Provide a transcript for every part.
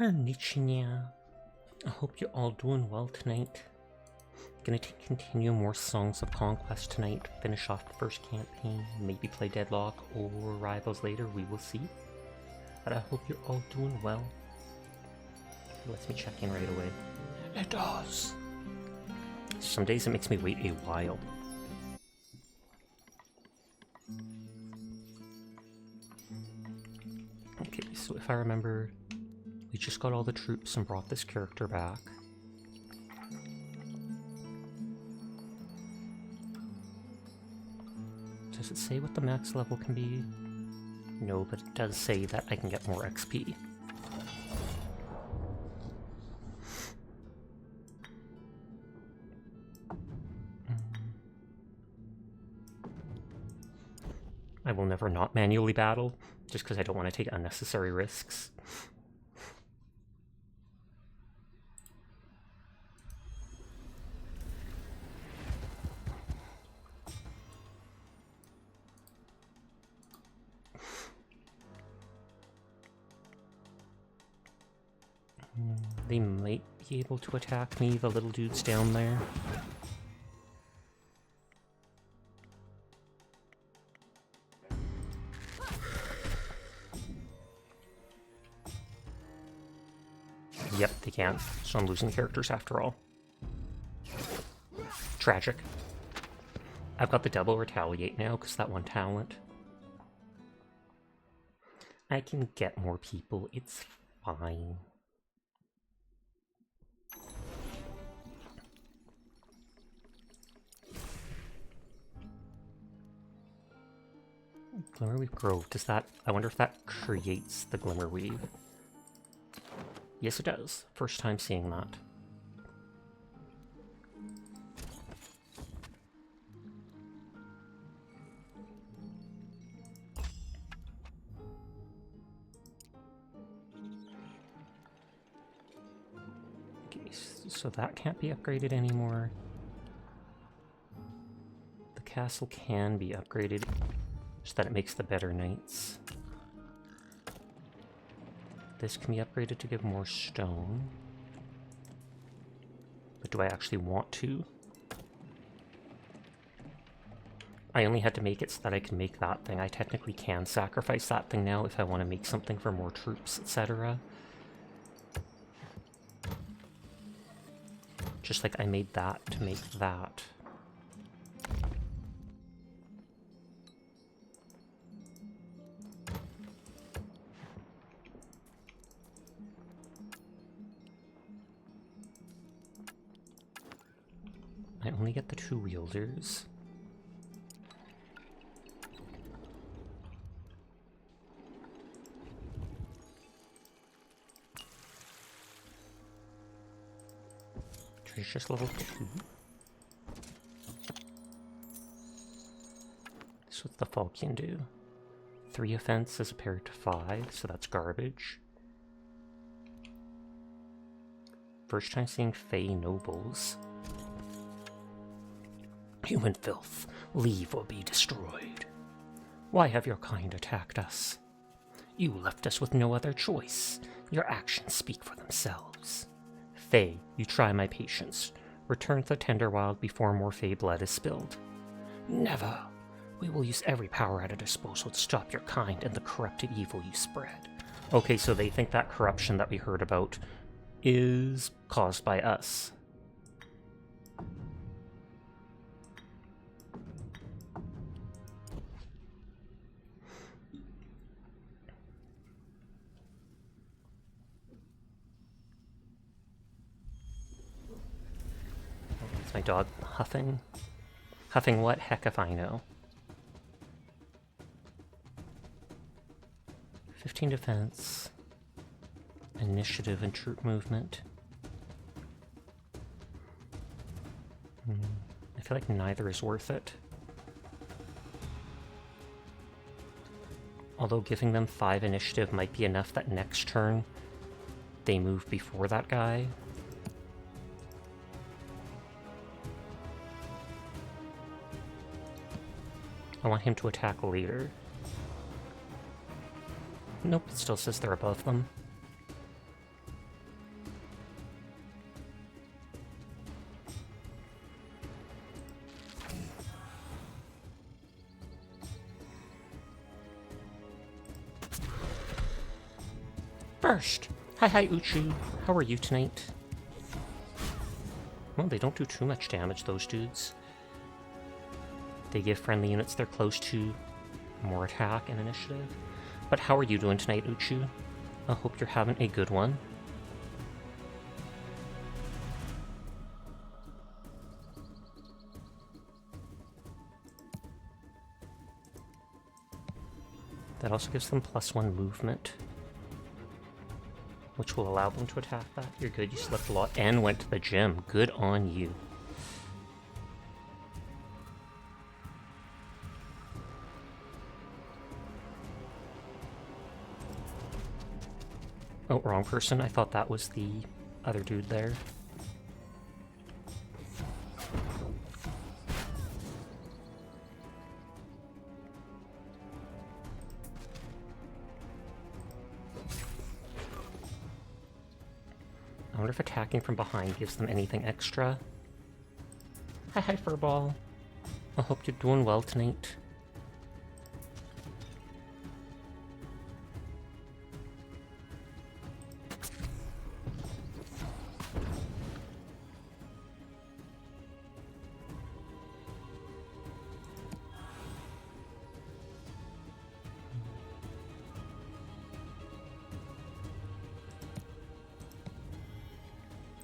Konnichiwa. I hope you're all doing well tonight. Gonna continue more Songs of Conquest tonight, finish off the first campaign, maybe play Deadlock or Rivals later, we will see. But I hope you're all doing well. It lets me check in right away. It does! Some days it makes me wait a while. Okay, so if I remember, we just got all the troops and brought this character back. Does it say what the max level can be? No, but it does say that I can get more XP. I will never not manually battle, just because I don't want to take unnecessary risks. They might be able to attack me, the little dudes down there. Yep, they can't, so I'm losing characters after all. Tragic. I've got the double retaliate now, because that one talent. I can get more people, it's fine. Glimmerweave Grove, does that... I wonder if that creates the Glimmerweave. Yes, it does. First time seeing that. Okay, so that can't be upgraded anymore. The castle can be upgraded, so that it makes the better knights. This can be upgraded to give more stone. But do I actually want to? I only had to make it so that I can make that thing. I technically can sacrifice that thing now if I want to make something for more troops, etc. Just like I made that to make that. I only get the two wielders. Treasure's level 2. That's what the Falcon do. 3 offense is paired to 5, so that's garbage. First time seeing Fey nobles. Human filth, leave or be destroyed. Why have your kind attacked us? You left us with no other choice. Your actions speak for themselves. Fey, you try my patience. Return to the Tenderwild before more Fey blood is spilled. Never. We will use every power at our disposal to stop your kind and the corrupted evil you spread. Okay, so they think that corruption that we heard about is caused by us. My dog huffing? Huffing what? Heck if I know. 15 defense. Initiative and troop movement. I feel like neither is worth it. Although giving them 5 initiative might be enough that next turn they move before that guy. I want him to attack later. Nope, it still says they're above them. first! Hi, Uchu. How are you tonight? Well, they don't do too much damage, those dudes. They give friendly units they're close to more attack and initiative. But how are you doing tonight, Uchu? I hope you're having a good one. That also gives them +1 movement, which will allow them to attack that. You're good, you slept a lot and went to the gym. Good on you. Oh, wrong person. I thought that was the other dude there. I wonder if attacking from behind gives them anything extra. Hi, Furball. I hope you're doing well tonight.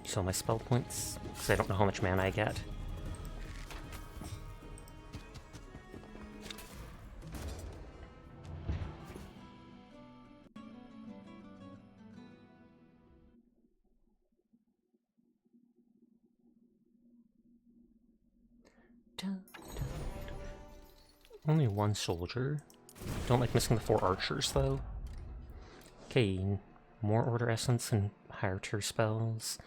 So my spell points, because I don't know how much mana I get. Only one soldier. Don't like missing the 4 archers, though. Okay, more order essence and higher tier spells.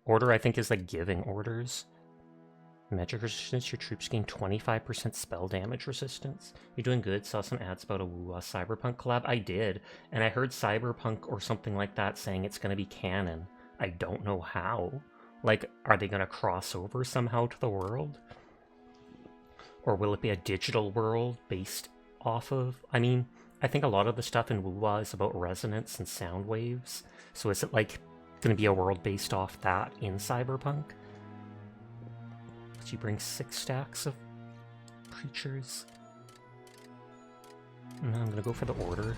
Order, I think, is like giving orders. Magic resistance, your troops gain 25% spell damage resistance. You're doing good. Saw some ads about a Cyberpunk collab. I did, and I heard Cyberpunk or something like that saying it's going to be canon. I don't know how. Like, are they going to cross over somehow to the world? Or will it be a digital world based off of... I mean, I think a lot of the stuff in Wuwa is about resonance and sound waves. So is it like going to be a world based off that in Cyberpunk? So you bring 6 stacks of creatures. And I'm going to go for the order.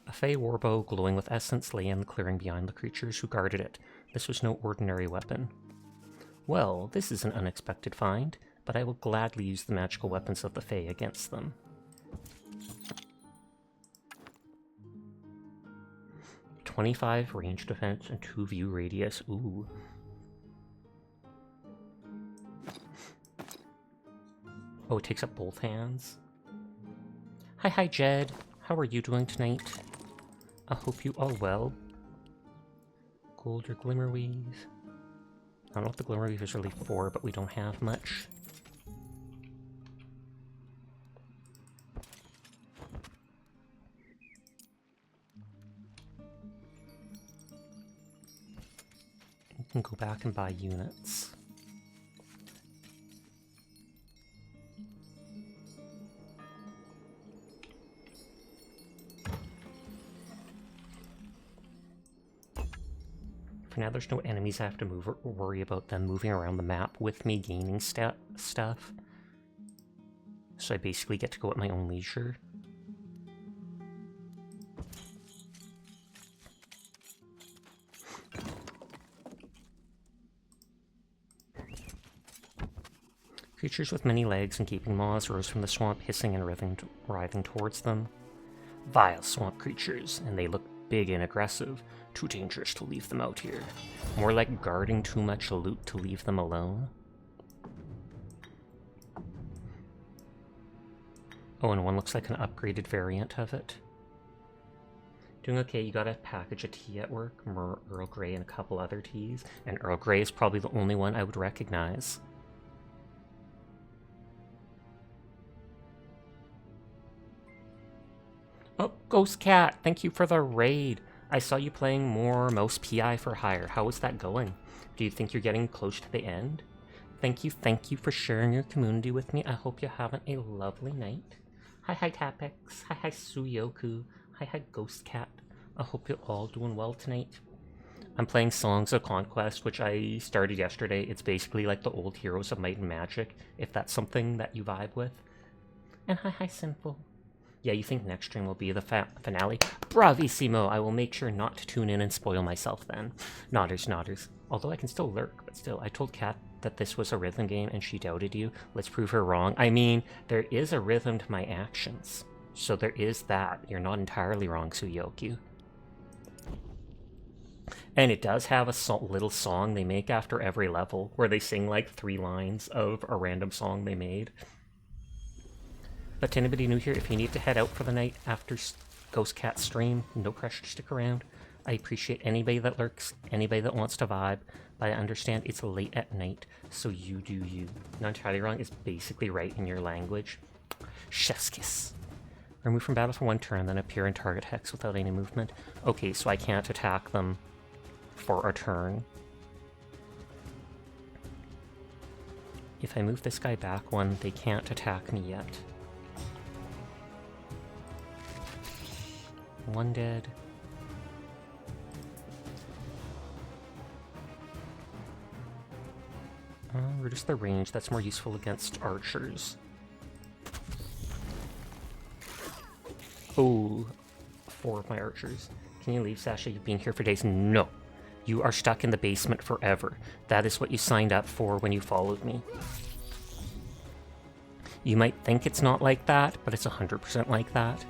A Fey warbow glowing with essence lay in the clearing behind the creatures who guarded it. This was no ordinary weapon. Well, this is an unexpected find, but I will gladly use the magical weapons of the Fey against them. .25 range defense and 2 view radius. Ooh. Oh, it takes up both hands. Hi, Jed. How are you doing tonight? I hope you are well. Gold or Glimmerweave? I don't know what the Glimmerweave is really for, but we don't have much. We can go back and buy units. For now, there's no enemies I have to move or worry about them moving around the map with me gaining stuff. So I basically get to go at my own leisure. Creatures with many legs and gaping maws rose from the swamp, hissing and writhing towards them. Vile swamp creatures, and they look big and aggressive. Too dangerous to leave them out here. More like guarding too much loot to leave them alone. Oh, and one looks like an upgraded variant of it. Doing okay, you got a package of tea at work, Earl Grey and a couple other teas, and Earl Grey is probably the only one I would recognize. Oh, Ghost Cat, thank you for the raid. I saw you playing more Mouse PI for Hire. How is that going? Do you think you're getting close to the end? Thank you for sharing your community with me. I hope you're having a lovely night. Hi Tapex. Hi Suyoku. Hi Ghost Cat. I hope you're all doing well tonight. I'm playing Songs of Conquest, which I started yesterday. It's basically like the old Heroes of Might and Magic, if that's something that you vibe with. And hi Sinful. Yeah, you think next stream will be the finale? Bravissimo! I will make sure not to tune in and spoil myself then. Nodders. Although I can still lurk, but still, I told Kat that this was a rhythm game and she doubted you. Let's prove her wrong. I mean, there is a rhythm to my actions. So there is that. You're not entirely wrong, Suyoku. And it does have a little song they make after every level, where they sing like 3 lines of a random song they made. But to anybody new here, if you need to head out for the night after Ghost Cat stream, no pressure to stick around. I appreciate anybody that lurks, anybody that wants to vibe, but I understand it's late at night, so you do you. Not entirely wrong is basically right in your language. Chef's kiss. Remove from battle for 1 turn, then appear in target hex without any movement. Okay, so I can't attack them for a turn. If I move this guy back 1, they can't attack me yet. 1 dead. Reduce the range, that's more useful against archers. Oh, 4 of my archers. Can you leave, Sasha? You've been here for days. No. You are stuck in the basement forever. That is what you signed up for when you followed me. You might think it's not like that, but it's 100% like that.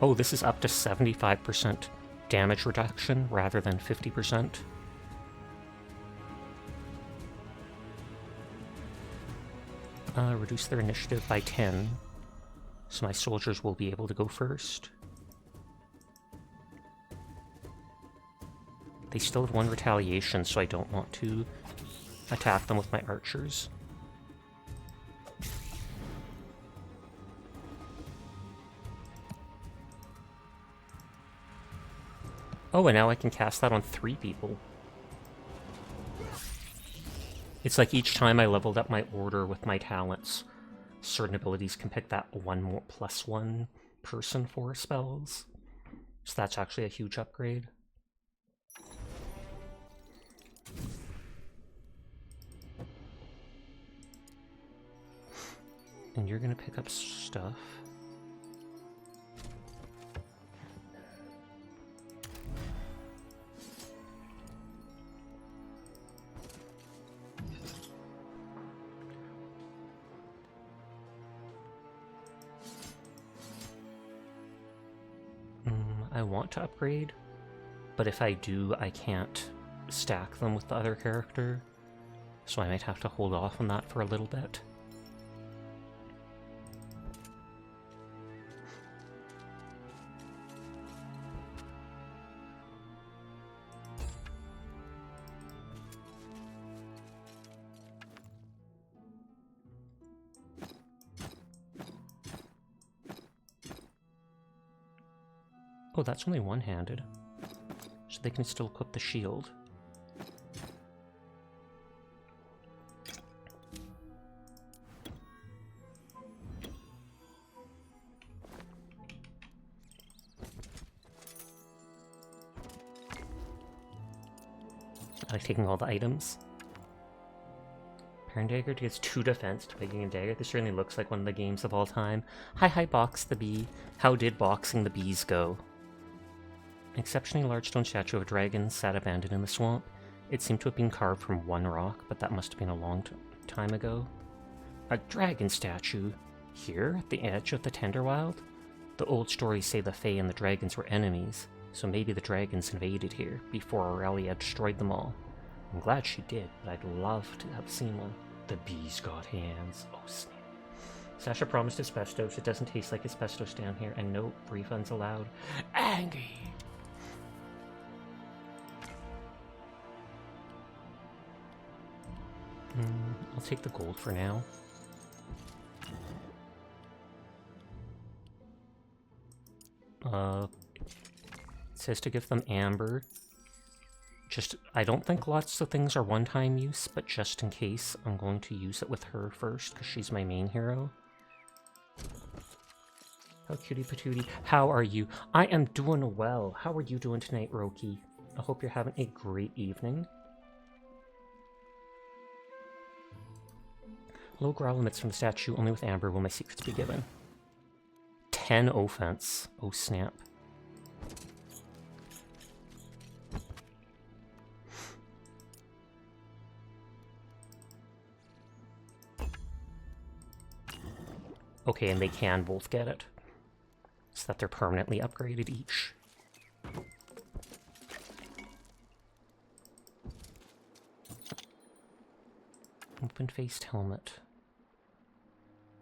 Oh, this is up to 75% damage reduction rather than 50%. Reduce their initiative by 10, so my soldiers will be able to go first. They still have 1 retaliation, so I don't want to attack them with my archers. Oh, and now I can cast that on 3 people. It's like each time I leveled up my order with my talents, certain abilities can pick that 1 more +1 person for spells. So that's actually a huge upgrade. And you're gonna pick up stuff. I want to upgrade, but if I do, I can't stack them with the other character, so I might have to hold off on that for a little bit. Oh, that's only one-handed, so they can still equip the shield. I like taking all the items. Parent Dagger gets 2 defense to making a dagger. This certainly looks like one of the games of all time. Hi Box the Bee. How did boxing the bees go? An exceptionally large stone statue of a dragon sat abandoned in the swamp. It seemed to have been carved from 1 rock, but that must have been a long time ago. A dragon statue? Here, at the edge of the Tenderwild? The old stories say the Fae and the dragons were enemies, so maybe the dragons invaded here before Aurelia destroyed them all. I'm glad she did, but I'd love to have seen one. The bees got hands. Oh, snap. Sasha promised asbestos. It doesn't taste like asbestos down here, and no refunds allowed. Angry! I'll take the gold for now. It says to give them amber. I don't think lots of things are one-time use, but just in case, I'm going to use it with her first, because she's my main hero. Oh, cutie patootie. How are you? I am doing well. How are you doing tonight, Roki? I hope you're having a great evening. Low growl emits from the statue. Only with amber will my secrets be given. 10 offense. Oh, snap. Okay, and they can both get it. So that they're permanently upgraded each. Open-faced helmet.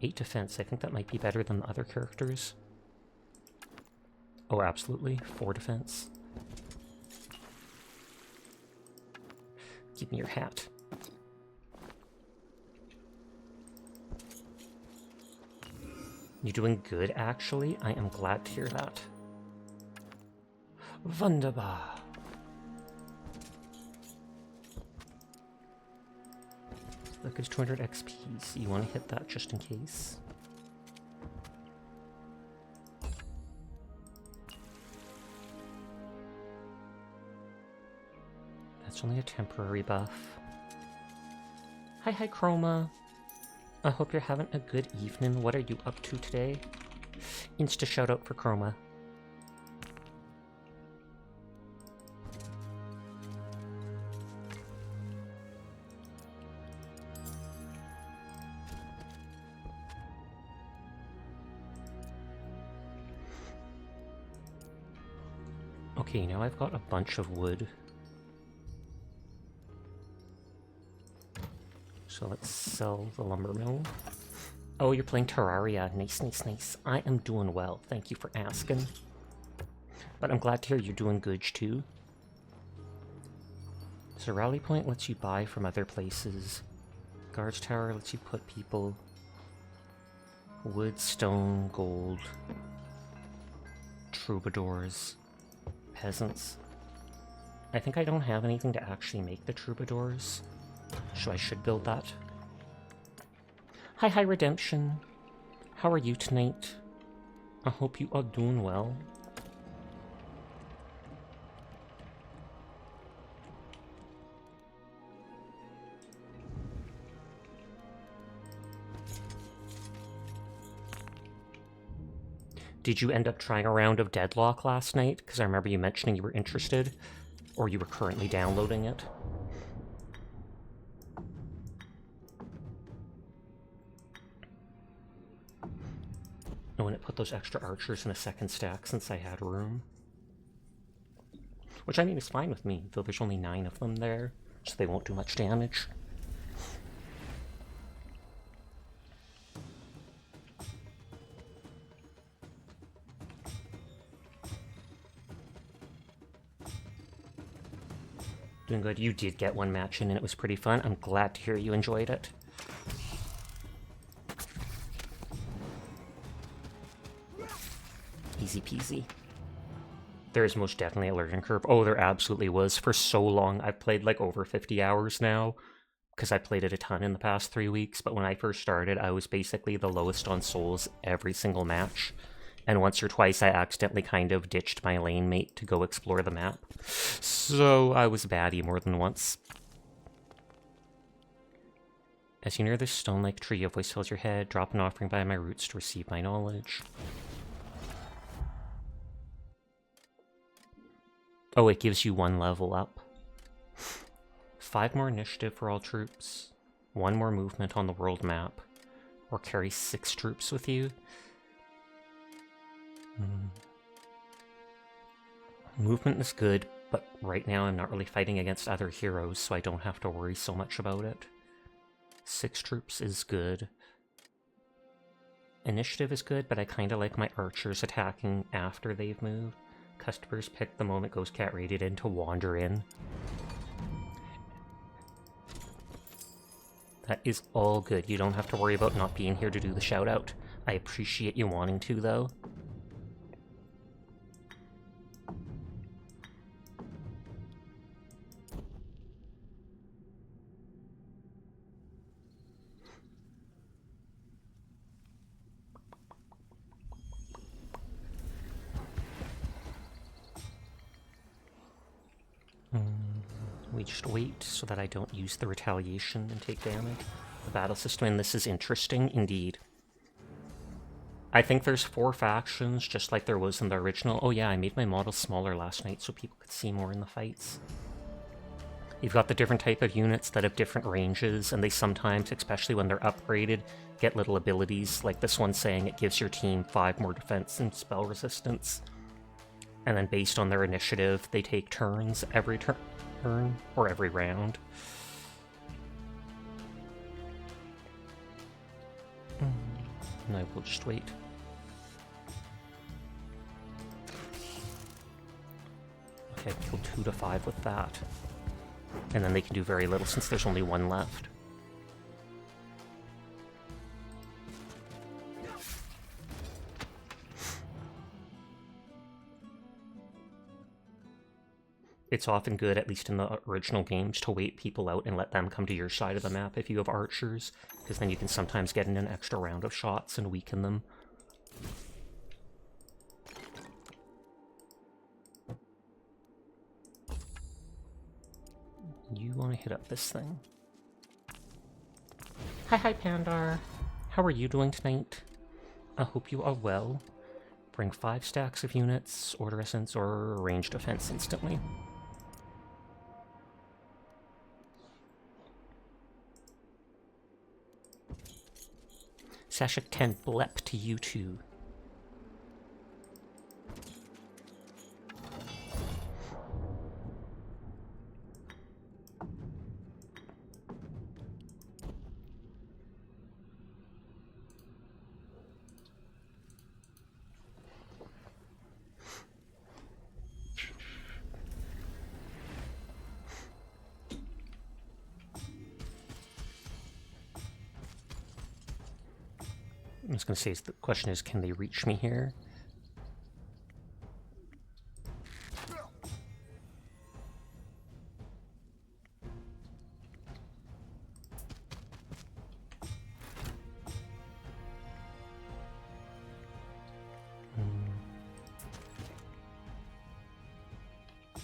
8 defense. I think that might be better than the other characters. Oh, absolutely. 4 defense. Give me your hat. You're doing good, actually. I am glad to hear that. Wunderbar. Look, it's 200 XP, so you want to hit that just in case. That's only a temporary buff. Hi, Chroma. I hope you're having a good evening. What are you up to today? Insta shout out for Chroma. Okay, now I've got a bunch of wood. So let's sell the lumber mill. Oh, you're playing Terraria. Nice, nice, nice. I am doing well. Thank you for asking. But I'm glad to hear you're doing good too. So Rally Point lets you buy from other places. Guards Tower lets you put people. Wood, stone, gold. Troubadours. Peasants. I think I don't have anything to actually make the troubadours. So I should build that. Hi, Redemption. How are you tonight? I hope you are doing well. Did you end up trying a round of Deadlock last night? Because I remember you mentioning you were interested, or you were currently downloading it. Oh, and it put those extra archers in a second stack since I had room. Which, I mean, is fine with me, though there's only 9 of them there, so they won't do much damage. Doing good. You did get one match in and it was pretty fun. I'm glad to hear you enjoyed it. Easy peasy. There is most definitely a learning curve. Oh, there absolutely was. For so long, I've played like over 50 hours now, because I played it a ton in the past 3 weeks, but when I first started, I was basically the lowest on souls every single match. And once or twice, I accidentally kind of ditched my lane mate to go explore the map. So I was baddie more than once. As you near this stone-like tree, a voice fills your head. Drop an offering by my roots to receive my knowledge. Oh, it gives you 1 level up. 5 more initiative for all troops. 1 more movement on the world map. Or carry 6 troops with you. Movement is good, but right now I'm not really fighting against other heroes, so I don't have to worry so much about it. 6 troops is good. Initiative is good, but I kinda like my archers attacking after they've moved. Customers pick the moment Ghost Cat raided in to wander in. That is all good. You don't have to worry about not being here to do the shout out. I appreciate you wanting to, though. We just wait so that I don't use the retaliation and take damage. The battle system in this is interesting indeed. I think there's 4 factions, just like there was in the original. Oh yeah, I made my model smaller last night so people could see more in the fights. You've got the different type of units that have different ranges, and they sometimes, especially when they're upgraded, get little abilities, like this one saying it gives your team 5 more defense and spell resistance. And then based on their initiative, they take turns every turn, or every round. And I will just wait. Okay, I killed 2 to 5 with that. And then they can do very little since there's only 1 left. It's often good, at least in the original games, to wait people out and let them come to your side of the map if you have archers, because then you can sometimes get in an extra round of shots and weaken them. You want to hit up this thing. Hi, Pandar. How are you doing tonight? I hope you are well. Bring 5 stacks of units, order essence, or range defense instantly. Sashik 10 blep to you too. I'm just going to say the question is, can they reach me here?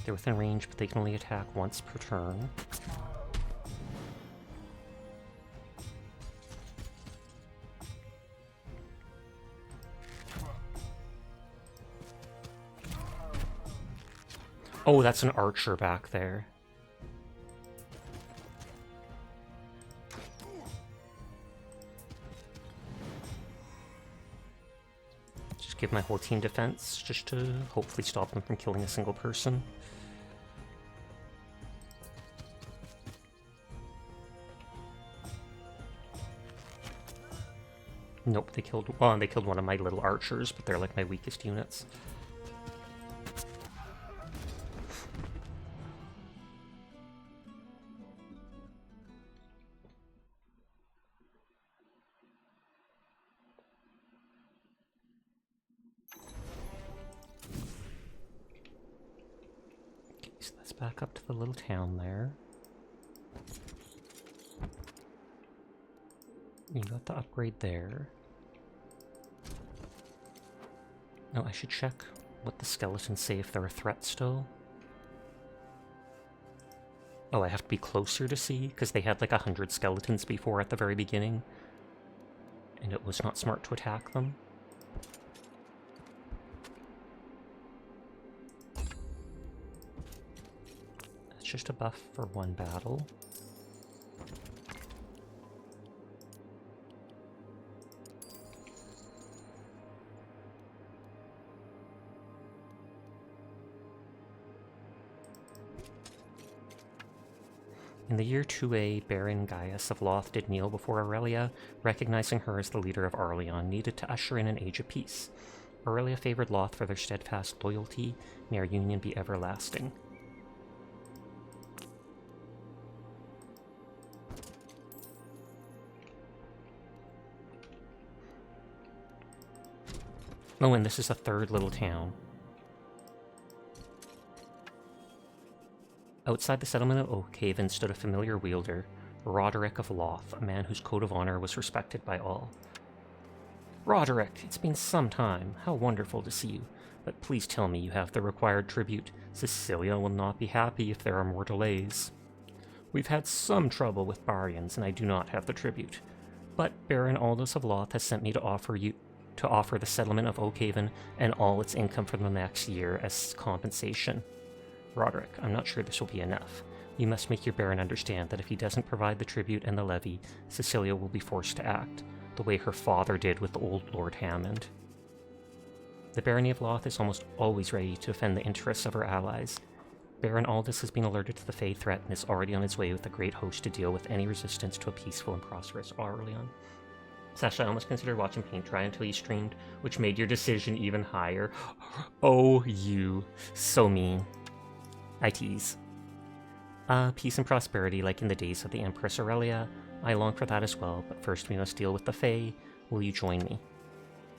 They're within range, but they can only attack once per turn. Oh, that's an archer back there. Just give my whole team defense, just to hopefully stop them from killing a single person. Nope, they killed one of my little archers, but they're like my weakest units. Okay, so let's back up to the little town there. You got the upgrade there. No, I should check what the skeletons say if they're a threat still. Oh, I have to be closer to see, because they had like 100 skeletons before at the very beginning. And it was not smart to attack them. That's just a buff for 1 battle. In the year 2A, Baron Gaius of Loth did kneel before Aurelia, recognizing her as the leader of Arleon, needed to usher in an age of peace. Aurelia favored Loth for their steadfast loyalty. May our union be everlasting. Oh, and this is a 3rd little town. Outside the settlement of Oakhaven stood a familiar wielder, Roderick of Loth, a man whose code of honor was respected by all. Roderick, it's been some time. How wonderful to see you. But please tell me you have the required tribute. Cecilia will not be happy if there are more delays. We've had some trouble with Barians, and I do not have the tribute. But Baron Aldous of Loth has sent me to offer the settlement of Oakhaven and all its income for the next year as compensation. Roderick, I'm not sure this will be enough. You must make your Baron understand that if he doesn't provide the tribute and the levy, Cecilia will be forced to act, the way her father did with the old Lord Hammond. The Barony of Loth is almost always ready to defend the interests of her allies. Baron Aldous has been alerted to the Fae threat and is already on his way with a great host to deal with any resistance to a peaceful and prosperous Aurelion. Sasha, I almost considered watching paint dry until you streamed, which made your decision even higher. Oh, you. So mean. I tease. Peace and prosperity like in the days of the Empress Aurelia. I long for that as well, but first we must deal with the Fae. Will you join me?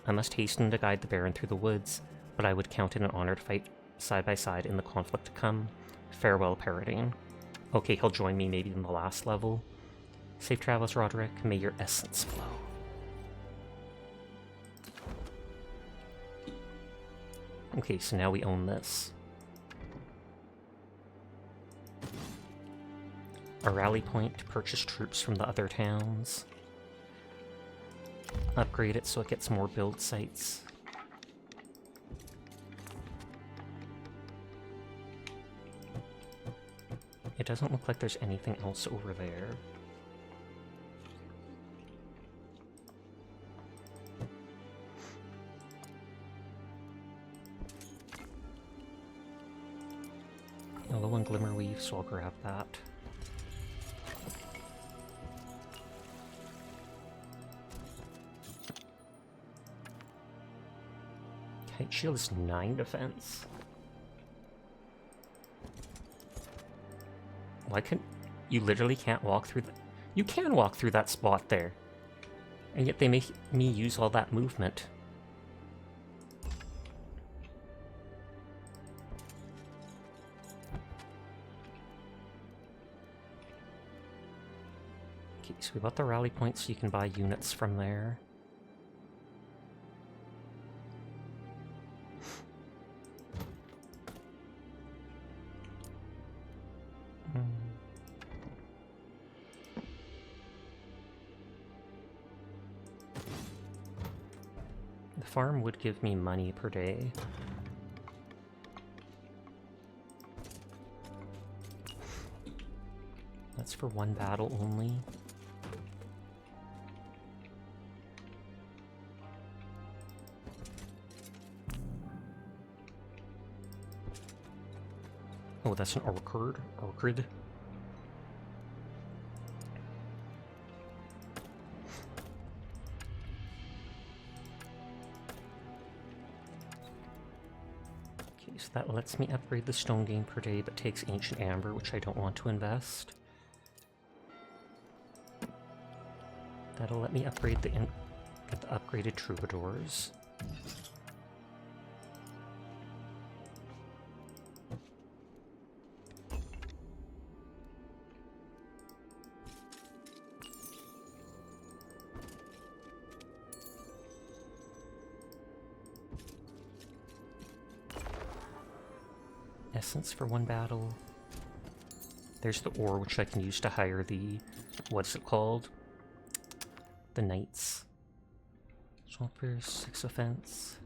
I must hasten to guide the Baron through the woods, but I would count it an honor to fight side by side in the conflict to come. Farewell, Paradine. Okay, he'll join me maybe in the last level. Safe travels, Roderick. May your essence flow. Okay, so now we own this. A rally point to purchase troops from the other towns. Upgrade it so it gets more build sites. It doesn't look like there's anything else over there. Low on Glimmerweave, so I'll grab that. Kite Shield is 9 defense. Why couldn't... You literally can't walk through the... You can walk through that spot there. And yet they make me use all that movement. Okay, so we got the rally point so you can buy units from there. The farm would give me money per day. That's for one battle only. Oh, that's an orchid. Orchid. Okay, so that lets me upgrade the stone gain per day, but takes ancient amber, which I don't want to invest. That'll let me upgrade get the upgraded troubadours. Essence for one battle. There's the ore, which I can use to hire the... what's it called? The Knights. Swampers, 6 offense.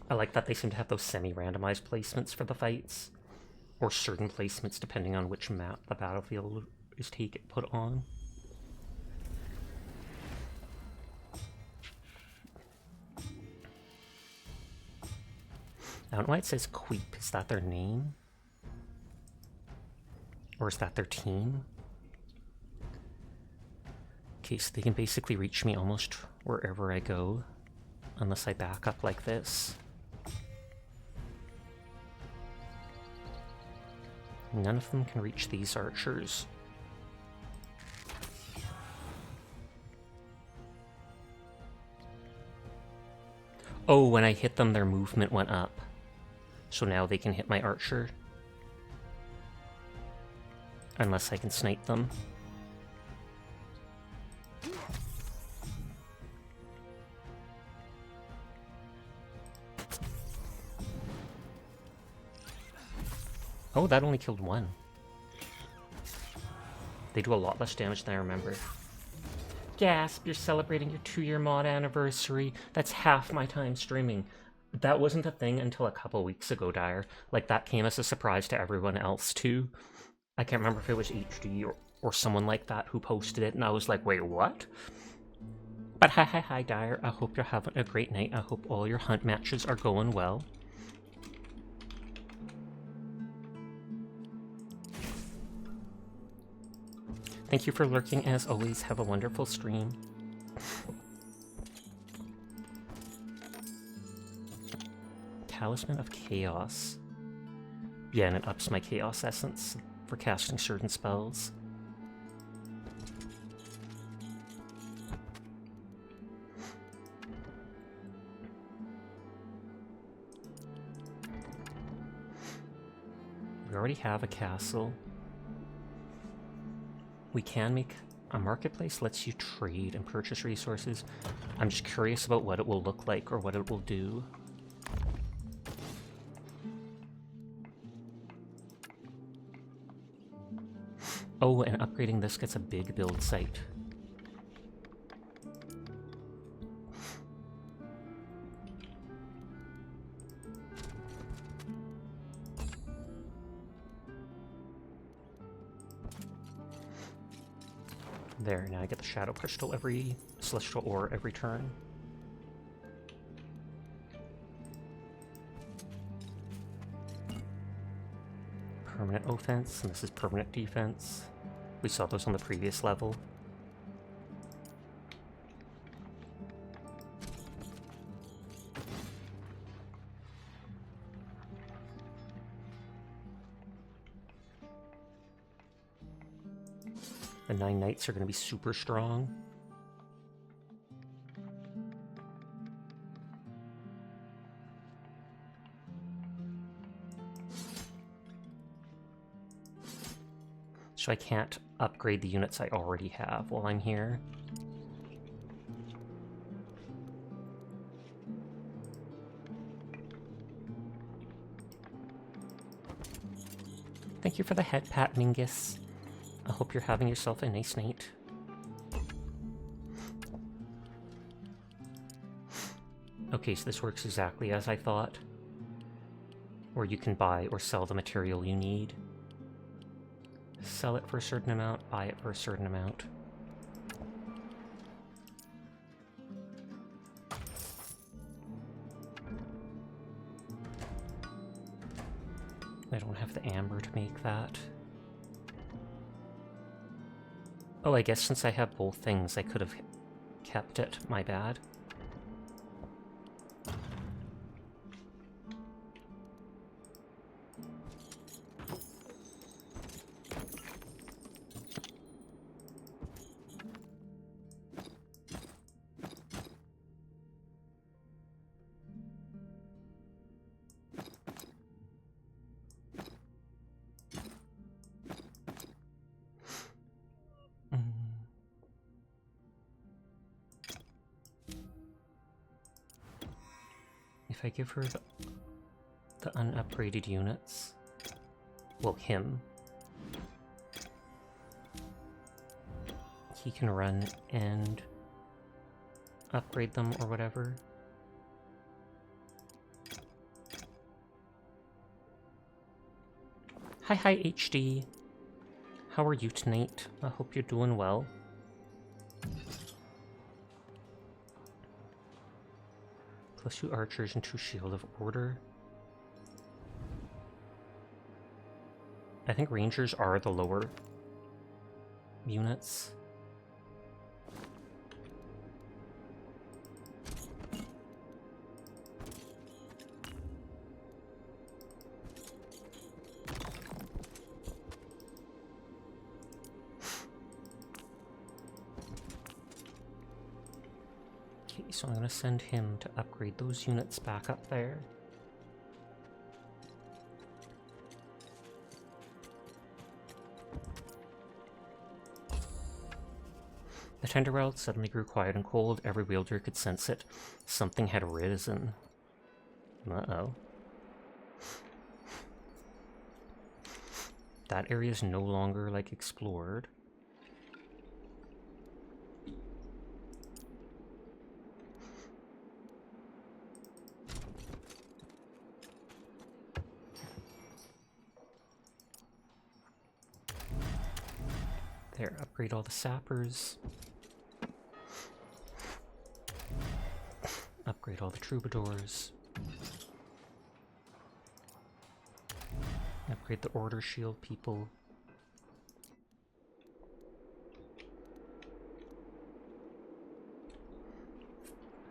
I like that they seem to have those semi-randomized placements for the fights. Or certain placements depending on which map the battlefield is put on. I don't know why it says Queep. Is that their name? Or is that their team? Okay, so they can basically reach me almost wherever I go. Unless I back up like this. None of them can reach these archers. Oh, when I hit them, their movement went up. So now they can hit my archer. Unless I can snipe them. Oh, that only killed one. They do a lot less damage than I remember. Gasp, you're celebrating your 2-year mod anniversary. That's half my time streaming. That wasn't a thing until a couple weeks ago, Dyer. Like, that came as a surprise to everyone else, too. I can't remember if it was HD or someone like that who posted it, and I was like, wait, what? But hi, Dyer. I hope you're having a great night. I hope all your hunt matches are going well. Thank you for lurking, as always. Have a wonderful stream. Talisman of Chaos. Yeah, and it ups my Chaos Essence for casting certain spells. We already have a castle. We can make a marketplace, lets you trade and purchase resources. I'm just curious about what it will look like or what it will do. Oh, and upgrading this gets a big build site. There, now I get the Shadow Crystal every Celestial Ore every turn. Permanent offense, and this is permanent defense. We saw those on the previous level. The 9 Knights are going to be super strong. So I can't upgrade the units I already have while I'm here. Thank you for the head pat, Mingus. I hope you're having yourself a nice night. Okay, so this works exactly as I thought. Or you can buy or sell the material you need. Sell it for a certain amount, buy it for a certain amount. I don't have the amber to make that. Oh, I guess since I have both things, I could have kept it. My bad. If I give her the unupgraded units, well, him, he can run and upgrade them or whatever. Hi HD. How are you tonight? I hope you're doing well. Plus 2 archers and 2 shield of order. I think rangers are the lower units. Okay, so I'm going to send him to upgrade those units back up there. The Tender World suddenly grew quiet and cold. Every wielder could sense it. Something had arisen. Uh-oh. That area is no longer, like, explored. There, upgrade all the sappers. Upgrade all the troubadours. Upgrade the order shield people.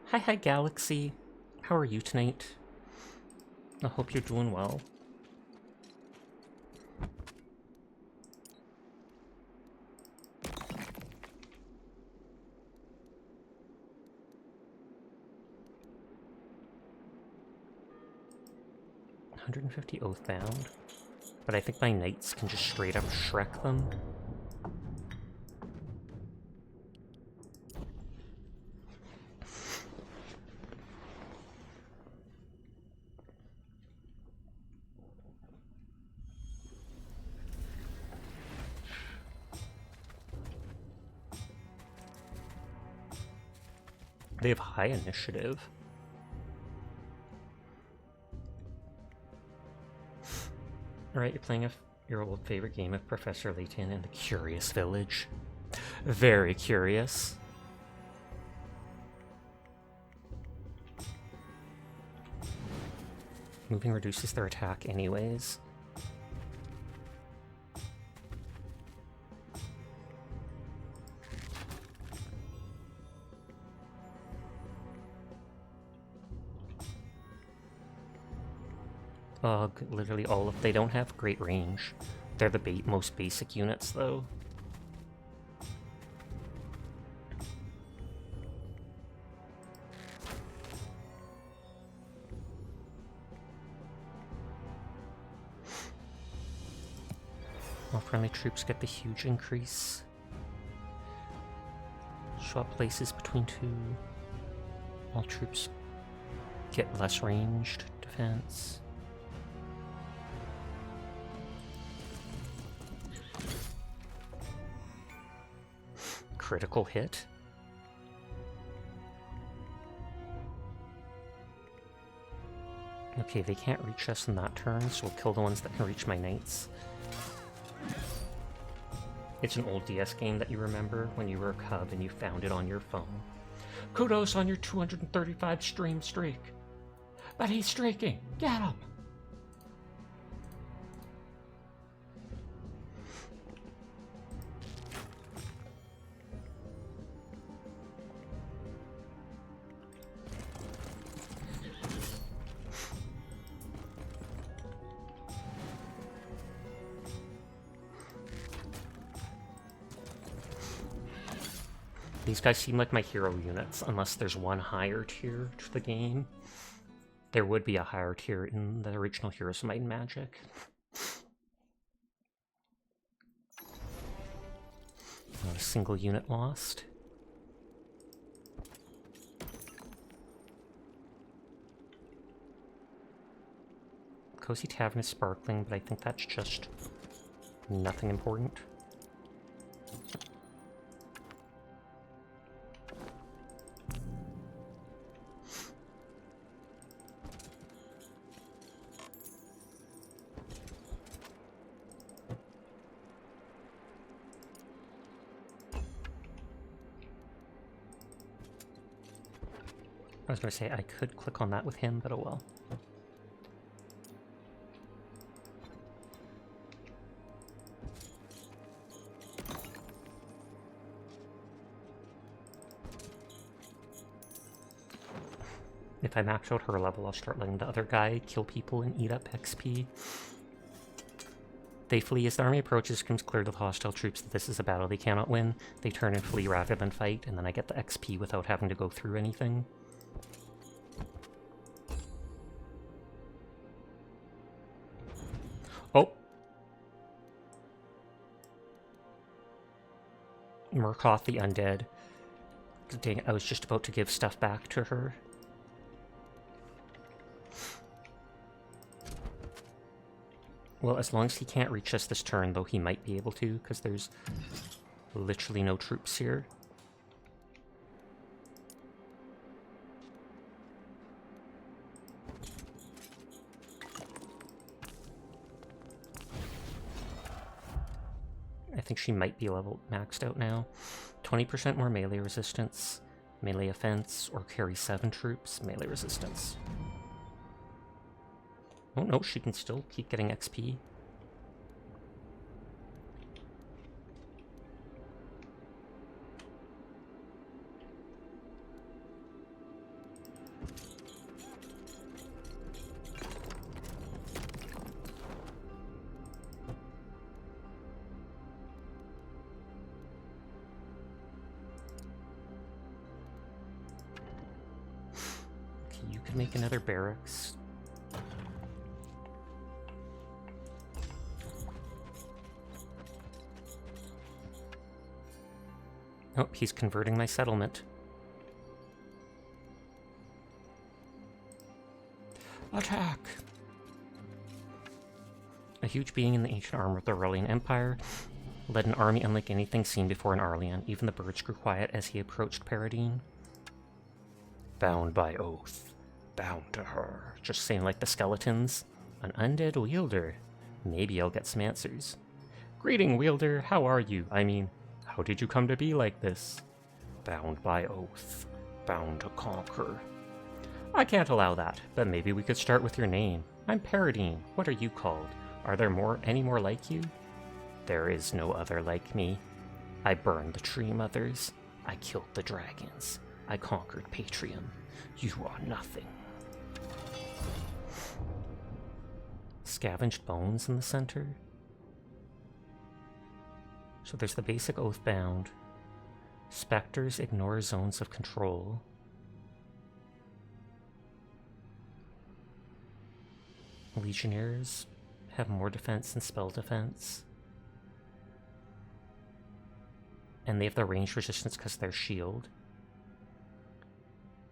Hi Galaxy. How are you tonight? I hope you're doing well. $150 Oathbound, but I think my knights can just straight up Shrek them. They have high initiative. Alright, you're playing your old favorite game of Professor Layton in the Curious Village. Very curious. Moving reduces their attack anyways. Literally all of... They don't have great range. They're the most basic units, though. All friendly troops get the huge increase. Swap places between two. All troops get less ranged defense. Critical hit. Okay, they can't reach us in that turn, so we'll kill the ones that can reach my knights. It's an old DS game that you remember when you were a cub and you found it on your phone. Kudos on your 235 stream streak. But he's streaking. Get him! These guys seem like my hero units, unless there's one higher tier to the game. There would be a higher tier in the original Heroes of Might and Magic. Not a single unit lost. Cozy Tavern is sparkling, but I think that's just nothing important. I was going to say I could click on that with him, but oh well. If I max out her level, I'll start letting the other guy kill people and eat up XP. They flee as the army approaches, becomes clear to the hostile troops that this is a battle they cannot win. They turn and flee rather than fight, and then I get the XP without having to go through anything. Oh! Murkoff the Undead. Dang, I was just about to give stuff back to her. Well, as long as he can't reach us this turn, though he might be able to, because there's literally no troops here. I think she might be level maxed out now. 20% more melee resistance, melee offense, or carry 7 troops, melee resistance. Oh no, she can still keep getting XP. You could make another barracks. Oh, he's converting my settlement. Attack! A huge being in the ancient armor of the Aurelian Empire led an army unlike anything seen before in Arlian. Even the birds grew quiet as he approached Paradine. Bound by oath. Bound to her. Just saying like the skeletons. An undead wielder. Maybe I'll get some answers. Greeting, wielder. How are you? I mean, how did you come to be like this? Bound by oath. Bound to conquer. I can't allow that, but maybe we could start with your name. I'm Paradine. What are you called? Are there any more like you? There is no other like me. I burned the tree mothers. I killed the dragons. I conquered Patrium. You are nothing. Scavenged bones in the center. So there's the basic Oathbound. Spectres ignore zones of control. Legionnaires have more defense and spell defense. And they have the range resistance because they're shield.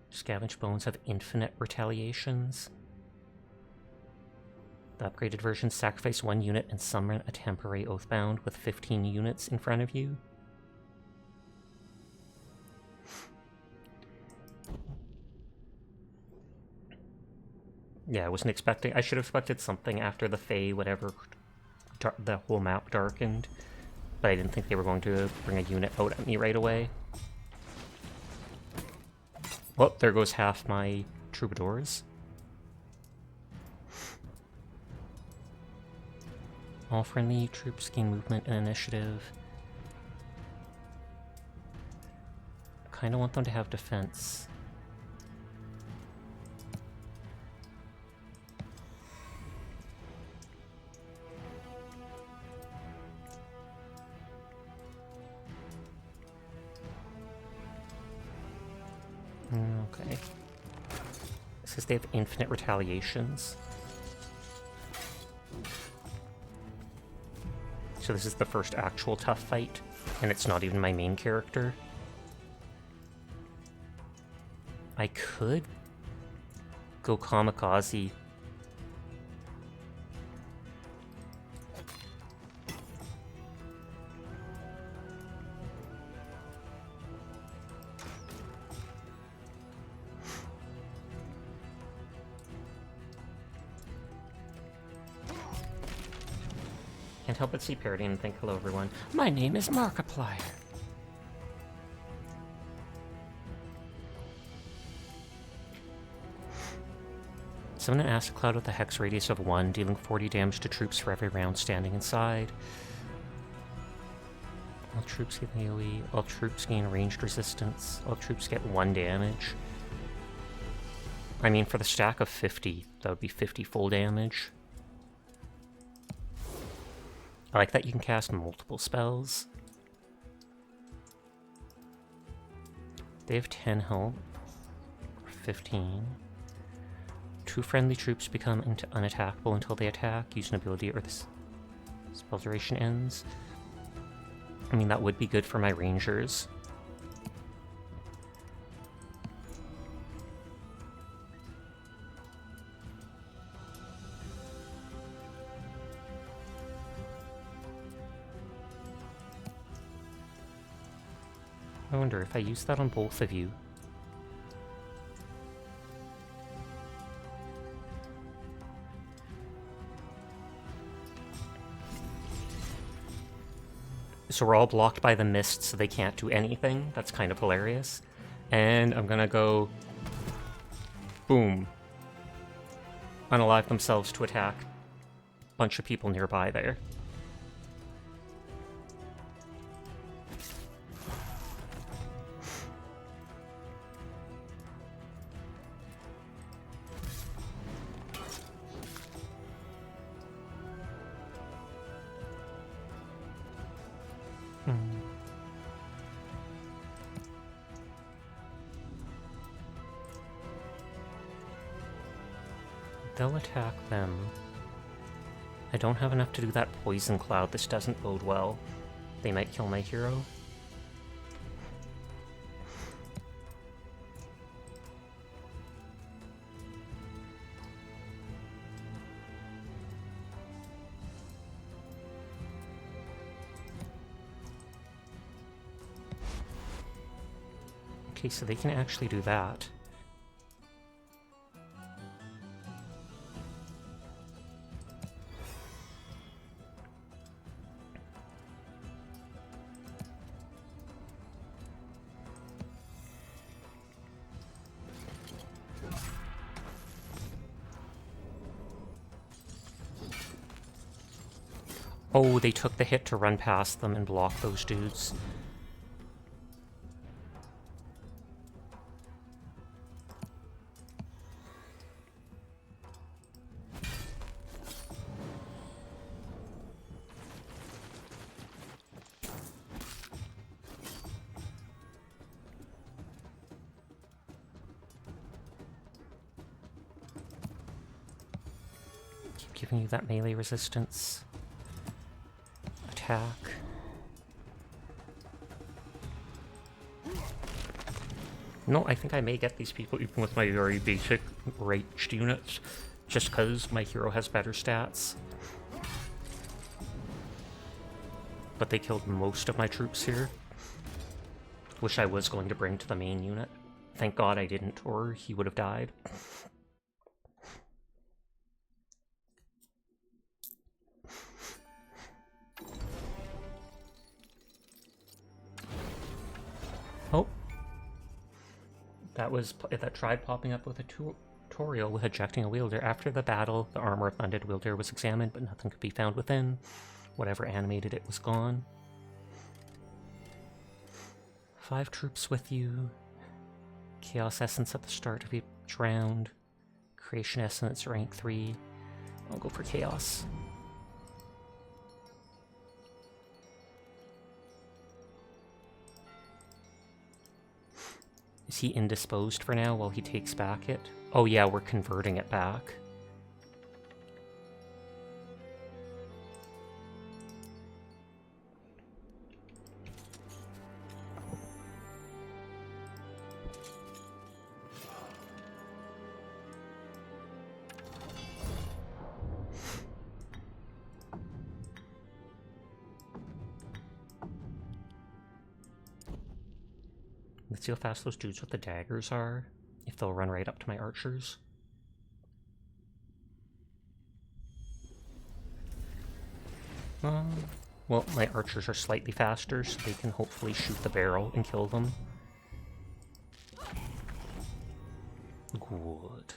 Scavenged bones have infinite retaliations. The upgraded version sacrifice 1 unit and summon a temporary Oathbound with 15 units in front of you. Yeah, I wasn't expecting... I should have expected something after the Fae, whatever, the whole map darkened. But I didn't think they were going to bring a unit out at me right away. Well, there goes half my troubadours. All friendly troops gain movement and initiative. I kind of want them to have defense. Okay. It says they have infinite retaliations. So this is the first actual tough fight, and it's not even my main character. I could go kamikaze. Can't help but see Paradine and think, hello everyone. My name is Markiplier. Summon an acid cloud with a hex radius of 1, dealing 40 damage to troops for every round standing inside. All troops get AoE. All troops gain ranged resistance. All troops get 1 damage. I mean, for the stack of 50, that would be 50 full damage. I like that you can cast multiple spells. They have 10 health. 15. 2 friendly troops become unattackable until they attack. Use an ability or the spell duration ends. I mean, that would be good for my rangers. I wonder if I use that on both of you. So we're all blocked by the mist, so they can't do anything. That's kind of hilarious. And I'm gonna go... boom. Unalive themselves to attack a bunch of people nearby there. They'll attack them. I don't have enough to do that poison cloud. This doesn't bode well. They might kill my hero. Okay, so they can actually do that. Oh, they took the hit to run past them and block those dudes. Keep giving you that melee resistance. Attack. No, I think I may get these people even with my very basic ranged units, just because my hero has better stats. But they killed most of my troops here, which I was going to bring to the main unit. Thank God I didn't, or he would have died. Oh. That tried popping up with a tutorial with ejecting a wielder. After the battle, the armor of the undead wielder was examined, but nothing could be found within. Whatever animated it was gone. 5 troops with you. Chaos Essence at the start of each round. Creation Essence, rank 3. I'll go for Chaos. Is he indisposed for now while he takes back it? Oh yeah, we're converting it back. Let's see how fast those dudes with the daggers are, if they'll run right up to my archers. Well, my archers are slightly faster, so they can hopefully shoot the barrel and kill them. Good.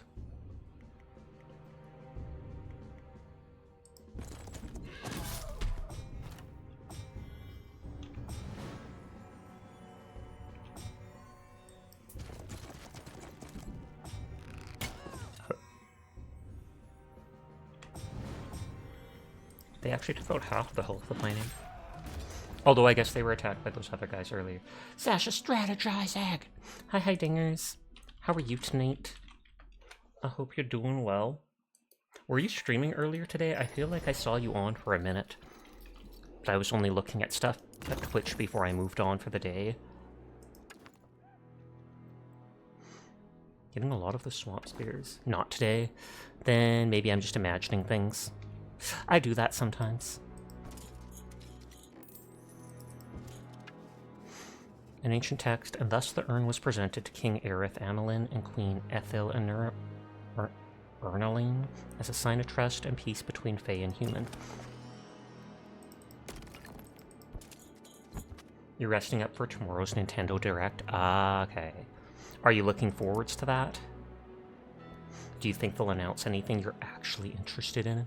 They actually took out half the health of my name. Although I guess they were attacked by those other guys earlier. Sasha, strategize, Ag! Hi, dingers. How are you tonight? I hope you're doing well. Were you streaming earlier today? I feel like I saw you on for a minute. But I was only looking at stuff at Twitch before I moved on for the day. Getting a lot of the swamp spears. Not today. Then maybe I'm just imagining things. I do that sometimes. An ancient text, and thus the urn was presented to King Aerith Amelin and Queen Ethel Ernaline as a sign of trust and peace between Fae and human. You're resting up for tomorrow's Nintendo Direct? Ah, okay. Are you looking forwards to that? Do you think they'll announce anything you're actually interested in?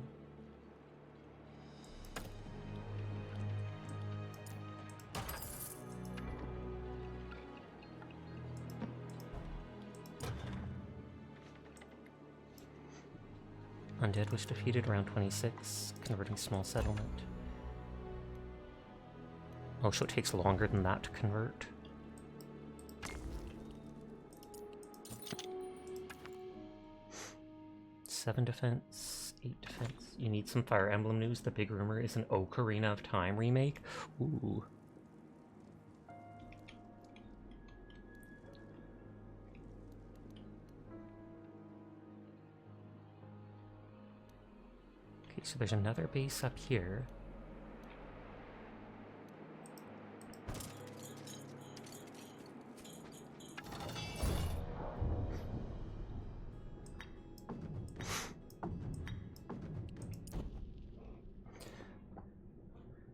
Undead was defeated around 26, converting small settlement. Oh, so it takes longer than that to convert. Seven defense, 8 defense. You need some Fire Emblem news. The big rumor is an Ocarina of Time remake. Ooh. Okay, so there's another base up here.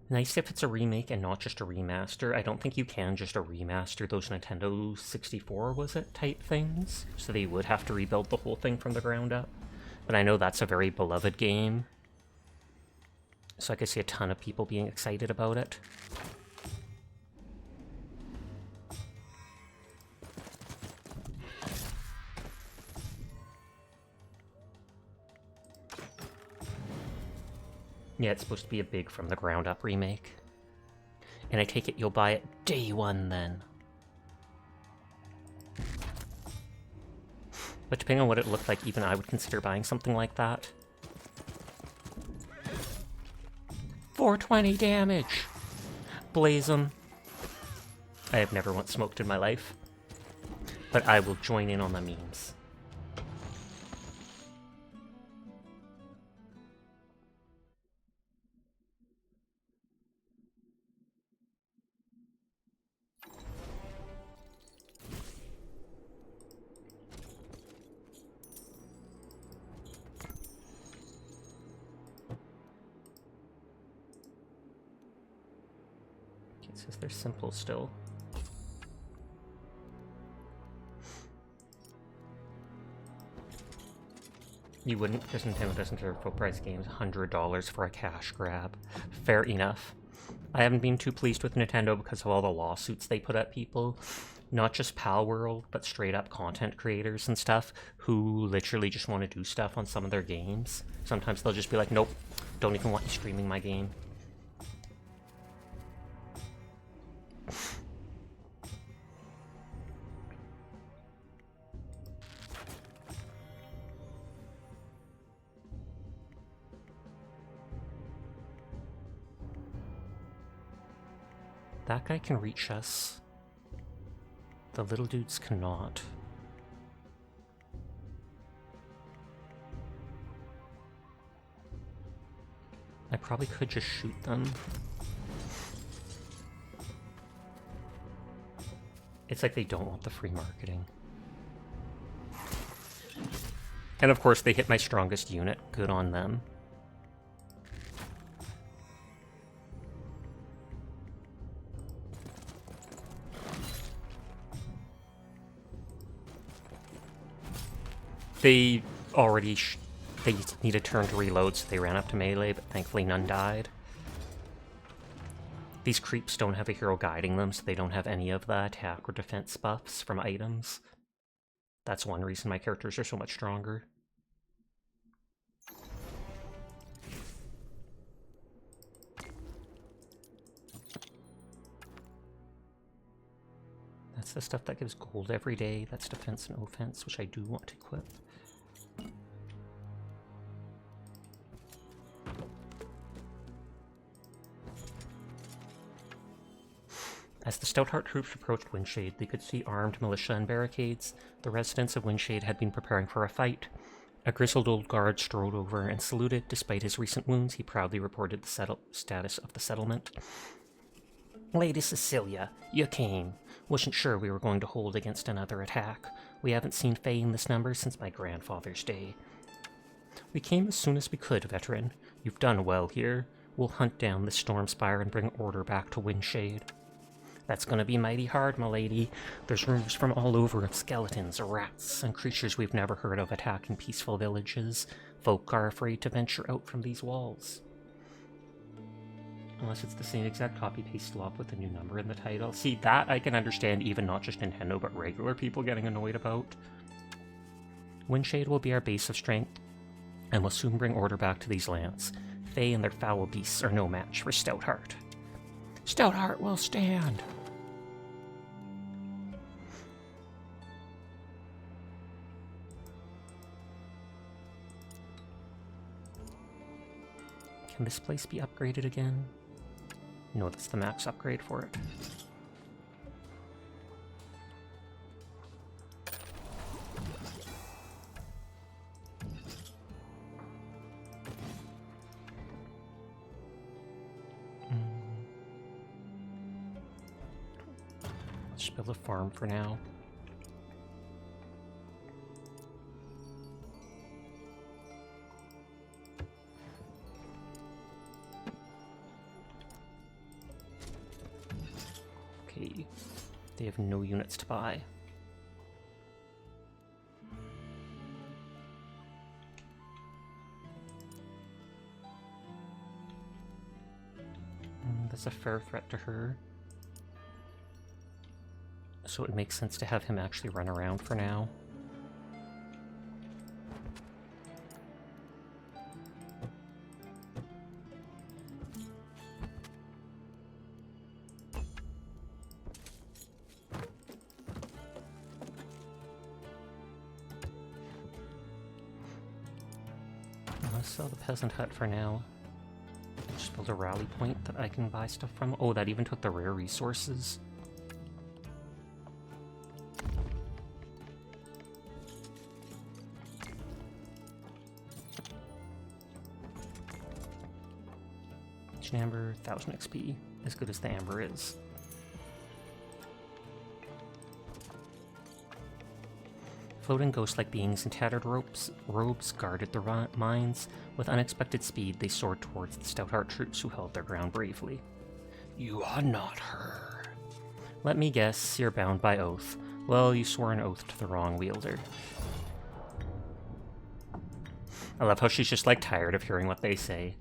Nice if it's a remake and not just a remaster. I don't think you can just a remaster those Nintendo 64, was it, type things. So they would have to rebuild the whole thing from the ground up. But I know that's a very beloved game. So I could see a ton of people being excited about it. Yeah, it's supposed to be a big from-the-ground-up remake. And I take it you'll buy it day one, then. But depending on what it looked like, even I would consider buying something like that. 420 damage! Blaze 'em. I have never once smoked in my life. But I will join in on the memes. Says they're simple still. You wouldn't, because Nintendo doesn't care full price games. $100 for a cash grab. Fair enough. I haven't been too pleased with Nintendo because of all the lawsuits they put at people. Not just Pal World, but straight up content creators and stuff who literally just want to do stuff on some of their games. Sometimes they'll just be like, nope, don't even want you streaming my game. That guy can reach us. The little dudes cannot. I probably could just shoot them. It's like they don't want the free marketing. And of course they hit my strongest unit. Good on them. They already they need a turn to reload, so they ran up to melee, but thankfully none died. These creeps don't have a hero guiding them, so they don't have any of the attack or defense buffs from items. That's one reason my characters are so much stronger. That's the stuff that gives gold every day. That's defense and offense, which I do want to equip. As the Stoutheart troops approached Windshade, they could see armed militia and barricades. The residents of Windshade had been preparing for a fight. A grizzled old guard strode over and saluted. Despite his recent wounds, he proudly reported the status of the settlement. Lady Cecilia, you came. Wasn't sure we were going to hold against another attack. We haven't seen Fae in this number since my grandfather's day. We came as soon as we could, veteran. You've done well here. We'll hunt down the Stormspire and bring order back to Windshade. That's gonna be mighty hard, m'lady. There's rumors from all over of skeletons, rats, and creatures we've never heard of attacking peaceful villages. Folk are afraid to venture out from these walls. Unless it's the same exact copy-paste swap with a new number in the title. See, that I can understand, even not just Nintendo, but regular people getting annoyed about. Windshade will be our base of strength, and will soon bring order back to these lands. Fae and their foul beasts are no match for Stoutheart. Stoutheart will stand! Can this place be upgraded again? No, that's the max upgrade for it. Let's just build a farm for now. Okay, they have no units to buy. That's a fair threat to her. So it makes sense to have him actually run around for now. Let's sell the peasant hut for now. Just build a rally point that I can buy stuff from. Oh, that even took the rare resources. Amber, 1000 XP, as good as the amber is. Floating ghost-like beings in tattered robes guarded the mines. With unexpected speed, they soared towards the Stoutheart troops who held their ground bravely. You are not her. Let me guess, you're bound by oath. Well, you swore an oath to the wrong wielder. I love how she's just, like, tired of hearing what they say.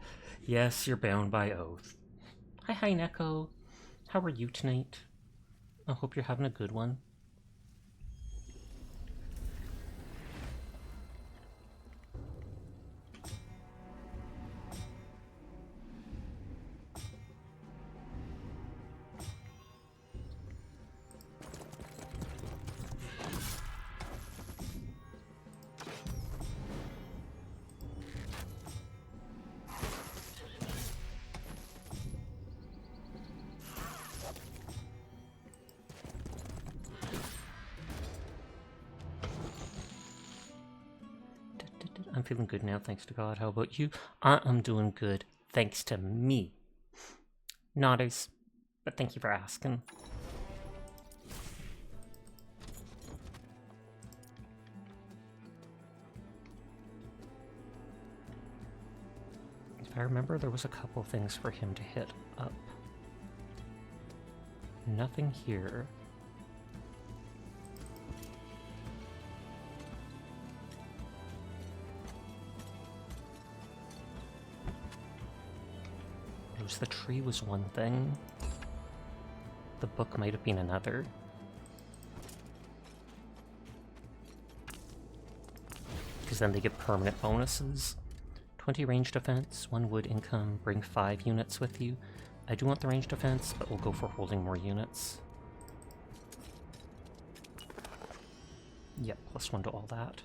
Yes, you're bound by oath. Hi, Neko. How are you tonight? I hope you're having a good one. I'm feeling good now, thanks to God. How about you? I'm doing good, thanks to me. Nodders, but thank you for asking. If I remember, there was a couple things for him to hit up. Nothing here. The tree was one thing. The book might have been another. Because then they get permanent bonuses. 20 range defense, 1 wood income, bring 5 units with you. I do want the range defense, but we'll go for holding more units. Yep, +1 to all that.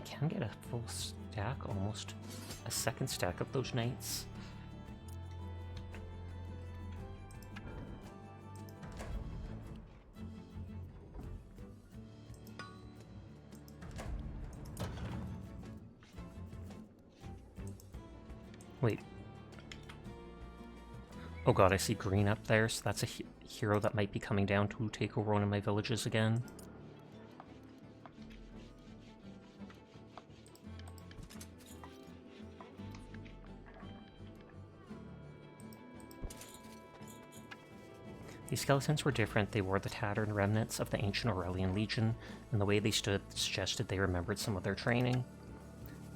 can get a full stack, almost a second stack of those knights. Wait. Oh god, I see green up there, so that's a hero that might be coming down to take over one of my villages again. These skeletons were different. They wore the tattered remnants of the ancient Aurelian Legion, and the way they stood suggested they remembered some of their training.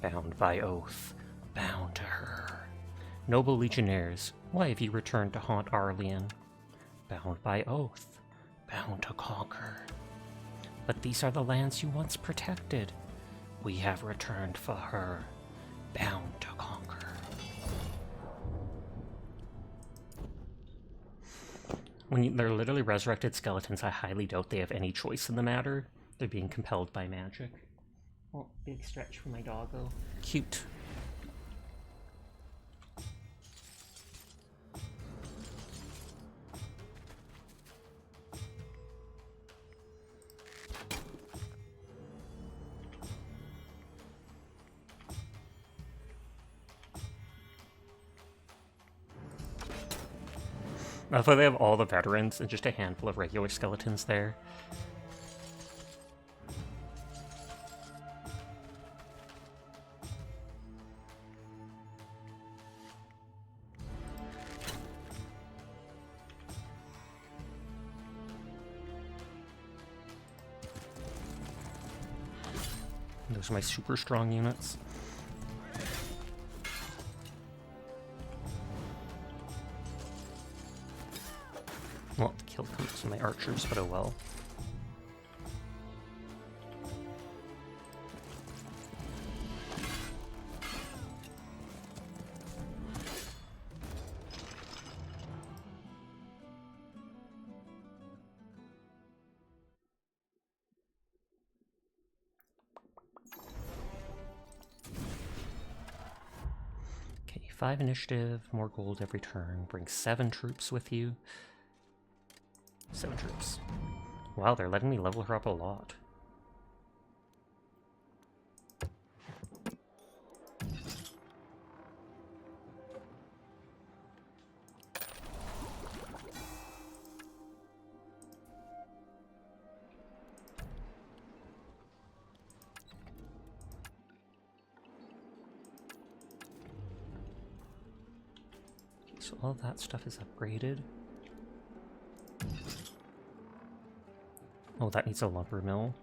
Bound by oath, bound to her. Noble legionnaires, why have you returned to haunt Arleon? Bound by oath, bound to conquer. But these are the lands you once protected. We have returned for her, bound to conquer. When they're literally resurrected skeletons, I highly doubt they have any choice in the matter. They're being compelled by magic. Oh, big stretch for my doggo. Cute. I thought they have all the veterans and just a handful of regular skeletons there. Those are my super strong units. Well, killed some of my archers, but oh well. Okay, 5 initiative, more gold every turn. Bring 7 troops with you. 7 troops. Wow, they're letting me level her up a lot. So all that stuff is upgraded. Oh, that needs a lumber mill.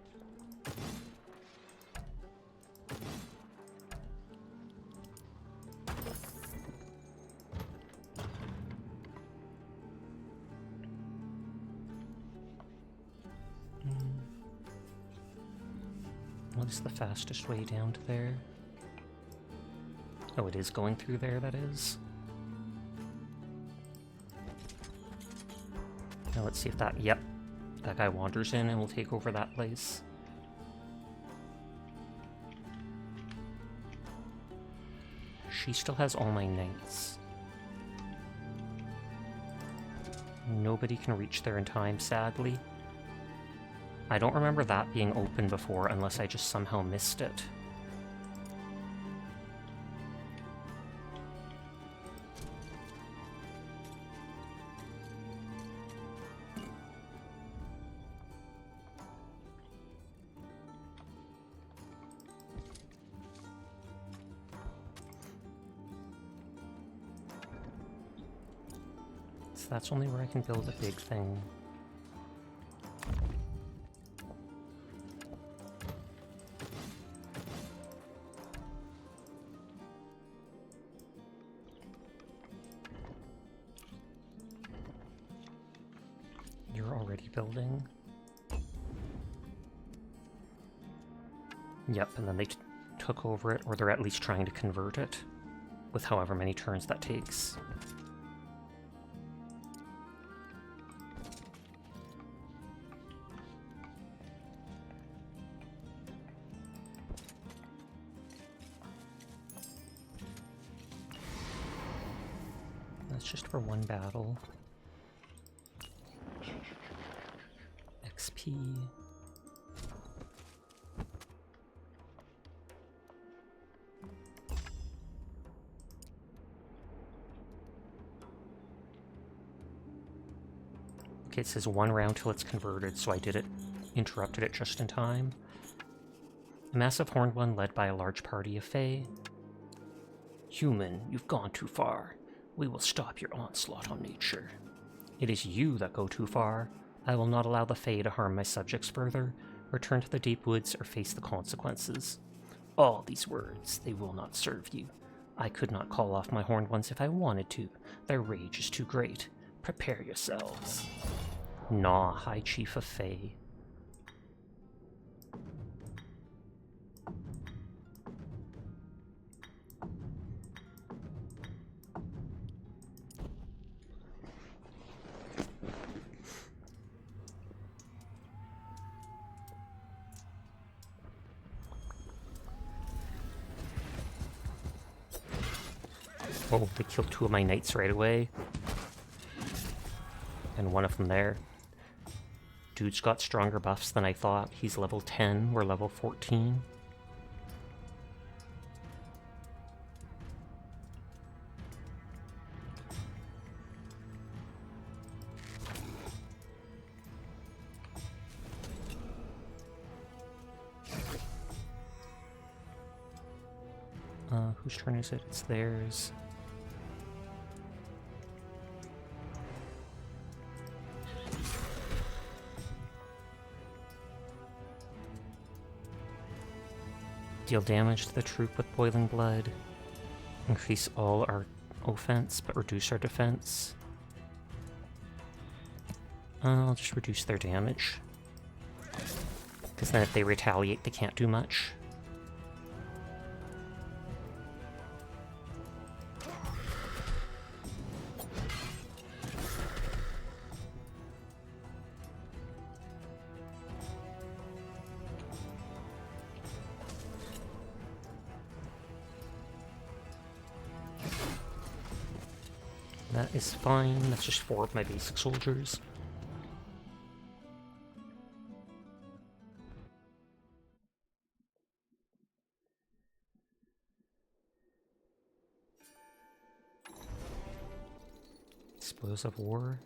What is the fastest way down to there? Oh, it is going through there, that is. Now let's see if that... Yep. That guy wanders in and will take over that place. She still has all my knights. Nobody can reach there in time, sadly. I don't remember that being open before unless I just somehow missed it. That's only where I can build a big thing. You're already building? Yep, and then they took over it, or they're at least trying to convert it, with however many turns that takes. It's just for one battle. XP. Okay, it says 1 round till it's converted, so I interrupted it just in time. A massive horned one led by a large party of Fae. Human, you've gone too far. We will stop your onslaught on nature. It is you that go too far. I will not allow the Fae to harm my subjects further. Return to the deep woods or face the consequences. All these words, they will not serve you. I could not call off my horned ones if I wanted to. Their rage is too great. Prepare yourselves. Nah, High Chief of Fae. Oh, they killed 2 of my knights right away. And 1 of them there. Dude's got stronger buffs than I thought. He's level 10, we're level 14. Whose turn is it? It's theirs. Deal damage to the troop with boiling blood. Increase all our offense, but reduce our defense. I'll just reduce their damage. Because then if they retaliate, they can't do much. That is fine. That's just 4 of my basic soldiers. Spoils of War.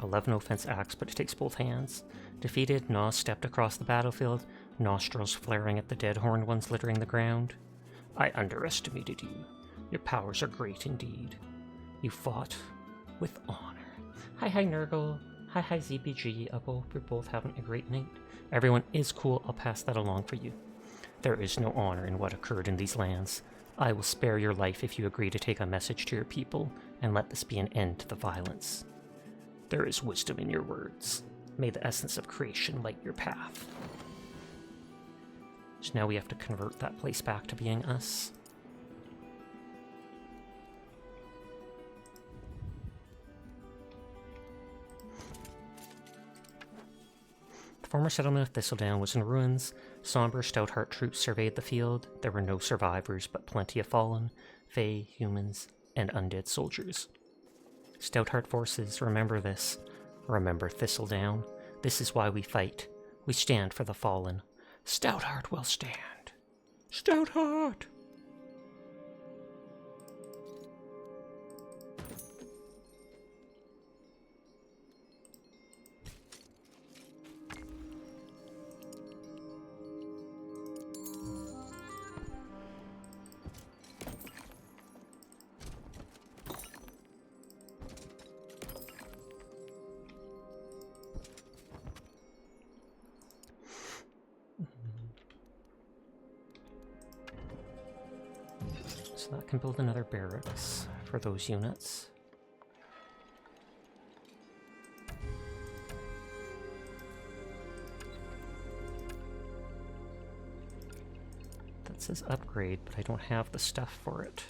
11 offense axe, but it takes both hands. Defeated, Nas stepped across the battlefield, nostrils flaring at the dead horned ones littering the ground. I underestimated you. Your powers are great indeed. You fought with honor. Hi Nurgle. Hi ZBG. I hope you're both having a great night. Everyone is cool. I'll pass that along for you. There is no honor in what occurred in these lands. I will spare your life if you agree to take a message to your people and let this be an end to the violence. There is wisdom in your words. May the essence of creation light your path. So now we have to convert that place back to being us. The former settlement of Thistledown was in ruins. Somber, Stoutheart troops surveyed the field. There were no survivors, but plenty of fallen, Fae, humans, and undead soldiers. Stoutheart forces, remember this. Remember Thistledown. This is why we fight. We stand for the fallen. Stoutheart will stand. Stoutheart! So that can build another barracks for those units. That says upgrade, but I don't have the stuff for it.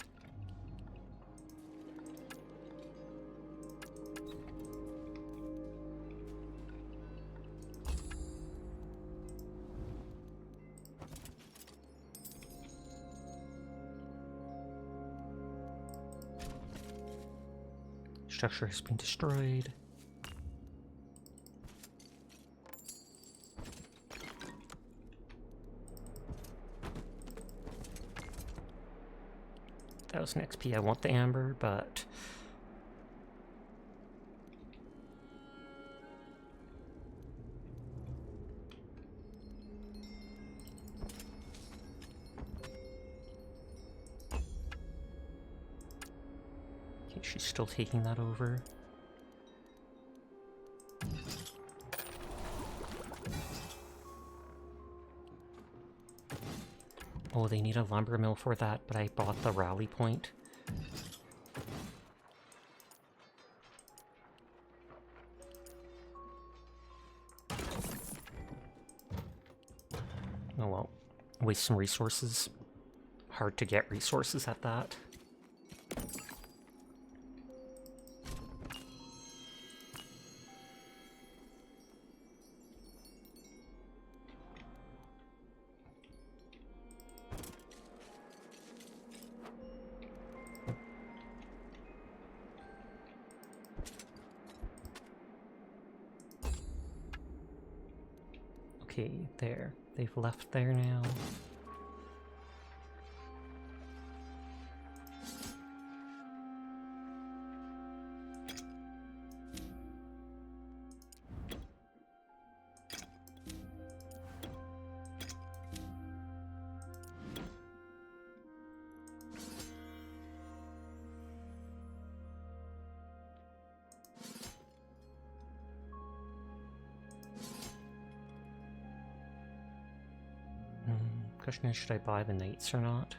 structure has been destroyed. That was an XP. I want the amber, but... okay, she's still taking that over. Oh, they need a lumber mill for that, but I bought the rally point. Oh well, waste some resources. Hard to get resources at that. Okay, there. They've left there now. Question is, should I buy the knights or not?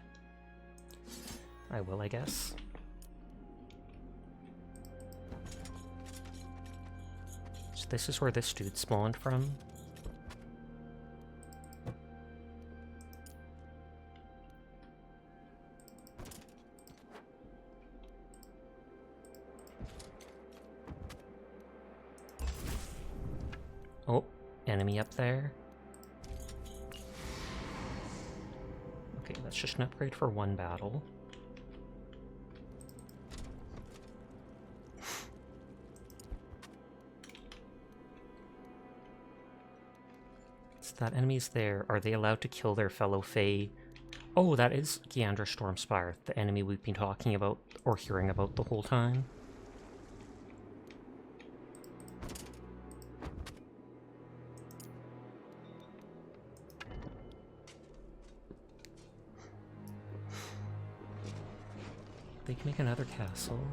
I will, I guess. So this is where this dude spawned from. Oh, enemy up there. Okay, that's just an upgrade for one battle. So that enemy's there. Are they allowed to kill their fellow Fae? Oh, that is Giandra Stormspire, the enemy we've been talking about or hearing about the whole time. They can make another castle.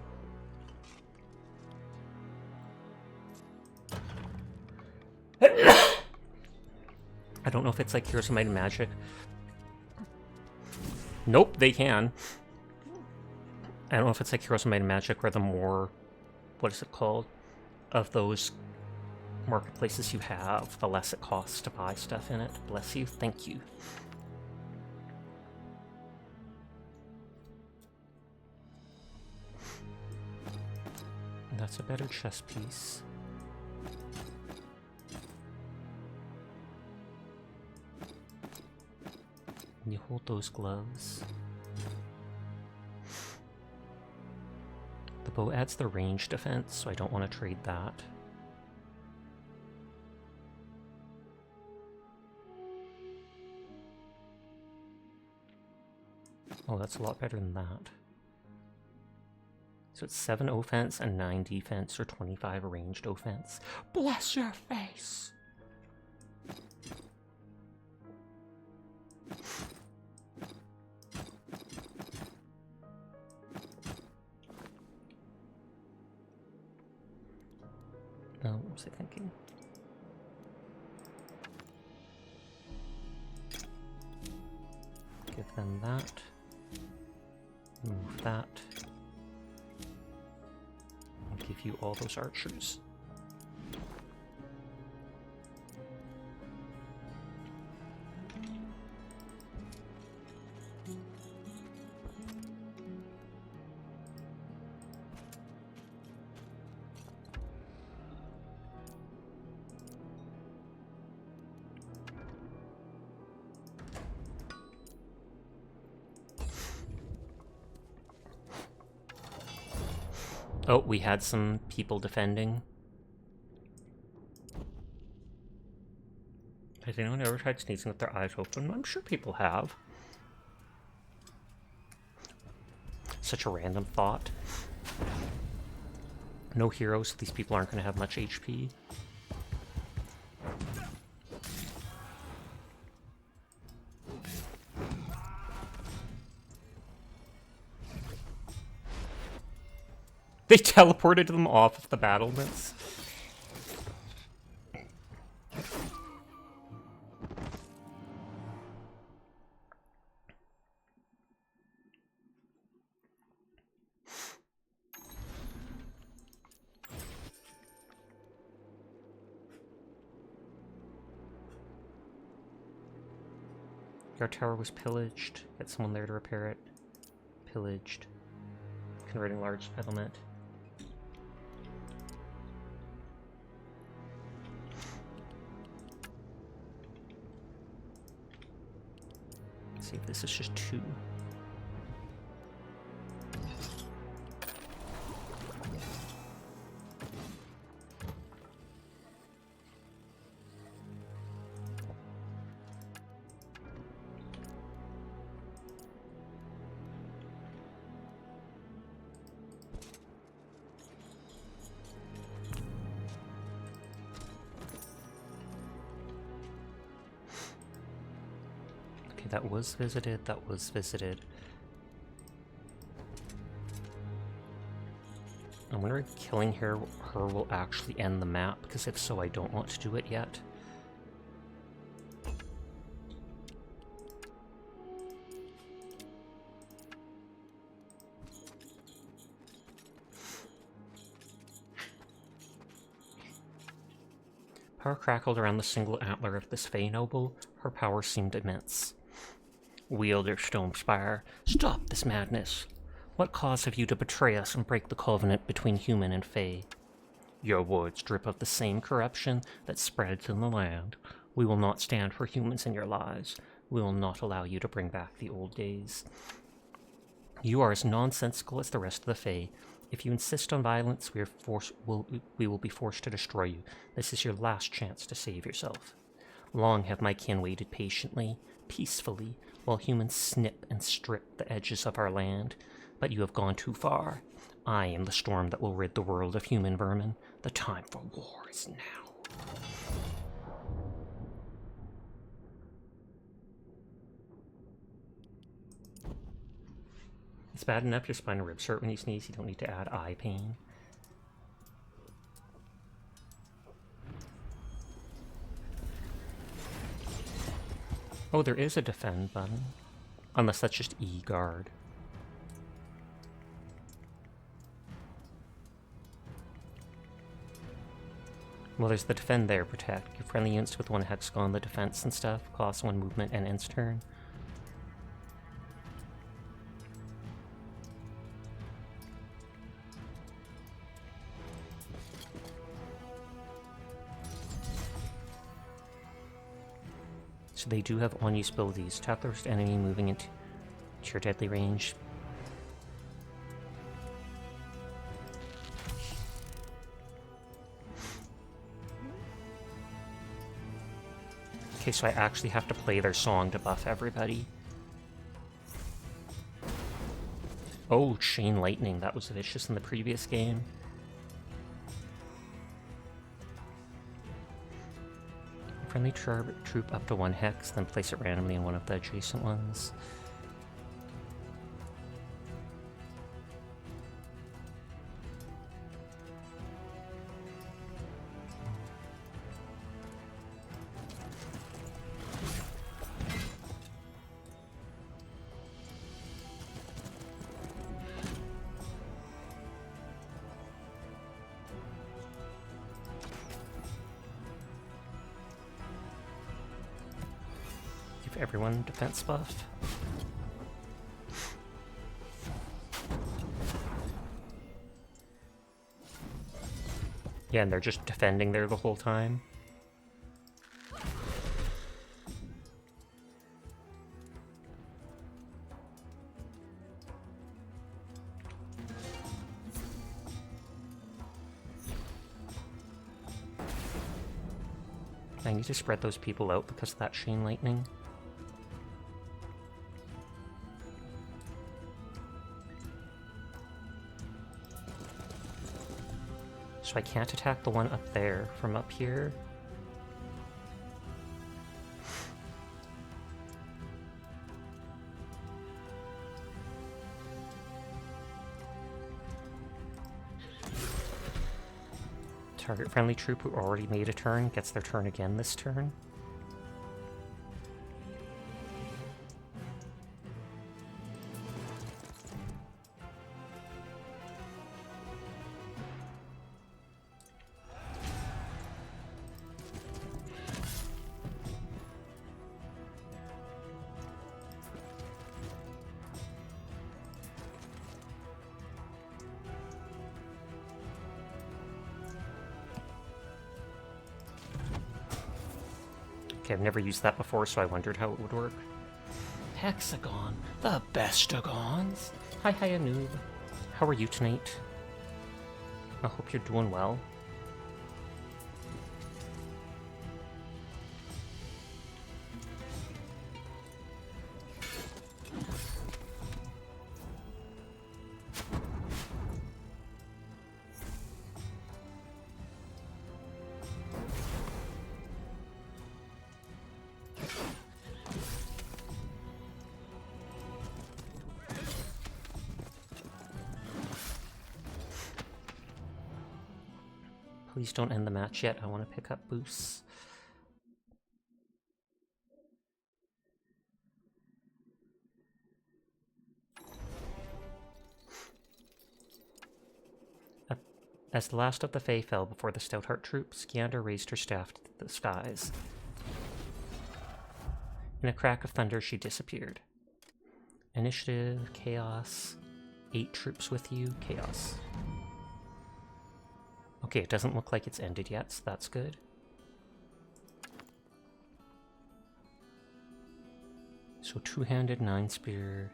I don't know if it's like Heroes of Might and Magic. Nope, they can. I don't know if it's like Heroes of Might and Magic where the more, what is it called, of those marketplaces you have, the less it costs to buy stuff in it. Bless you. Thank you. That's a better chess piece. And you hold those gloves. The bow adds the range defense, so I don't want to trade that. Oh, that's a lot better than that. So it's 7 offense and 9 defense, or 25 ranged offense. Bless your face! Oh, what was I thinking? Give them that. Move that. Give you all those archers. Oh, we had some people defending. Has anyone ever tried sneezing with their eyes open? I'm sure people have. Such a random thought. No heroes, so these people aren't going to have much HP. They teleported them off of the battlements. Our tower was pillaged. Get someone there to repair it. Pillaged. Converting large settlement. Let's see if this is just 2. That was visited, that was visited. I'm wondering if killing her will actually end the map, because if so, I don't want to do it yet. Power crackled around the single antler of this Fey noble. Her power seemed immense. Wielder Stonespire, stop this madness. What cause have you to betray us and break the covenant between human and Fey? Your words drip of the same corruption that spreads in the land. We will not stand for humans in your lives. We will not allow you to bring back the old days. You are as nonsensical as the rest of the Fey. If you insist on violence, we will be forced to destroy you. This is your last chance to save yourself. Long have my kin waited patiently, peacefully, while humans snip and strip the edges of our land. But you have gone too far. I am the storm that will rid the world of human vermin. The time for war is now. It's bad enough your spine and ribs hurt when you sneeze. You don't need to add eye pain. Oh, there is a defend button. Unless that's just E guard. Well, there's the defend there, protect. Give friendly units with 1 hex on the defense and stuff. Cost 1 movement and ends turn. So they do have on-use abilities. Tap the first enemy moving into your deadly range. Okay, so I actually have to play their song to buff everybody. Oh, Chain Lightning. That was vicious in the previous game. Friendly troop up to 1 hex, then place it randomly in one of the adjacent ones. Everyone defense buff. Yeah, and they're just defending there the whole time. I need to spread those people out because of that chain lightning. So I can't attack the one up there from up here. Target friendly troop who already made a turn gets their turn again this turn. Okay, I've never used that before, so I wondered how it would work. Hexagon, the bestagons. Hi, Noob. How are you tonight? I hope you're doing well. Please don't end the match yet. I want to pick up boosts. As the last of the Fae fell before the Stoutheart troops, Giander raised her staff to the skies. In a crack of thunder, she disappeared. Initiative, Chaos. 8 troops with you, Chaos. Okay, it doesn't look like it's ended yet, so that's good. So 2-handed, 9 spear,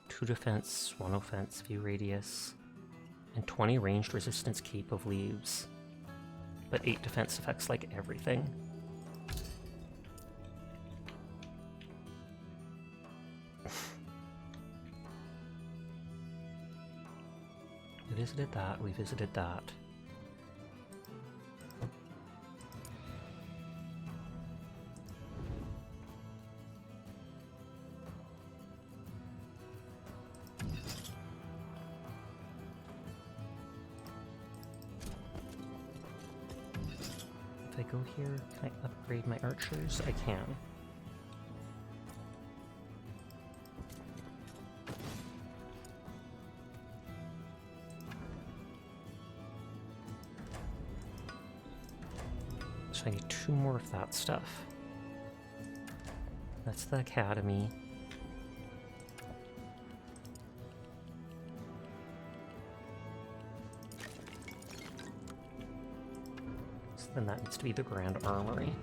2 defense, 1 offense, view radius, and 20 ranged resistance cape of leaves. But 8 defense effects like everything. We visited that, we visited that. If I go here, can I upgrade my archers? I can. So I need 2 more of that stuff. That's the academy. So then that needs to be the Grand Armory.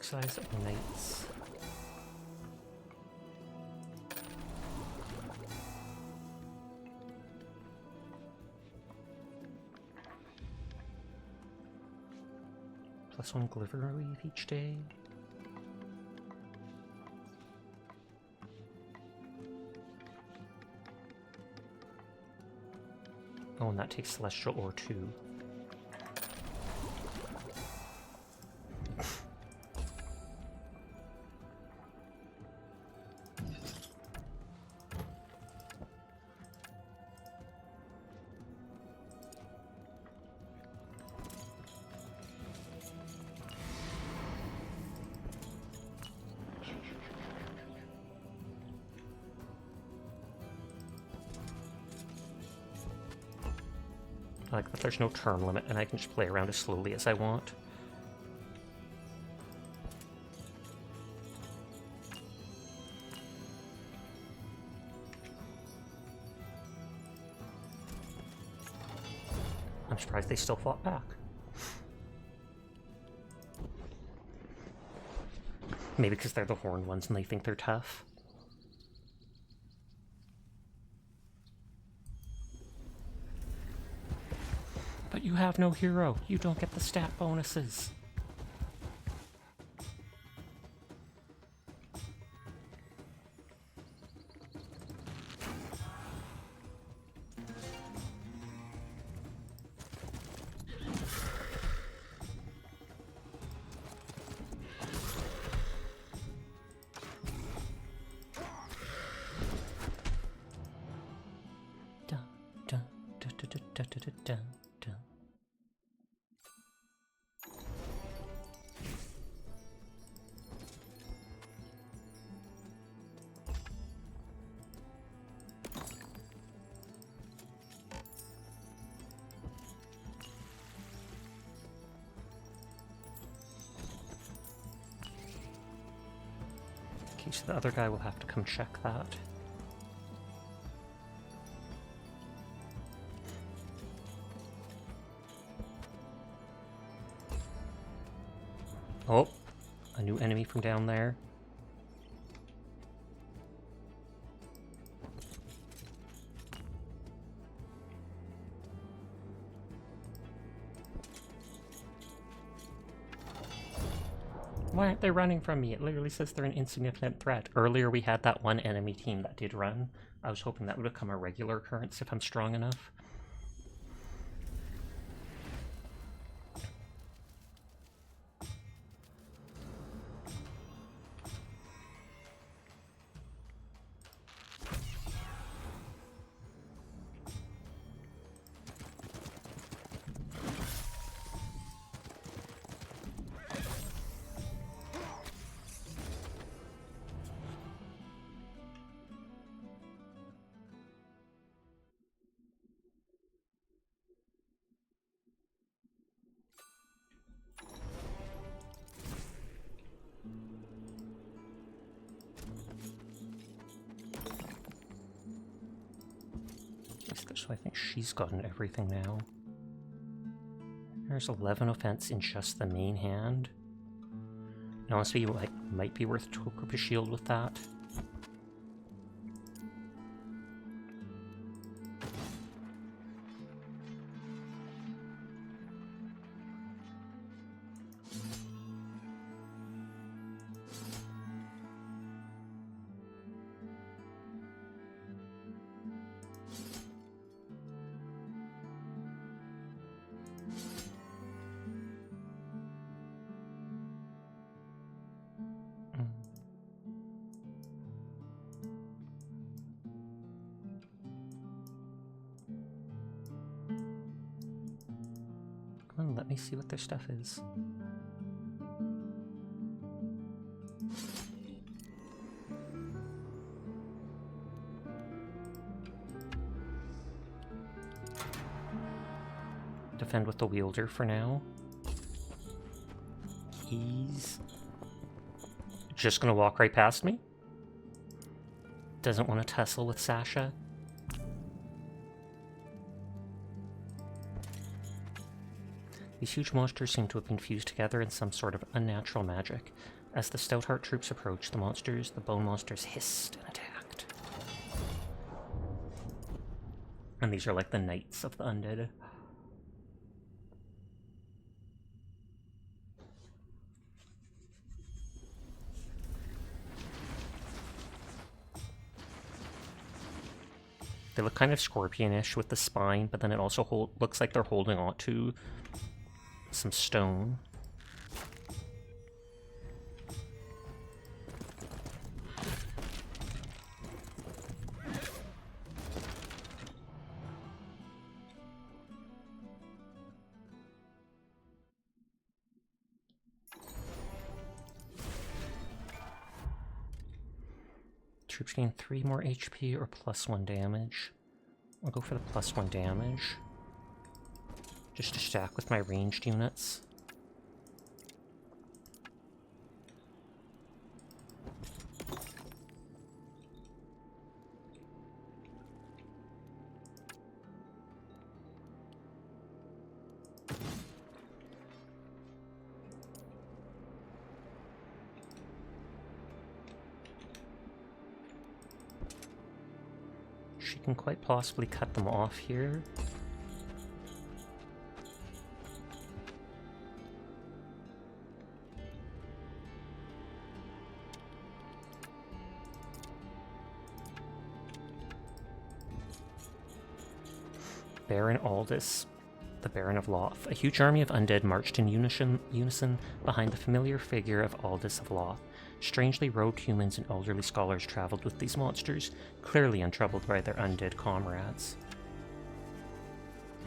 Size of knights. +1 gliver weave each day. Oh, and that takes celestial ore too. I like that there's no turn limit and I can just play around as slowly as I want. surprised they still fought back. Maybe because they're the horned ones and they think they're tough. But you have no hero. You don't get the stat bonuses. Okay, so the other guy will have to come check that. Oh, a new enemy from down there. Why aren't they running from me? It literally says they're an insignificant threat. Earlier we had that one enemy team that did run. I was hoping that would become a regular occurrence if I'm strong enough. So I think she's gotten everything now. There's 11 offense in just the main hand. And honestly, like, might be worth to equip a shield with that. Let me see what their stuff is. Defend with the wielder for now. He's just gonna walk right past me. Doesn't want to tussle with Sasha. These huge monsters seem to have been fused together in some sort of unnatural magic. As the Stoutheart troops approached, the bone monsters hissed and attacked. And these are like the knights of the undead. They look kind of scorpionish with the spine, but then it also looks like they're holding on to some stone. Troops gain 3 more HP or +1 damage. I'll go for the +1 damage. Just to stack with my ranged units. She can quite possibly cut them off here. Baron Aldous, the Baron of Loth. A huge army of undead marched in unison behind the familiar figure of Aldous of Loth. Strangely robed humans and elderly scholars traveled with these monsters, clearly untroubled by their undead comrades.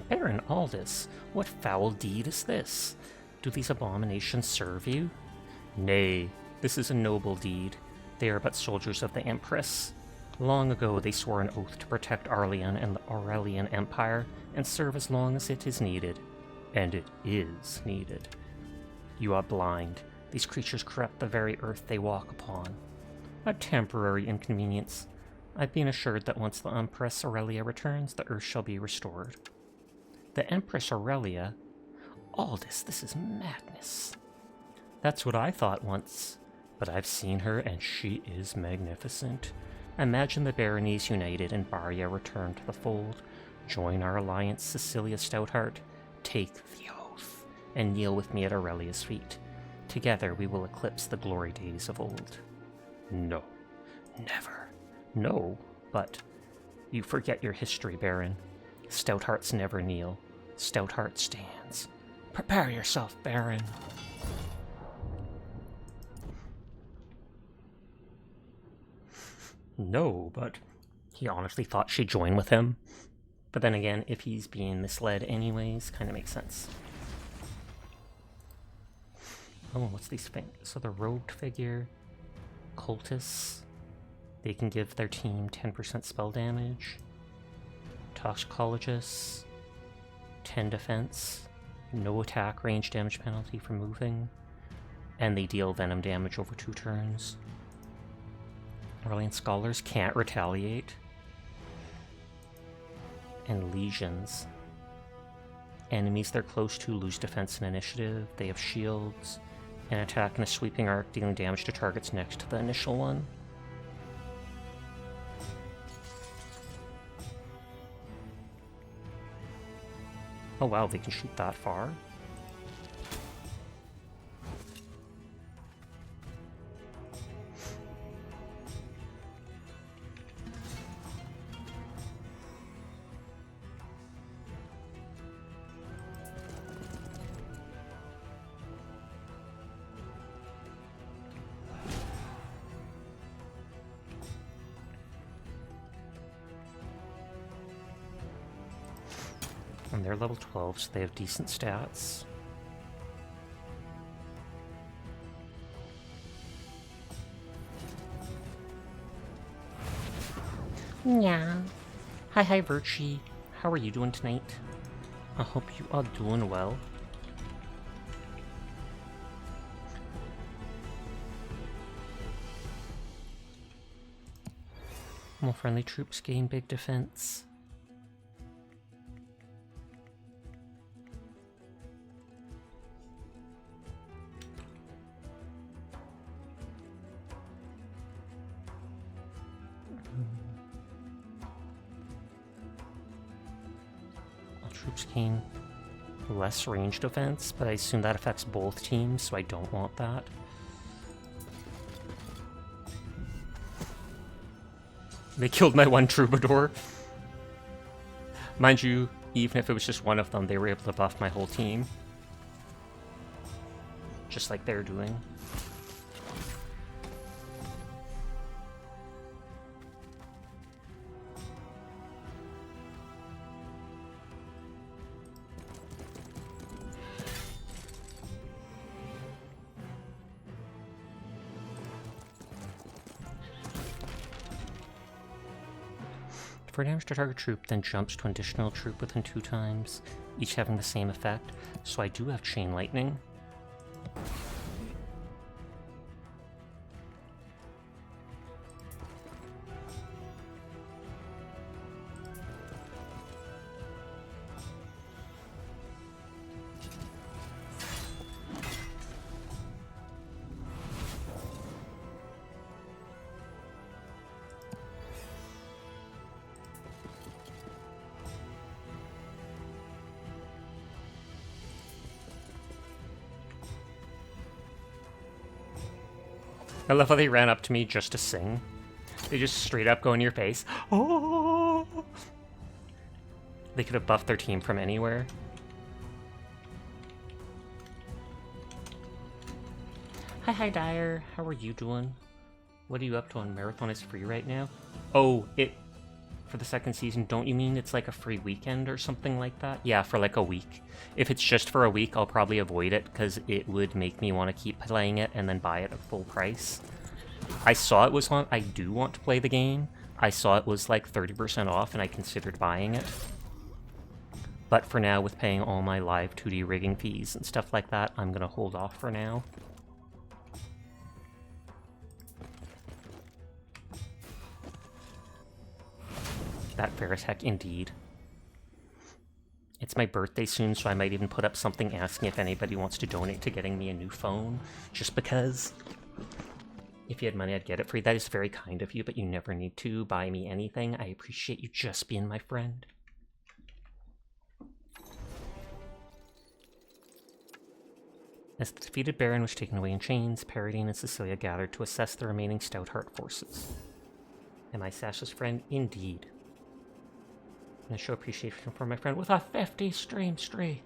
Baron Aldous, what foul deed is this? Do these abominations serve you? Nay, this is a noble deed. They are but soldiers of the Empress. Long ago they swore an oath to protect Arleon and the Aurelian Empire, and serve as long as it is needed. And it is needed. You are blind. These creatures corrupt the very earth they walk upon. A temporary inconvenience. I've been assured that once the Empress Aurelia returns, the earth shall be restored. The Empress Aurelia? Aldous, this is madness. That's what I thought once, but I've seen her and she is magnificent. Imagine the baronies united and Baria returned to the fold. Join our alliance, Cecilia Stoutheart. Take the oath, and kneel with me at Aurelia's feet. Together we will eclipse the glory days of old. No. Never. No, but you forget your history, Baron. Stouthearts never kneel. Stoutheart stands. Prepare yourself, Baron. No, but he honestly thought she'd join with him. But then again, if he's being misled anyways, kind of makes sense. Oh, what's these things? So the robed figure, cultists, they can give their team 10% spell damage. Toxicologists, 10 defense, no attack range damage penalty for moving, and they deal venom damage over 2 turns. Aurelian Scholars can't retaliate. And Legions. Enemies they're close to lose defense and initiative. They have shields. An attack in a sweeping arc dealing damage to targets next to the initial one. Oh wow, they can shoot that far? And they're level 12, so they have decent stats. Yeah. Hi, Virtue. How are you doing tonight? I hope you are doing well. More friendly troops gain big defense. Troops gain less range defense, but I assume that affects both teams, so I don't want that. They killed my one troubadour. Mind you, even if it was just one of them, they were able to buff my whole team. Just like they're doing. For damage to target troop, then jumps to an additional troop within 2 times, each having the same effect, so I do have Chain Lightning. I love how they ran up to me just to sing. They just straight up go in your face. Oh! They could have buffed their team from anywhere. Hi, Dyer. How are you doing? What are you up to on Marathon is free right now? Oh, for the second season, don't you mean it's like a free weekend or something like that? Yeah, for like a week. If it's just for a week, I'll probably avoid it because it would make me want to keep playing it and then buy it at full price. I saw it was on. I do want to play the game. I saw it was like 30% off and I considered buying it. But for now, with paying all my live 2D rigging fees and stuff like that, I'm going to hold off for now. That fair as heck indeed. It's my birthday soon, so I might even put up something asking if anybody wants to donate to getting me a new phone. Just because. If you had money, I'd get it for you. That is very kind of you, but you never need to buy me anything. I appreciate you just being my friend. As the defeated Baron was taken away in chains, Paradine and Cecilia gathered to assess the remaining Stoutheart forces. Am I Sasha's friend? Indeed. I'm going to show appreciation for my friend with a 50 stream streak.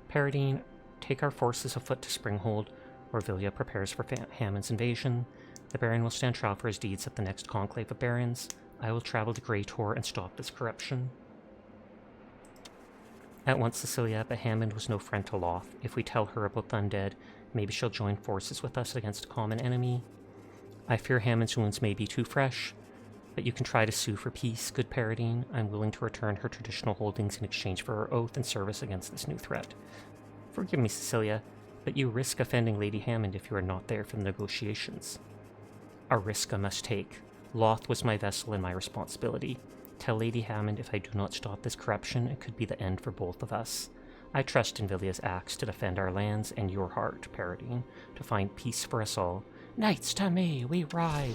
Paradine, take our forces afoot to Springhold, where Vilya prepares for Hammond's invasion. The Baron will stand trial for his deeds at the next conclave of Barons. I will travel to Grey Tor and stop this corruption. At once, Cecilia, but Hammond was no friend to Loth. If we tell her about the undead, maybe she'll join forces with us against a common enemy. I fear Hammond's wounds may be too fresh, but you can try to sue for peace, good Paradine. I'm willing to return her traditional holdings in exchange for her oath and service against this new threat. Forgive me, Cecilia, but you risk offending Lady Hammond if you are not there for the negotiations. A risk I must take. Loth was my vessel and my responsibility. Tell Lady Hammond if I do not stop this corruption, it could be the end for both of us. I trust in Vilya's axe to defend our lands and your heart, Paradine, to find peace for us all. Knights to me, we ride!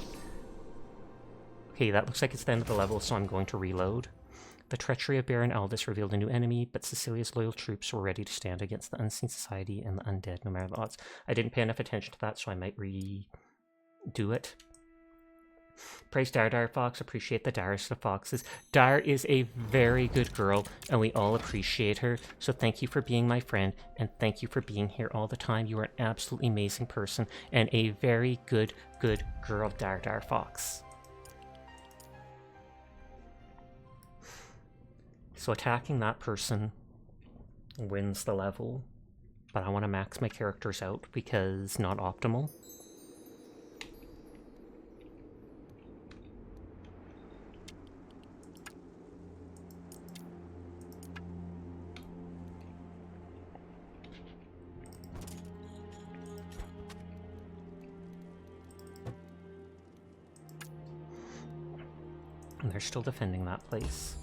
Okay, that looks like it's the end of the level, so I'm going to reload. The treachery of Baron Aldous revealed a new enemy, but Cecilia's loyal troops were ready to stand against the Unseen Society and the undead, no matter the odds. I didn't pay enough attention to that, so I might redo it. Praise Dire Fox, appreciate the direst of foxes. Dire is a very good girl, and we all appreciate her, so thank you for being my friend, and thank you for being here all the time. You are an absolutely amazing person, and a very good girl, Dire Fox. So attacking that person wins the level, but I want to max my characters out because not optimal. And they're still defending that place.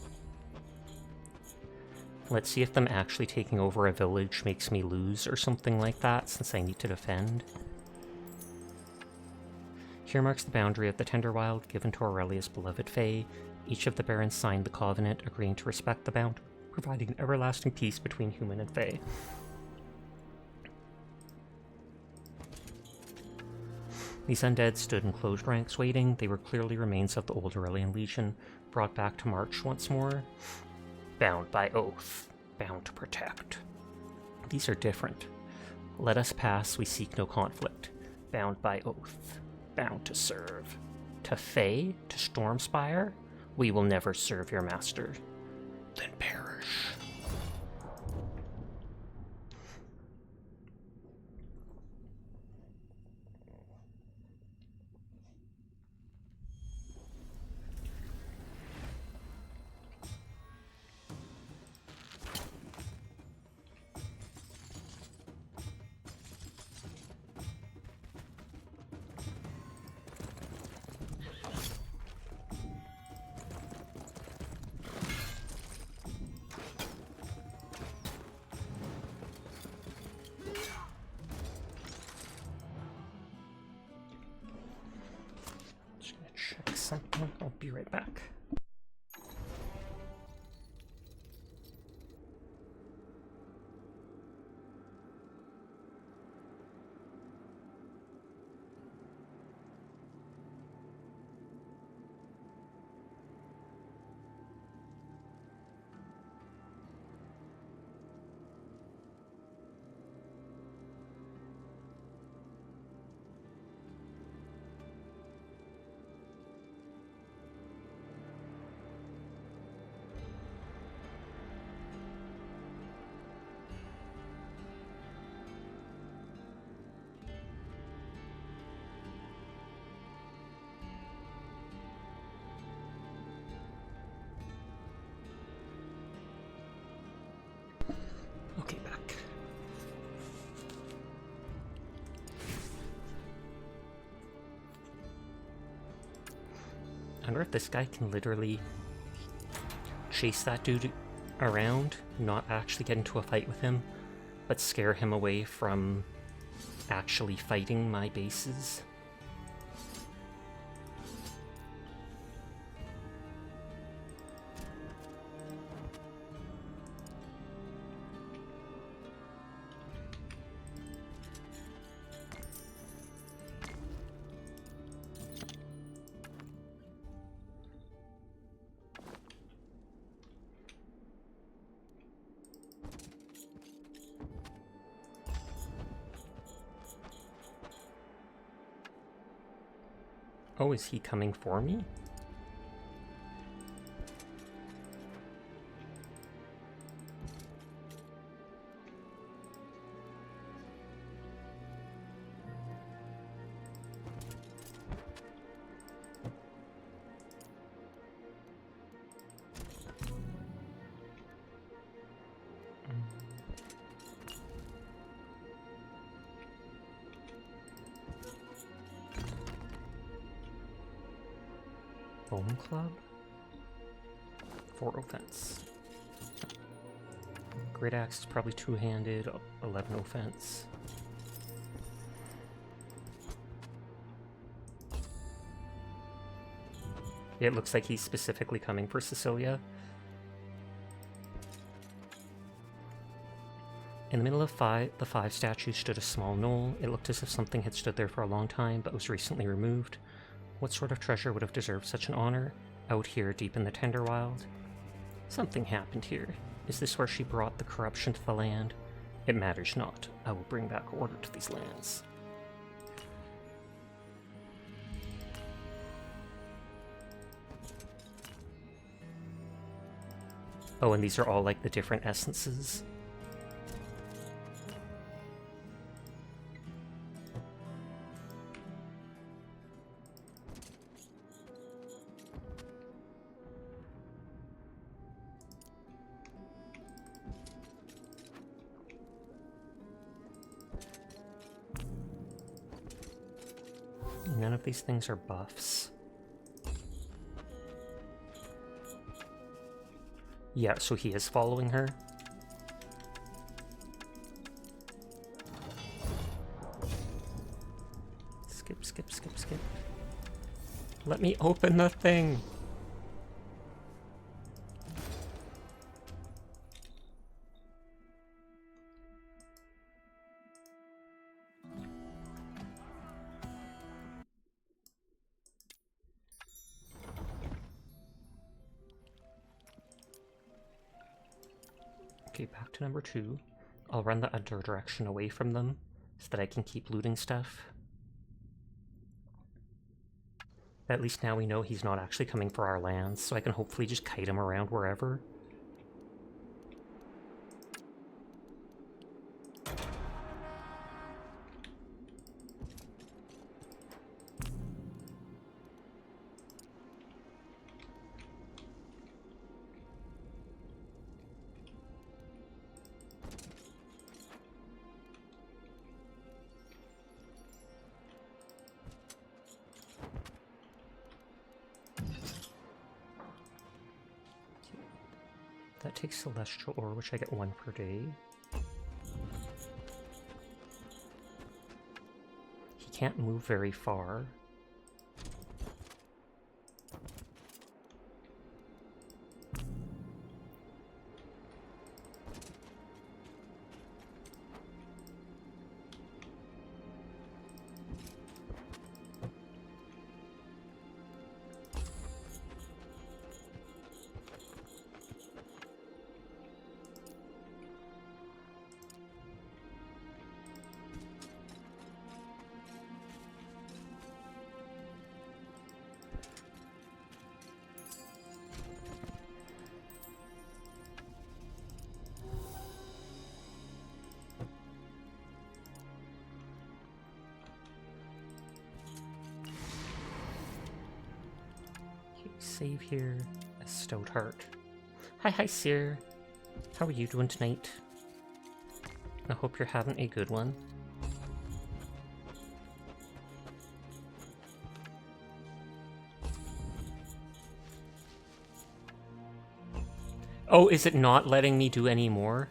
Let's see if them actually taking over a village makes me lose or something like that, since I need to defend. Here marks the boundary of the Tenderwild, given to Aurelia's beloved Fae. Each of the barons signed the covenant, agreeing to respect the boundary, providing everlasting peace between human and Fae. These undead stood in closed ranks waiting. They were clearly remains of the old Aurelian Legion, brought back to march once more. Bound by oath, bound to protect. These are different. Let us pass, we seek no conflict. Bound by oath, bound to serve. To Fae, to Stormspire, we will never serve your master. Then perish. Something. I'll be right back. I wonder if this guy can literally chase that dude around, not actually get into a fight with him, but scare him away from actually fighting my bases. Oh, is he coming for me? Bone Club? 4 offense. Great Axe is probably two-handed, 11 offense. It looks like he's specifically coming for Cecilia. In the middle of the 5 statues stood a small knoll. It looked as if something had stood there for a long time, but was recently removed. What sort of treasure would have deserved such an honor? Out here, deep in the Tenderwild? Something happened here. Is this where she brought the corruption to the land? It matters not. I will bring back order to these lands. Oh, and these are all like the different essences. None of these things are buffs. Yeah, so he is following her. Skip, skip, skip, skip. Let me open the thing! Okay, back to number 2. I'll run the other direction away from them so that I can keep looting stuff. At least now we know he's not actually coming for our lands, so I can hopefully just kite him around wherever. That takes Celestial Ore, which I get 1 per day. He can't move very far. Save here, a stout heart. Hi, Seer. How are you doing tonight? I hope you're having a good one. Oh, is it not letting me do any more?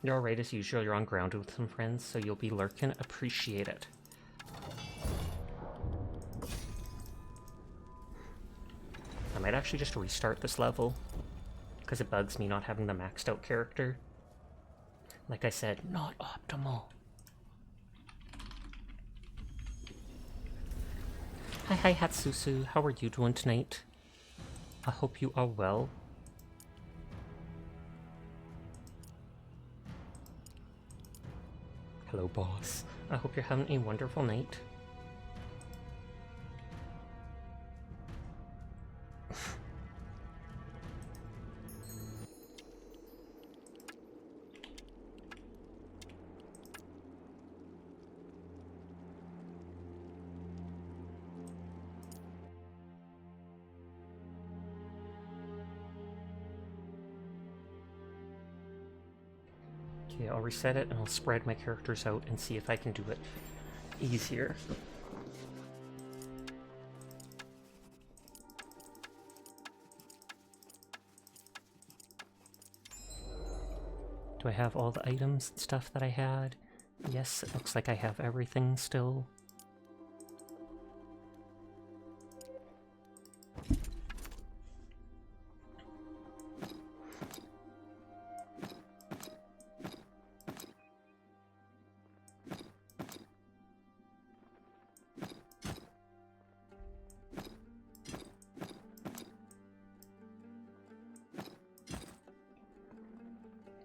You're alright as usual, you're on ground with some friends, so you'll be lurking. Appreciate it. I might actually just restart this level, because it bugs me not having the maxed out character. Like I said, not optimal. Hi Hatsusu, how are you doing tonight? I hope you are well. Hello boss, I hope you're having a wonderful night. Okay, I'll reset it and I'll spread my characters out and see if I can do it easier. Do I have all the items and stuff that I had? Yes, it looks like I have everything still.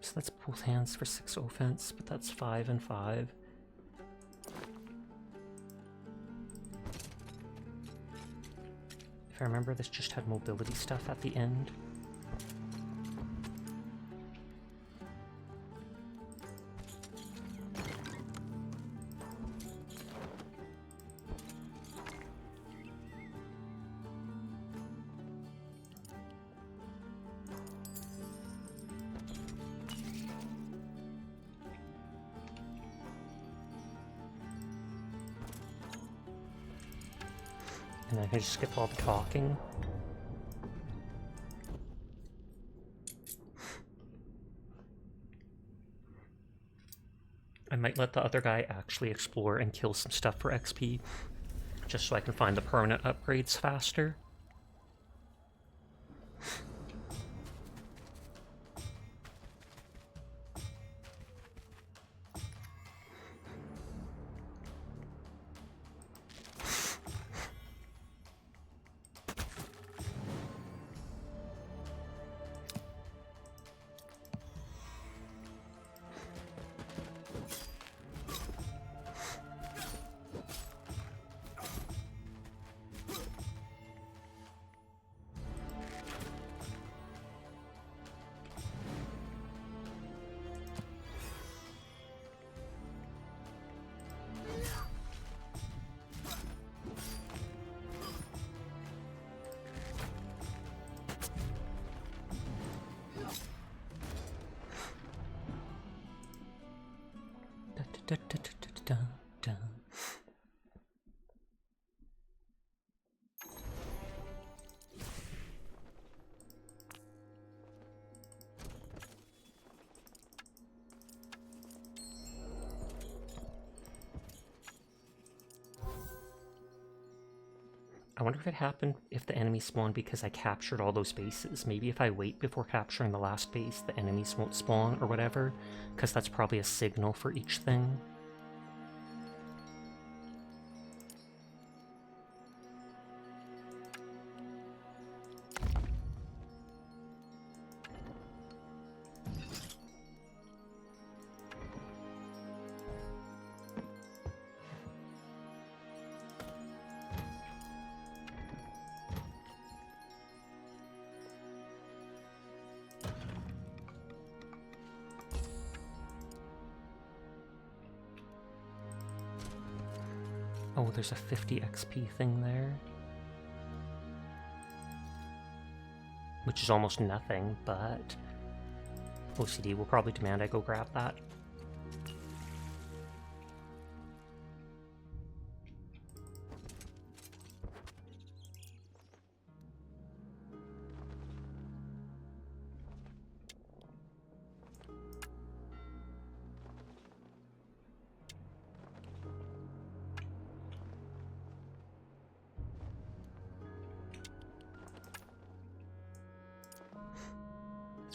So that's both hands for 6 offense, but that's 5 and 5. If I remember, this just had mobility stuff at the end. And I can just skip all the talking. I might let the other guy actually explore and kill some stuff for XP, just so I can find the permanent upgrades faster. I wonder if it happened if the enemies spawn because I captured all those bases. Maybe if I wait before capturing the last base, the enemies won't spawn or whatever, because that's probably a signal for each thing. Oh, there's a 50 XP thing there. Which is almost nothing, but OCD will probably demand I go grab that.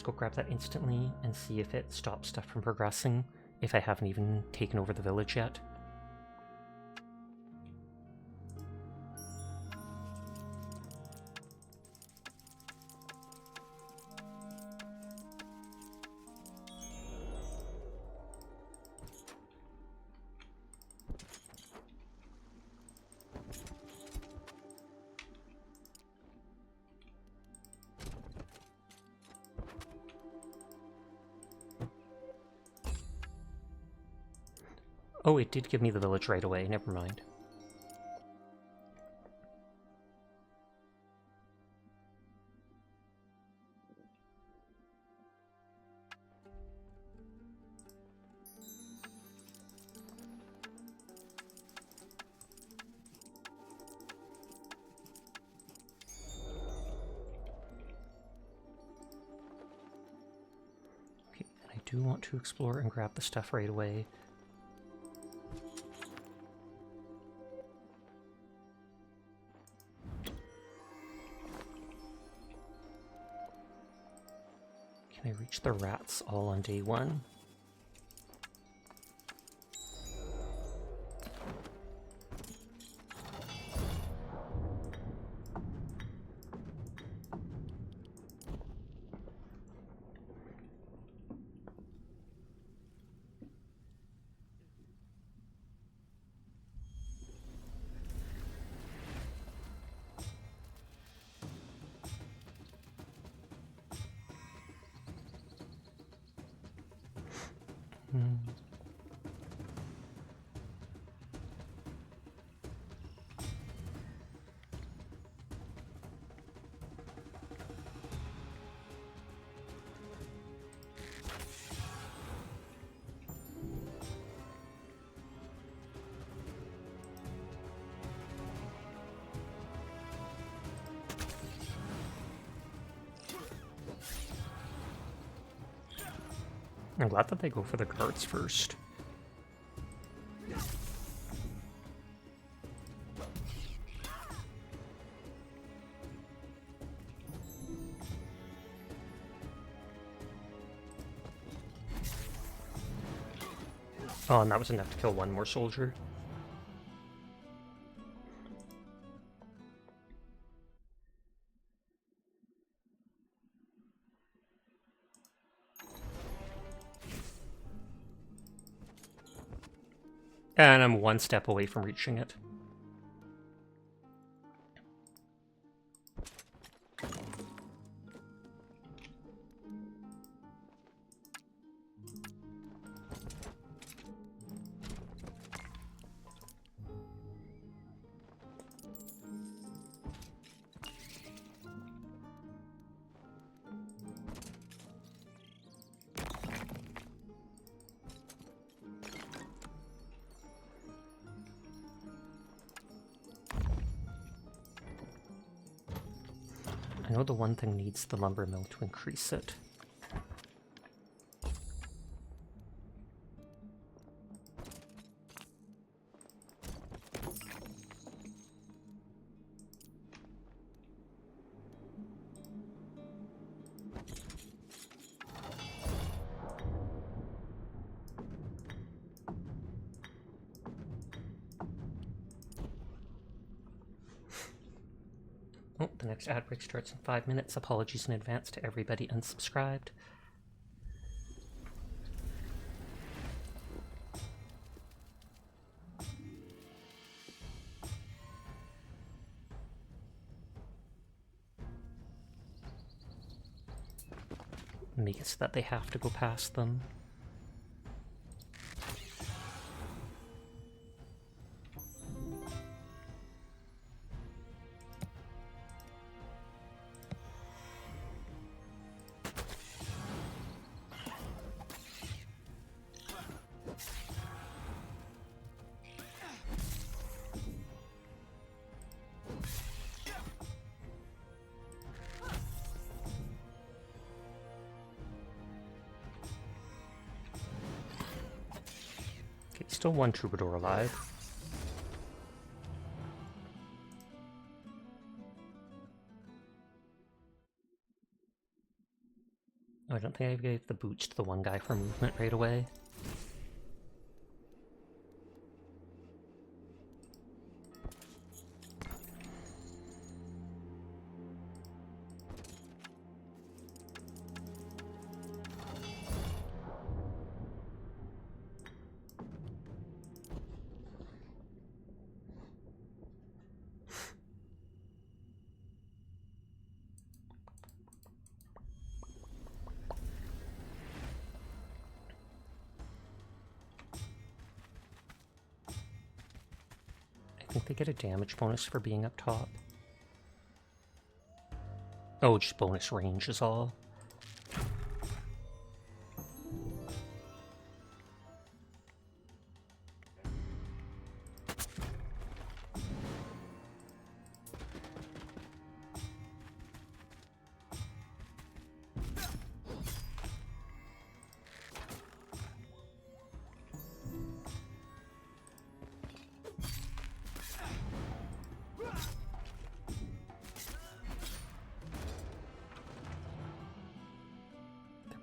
Let's go grab that instantly and see if it stops stuff from progressing, if I haven't even taken over the village yet. Oh, it did give me the village right away, never mind. Okay, and I do want to explore and grab the stuff right away. Can I reach the rats all on day one? I'm glad that they go for the carts first. Oh, and that was enough to kill one more soldier. And I'm one step away from reaching it. I know the one thing needs the lumber mill to increase it. Oh, the next ad break starts in 5 minutes. Apologies in advance to everybody unsubscribed. Make it so that they have to go past them. Still one troubadour alive. Oh, I don't think I gave the boots to the one guy for movement right away. I think they get a damage bonus for being up top. Oh, just bonus range is all.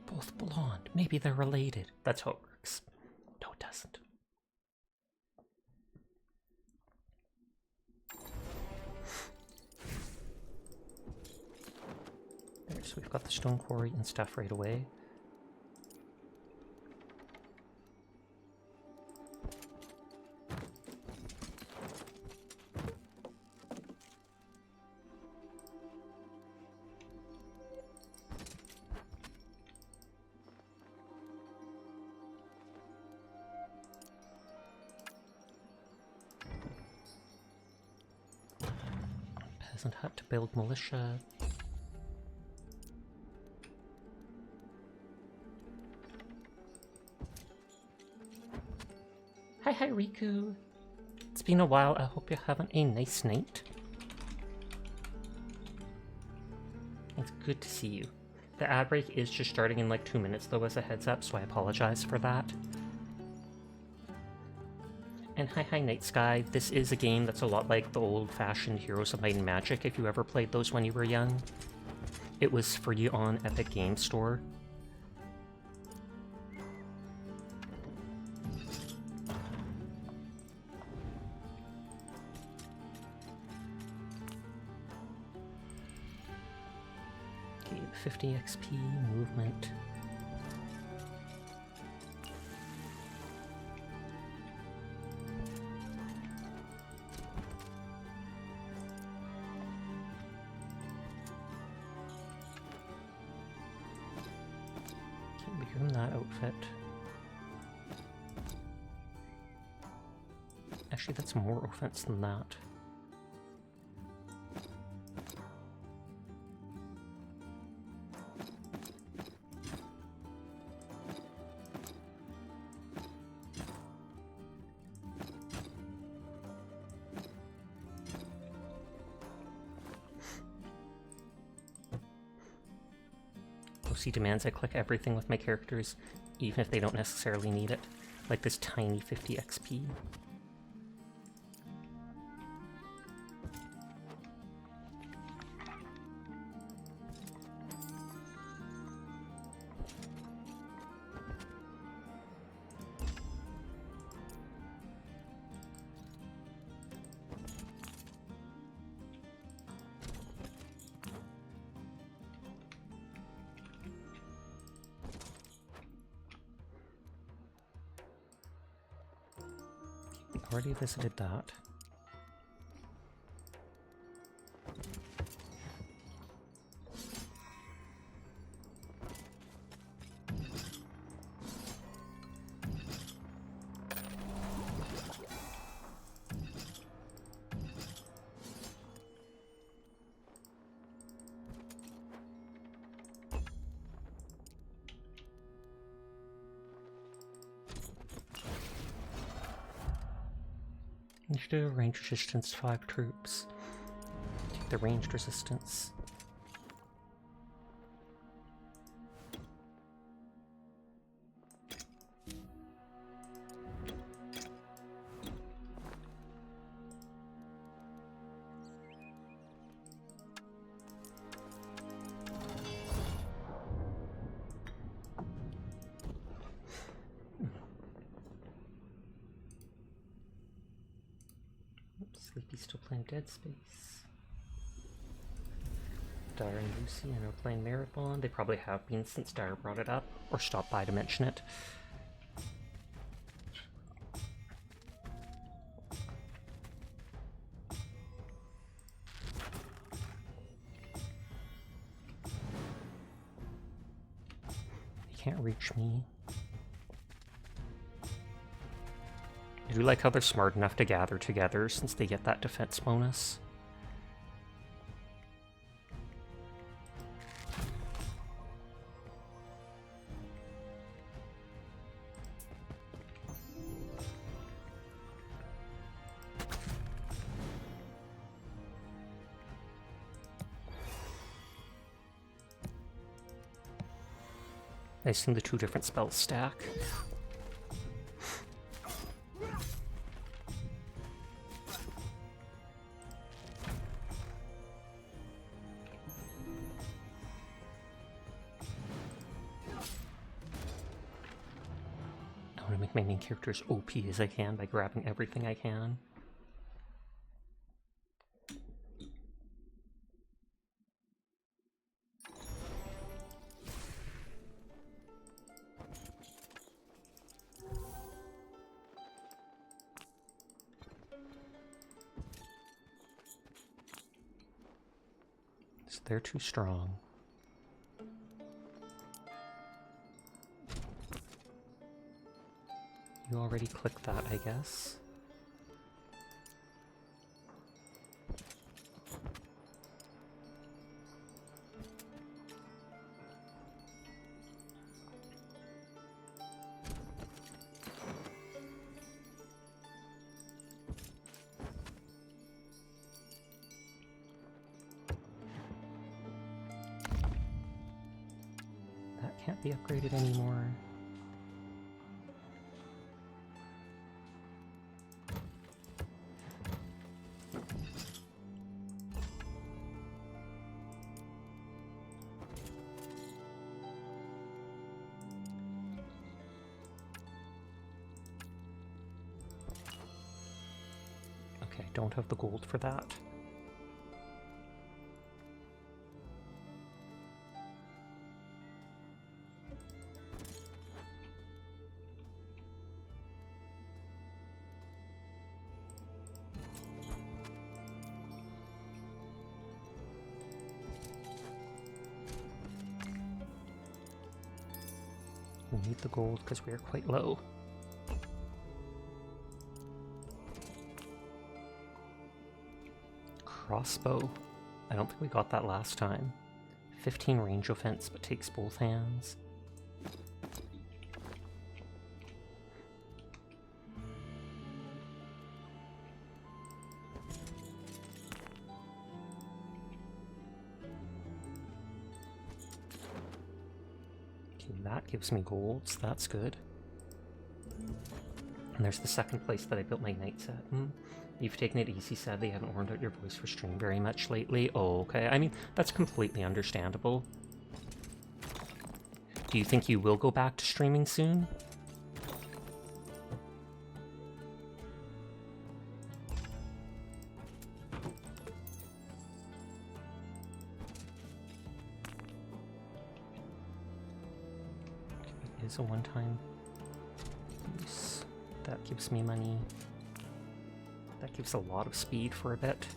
Both blonde. Maybe they're related. That's how it works. No, it doesn't. There, so we've got the stone quarry and stuff right away. Peasant hut to build militia. Hi Riku. It's been a while. I hope you're having a nice night. It's good to see you. The ad break is just starting in like 2 minutes though, as a heads up, so I apologize for that. And hi Night Sky. This is a game that's a lot like the old-fashioned Heroes of Might and Magic, if you ever played those when you were young. It was free on Epic Games Store. Okay, 50 XP, movement. From that outfit. Actually, that's more offense than that. OC demands I click everything with my characters, even if they don't necessarily need it. Like this tiny 50 XP. Already visited that. You should do range resistance 5 troops. Take the ranged resistance. Sleepy's still playing Dead Space. Dara and Lucy are playing Marathon. They probably have been since Dara brought it up, or stopped by to mention it. They can't reach me. I do like how they're smart enough to gather together since they get that defense bonus. I assume the two different spells stack. I want to make my main character as OP as I can by grabbing everything I can. They're too strong. You already clicked that, I guess. Can't be upgraded anymore. Okay, don't have the gold for that. We need the gold because we are quite low. Crossbow. I don't think we got that last time. 15 range offense, but takes both hands. That gives me gold, so that's good. And there's the second place that I built my knight set. You've taken it easy, sadly. I haven't warmed out your voice for stream very much lately. Oh, okay. I mean, that's completely understandable. Do you think you will go back to streaming soon? A one-time use. That gives me money. That gives a lot of speed for a bit.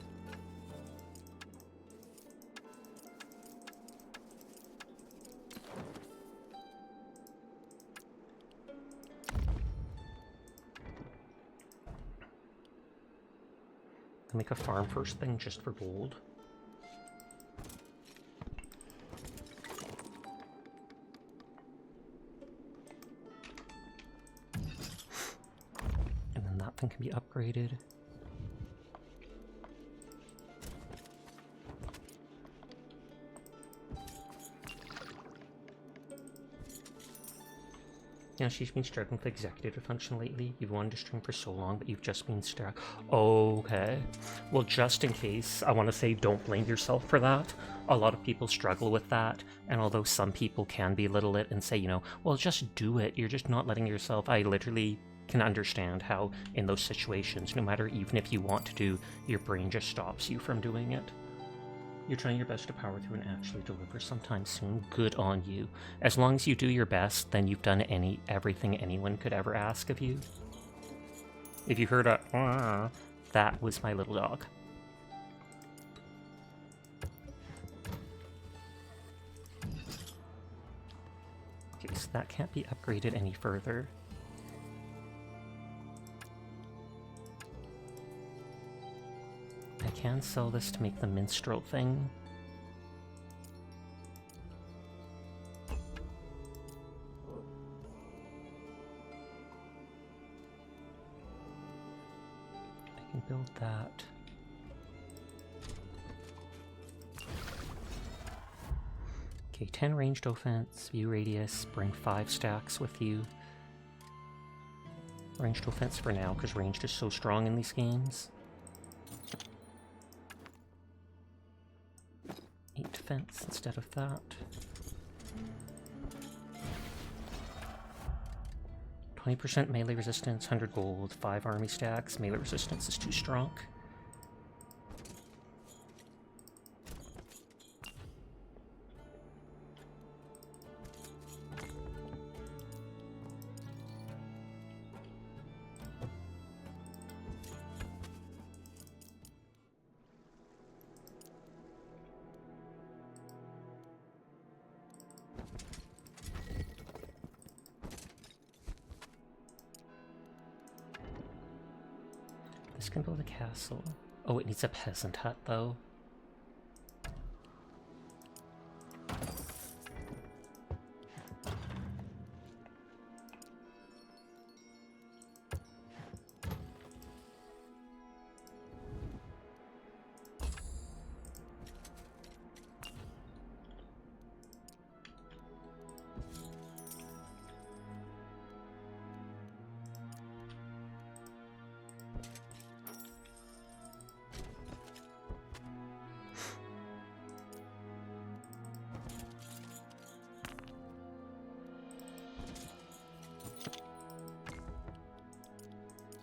I'll make a farm first thing just for gold. Can be upgraded. Yeah, she's been struggling with executive function lately. You've wanted to stream for so long, but you've just been stuck. Okay. Well, just in case, I want to say don't blame yourself for that. A lot of people struggle with that, and although some people can belittle it and say, you know, well, just do it. You're just not letting yourself. I literally can understand how in those situations, no matter even if you want to do, your brain just stops you from doing it. You're trying your best to power through and actually deliver sometime soon. Good on you. As long as you do your best, then you've done everything anyone could ever ask of you. If you heard a that was my little dog. Okay, so that can't be upgraded any further. I can sell this to make the minstrel thing. I can build that. Okay, 10 ranged offense, view radius, bring 5 stacks with you. Ranged offense for now, because ranged is so strong in these games. 8 defense instead of that. 20% melee resistance, 100 gold, 5 army stacks. Melee resistance is too strong. This can build a castle. Oh, it needs a peasant hut, though.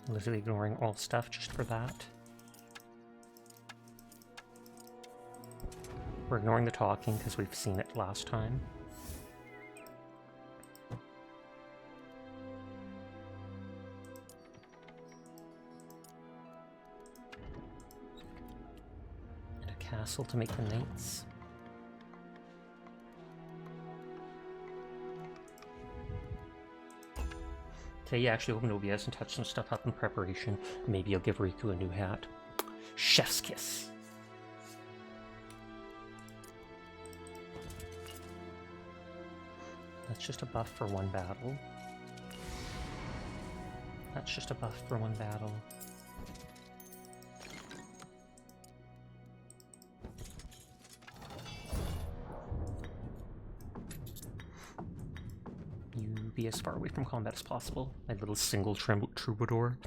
Literally ignoring all stuff just for that. We're ignoring the talking because we've seen it last time. And a castle to make the knights. Okay, yeah, actually open OBS and touch some stuff up in preparation. Maybe I'll give Riku a new hat. Chef's kiss. That's just a buff for one battle. That's just a buff for one battle. Be as far away from combat as possible. My little single troubadour.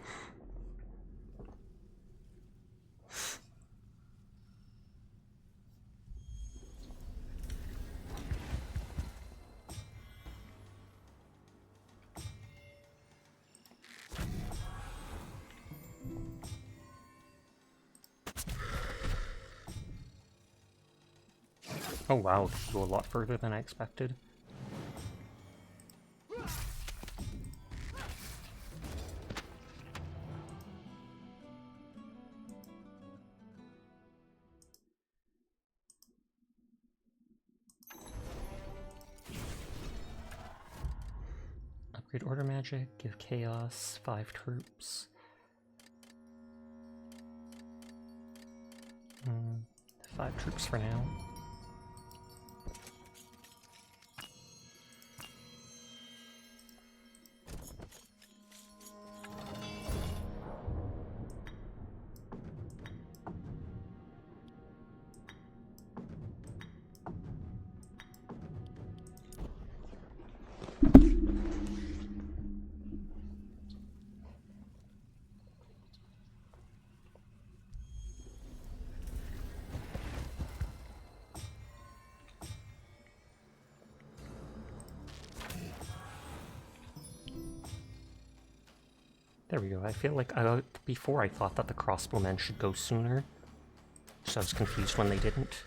Oh wow, go a lot further than I expected. Upgrade order magic, give chaos, 5 troops. 5 troops for now. There we go. I feel like before I thought that the crossbowmen should go sooner, so I was confused when they didn't.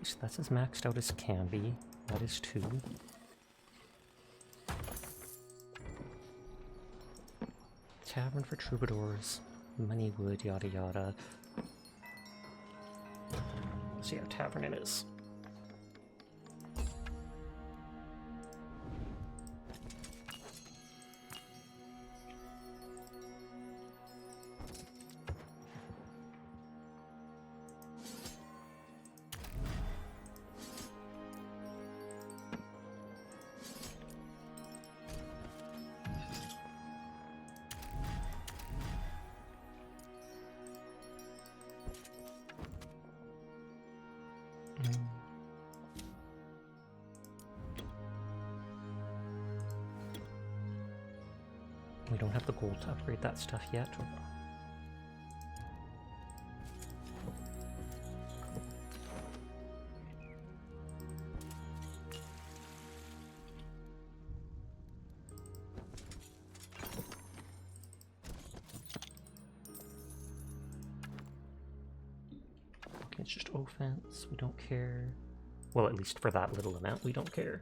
So that's as maxed out as can be. That is 2. Tavern for troubadours. Money, wood, yada yada. So yeah, tavern it is. We don't have the gold to upgrade that stuff yet. Okay, it's just offense. We don't care. Well, at least for that little amount, we don't care.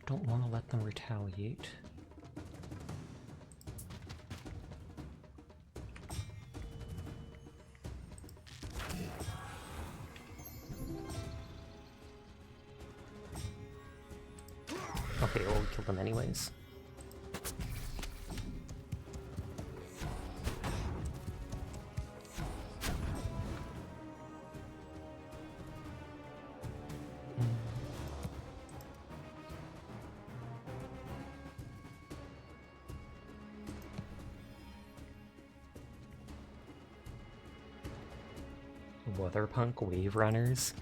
Don't want to let them retaliate. Okay, well, we'll kill them anyways. Weatherpunk wave runners.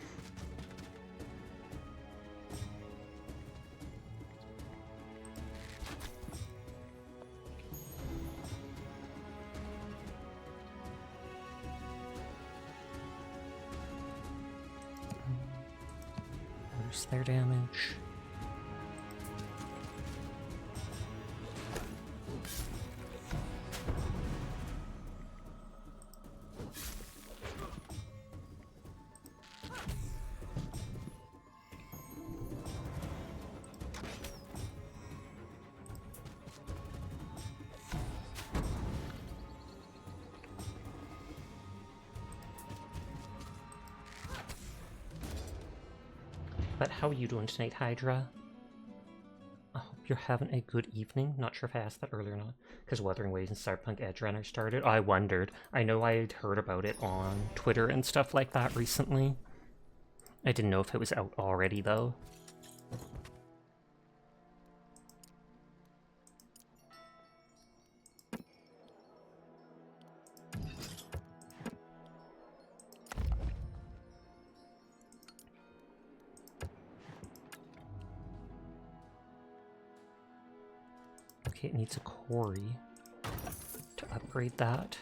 Reduce their damage. But how are you doing tonight, Hydra? I hope you're having a good evening. Not sure if I asked that earlier or not, because Wuthering Waves and Cyberpunk Edge Runner started. I wondered. I know I had heard about it on Twitter and stuff like that recently. I didn't know if it was out already, though. Okay, it needs a quarry to upgrade that.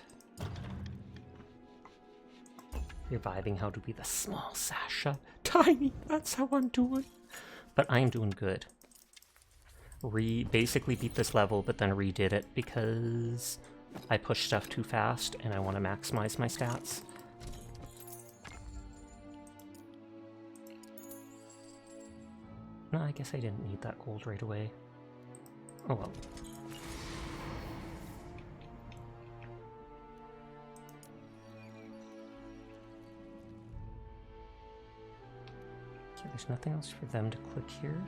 Reviving how to be the small Sasha. Tiny, that's how I'm doing. But I'm doing good. Basically beat this level, but then redid it because I pushed stuff too fast and I want to maximize my stats. No, I guess I didn't need that gold right away. Oh well. There's nothing else for them to click here.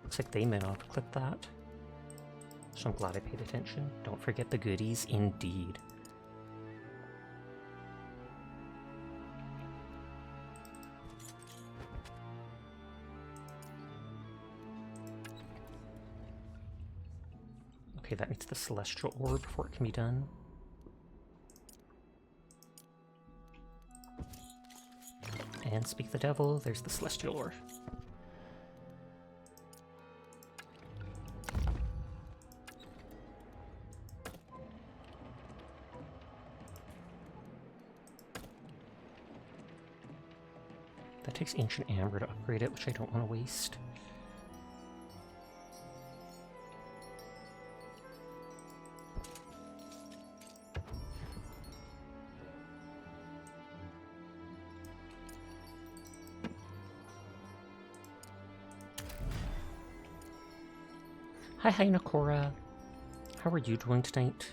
Looks like they may not have clicked that. So I'm glad I paid attention. Don't forget the goodies, indeed. Okay, that needs the celestial orb before it can be done. And speak the devil, there's the celestial orb. That takes ancient amber to upgrade it, which I don't want to waste. Hi, Nakora. How are you doing tonight?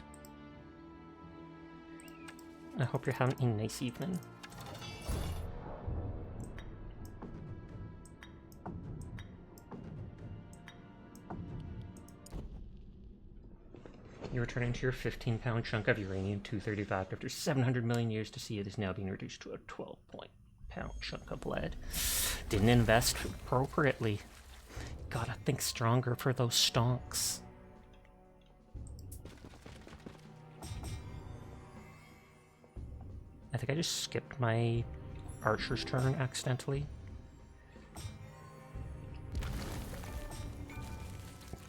I hope you're having a nice evening. You're returning to your 15-pound chunk of uranium-235 after 700 million years to see it is now being reduced to a 12-pound chunk of lead. Didn't invest appropriately. Gotta think stronger for those stonks. I think I just skipped my archer's turn accidentally.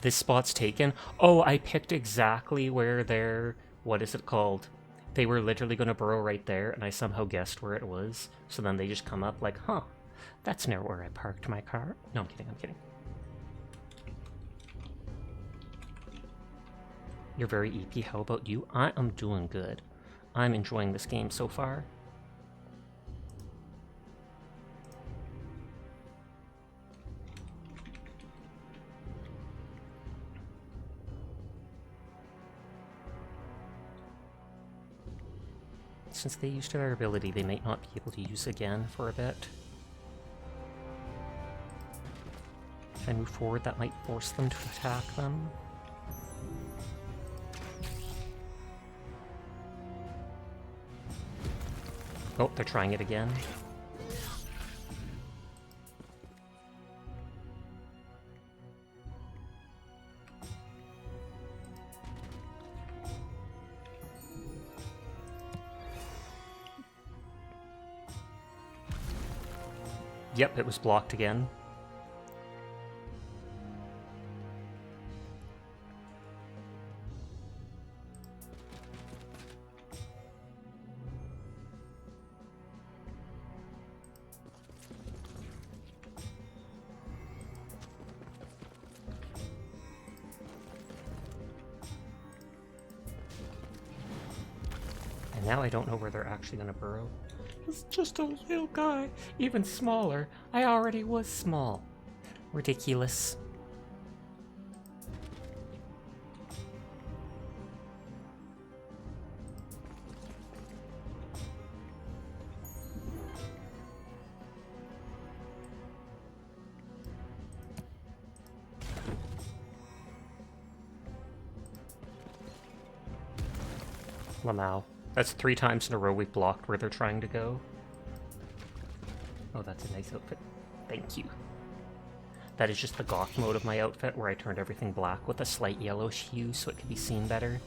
This spot's taken. Oh, I picked exactly where their... what is it called? They were literally going to burrow right there, and I somehow guessed where it was. So then they just come up like, huh, that's near where I parked my car. No, I'm kidding, I'm kidding. You're very EP. How about you? I am doing good. I'm enjoying this game so far. Since they used their ability, they might not be able to use again for a bit. If I move forward, that might force them to attack them. Oh, they're trying it again. Yep, it was blocked again. And now I don't know where they're actually going to burrow. It's just a little guy, even smaller. I already was small. Ridiculous. Lamau. That's 3 times in a row we've blocked where they're trying to go. Oh, that's a nice outfit. Thank you. That is just the goth mode of my outfit, where I turned everything black with a slight yellowish hue so it could be seen better.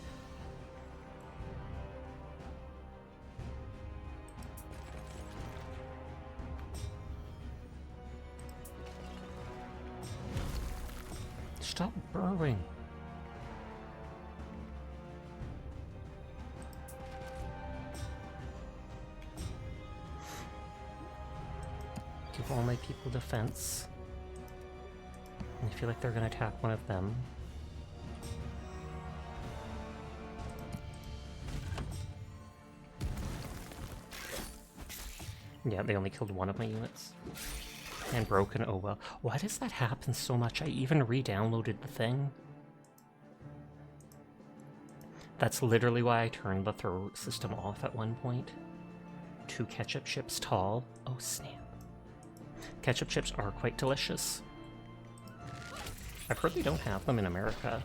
Stop burrowing. Give all my people defense. And I feel like they're going to attack one of them. Yeah, they only killed one of my units. And broken, oh well. Why does that happen so much? I even re-downloaded the thing. That's literally why I turned the throw system off at one point. 2 ketchup ships tall. Oh snap. Ketchup chips are quite delicious. I've heard they don't have them in America.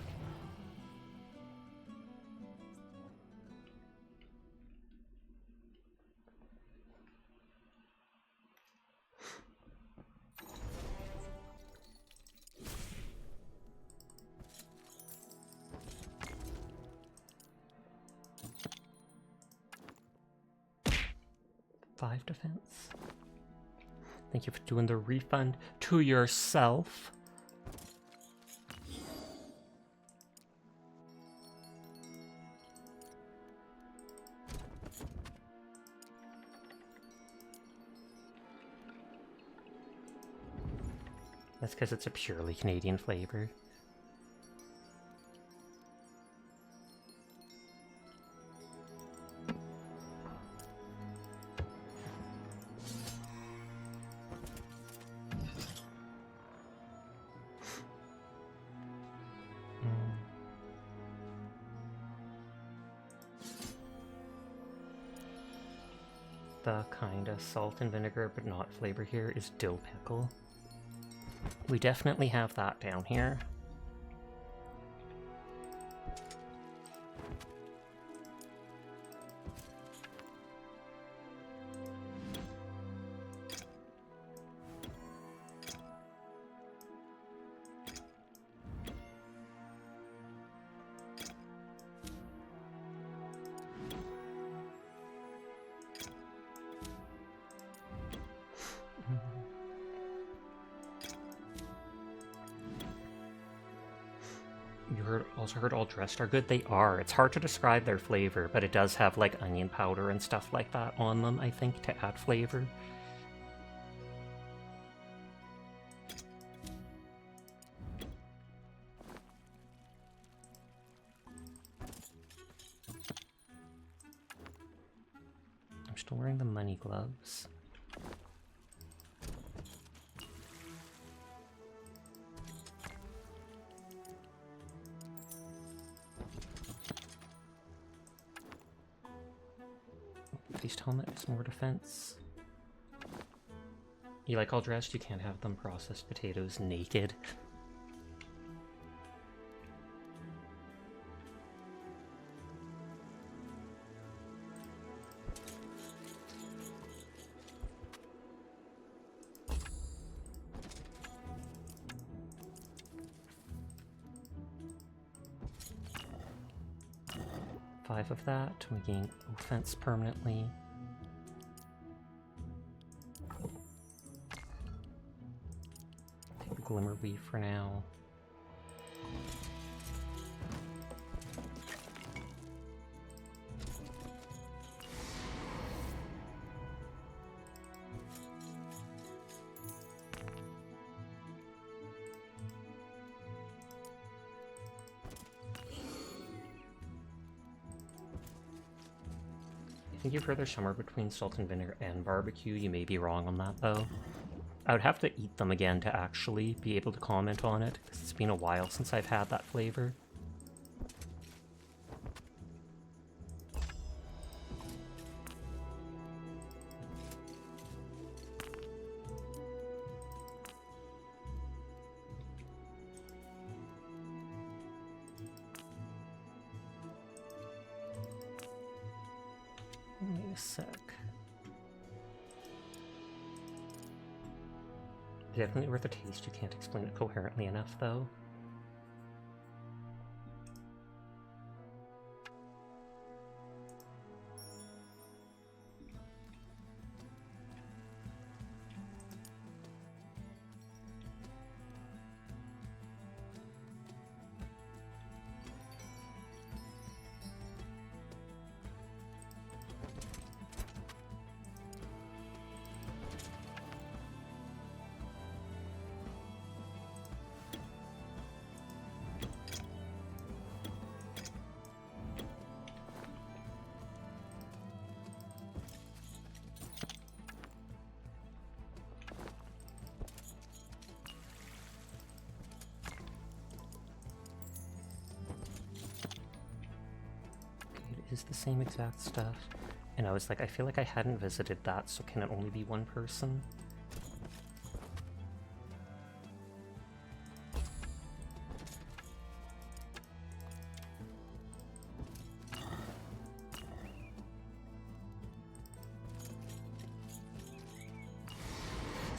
Five defense. Thank you for doing the refund to yourself. That's because it's a purely Canadian flavor. The kind of salt and vinegar but not flavor here is dill pickle. We definitely have that down here. Also heard all dressed are good. They are. It's hard to describe their flavor, but it does have like onion powder and stuff like that on them, I think, to add flavor. I'm still wearing the money gloves. Beast helmet is more defense. You like all dressed? You can't have them processed potatoes naked. Five of that. We gain offense permanently. Take the Glimmer Weave for now. I think you've heard there's somewhere between salt and vinegar and barbecue. You may be wrong on that, though. I would have to eat them again to actually be able to comment on it, because it's been a while since I've had that flavor. Wait a sec. Definitely worth a taste. You can't explain it coherently enough, though. Is the same exact stuff. And I was like, I feel like I hadn't visited that, so can it only be one person?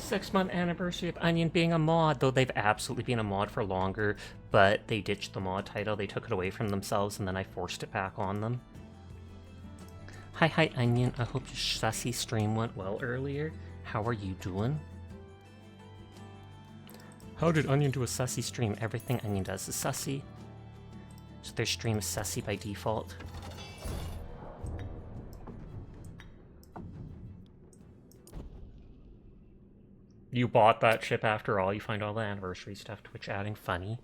6-month anniversary of Onion being a mod, though they've absolutely been a mod for longer, but they ditched the mod title, they took it away from themselves, and then I forced it back on them. Hi Onion, I hope your sussy stream went well earlier. How are you doing? How did Onion do a sussy stream? Everything Onion does is sussy. So their stream is sussy by default. You bought that chip after all, you find all the anniversary stuff, Twitch adding funny.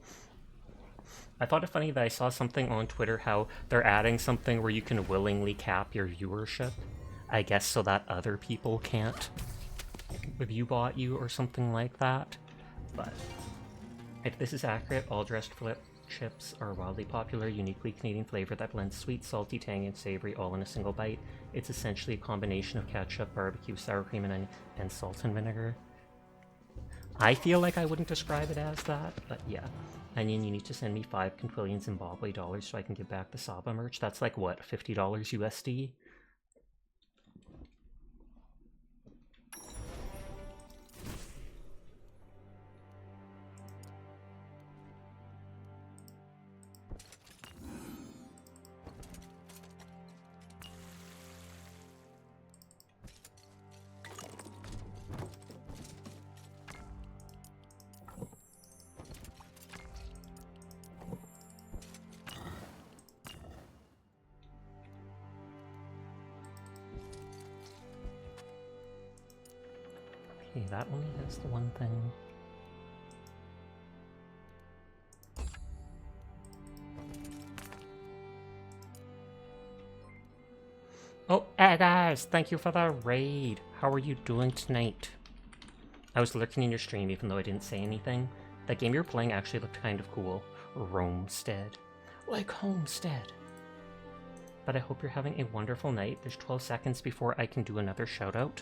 I thought it funny that I saw something on Twitter how they're adding something where you can willingly cap your viewership. I guess so that other people can't view bot you or something like that. But if this is accurate, all dressed flip chips are wildly popular, uniquely Canadian flavor that blends sweet, salty, tangy, and savory all in a single bite. It's essentially a combination of ketchup, barbecue, sour cream, and onion, and salt and vinegar. I feel like I wouldn't describe it as that, but yeah. Onion, you need to send me 5 quintillion Zimbabwe dollars so I can give back the Saba merch. That's like, what, $50 USD? Okay, that only has the one thing. Oh, hey guys, thank you for the raid. How are you doing tonight? I was lurking in your stream even though I didn't say anything. That game you were playing actually looked kind of cool. Roamstead. Like Homestead. But I hope you're having a wonderful night. There's 12 seconds before I can do another shout out.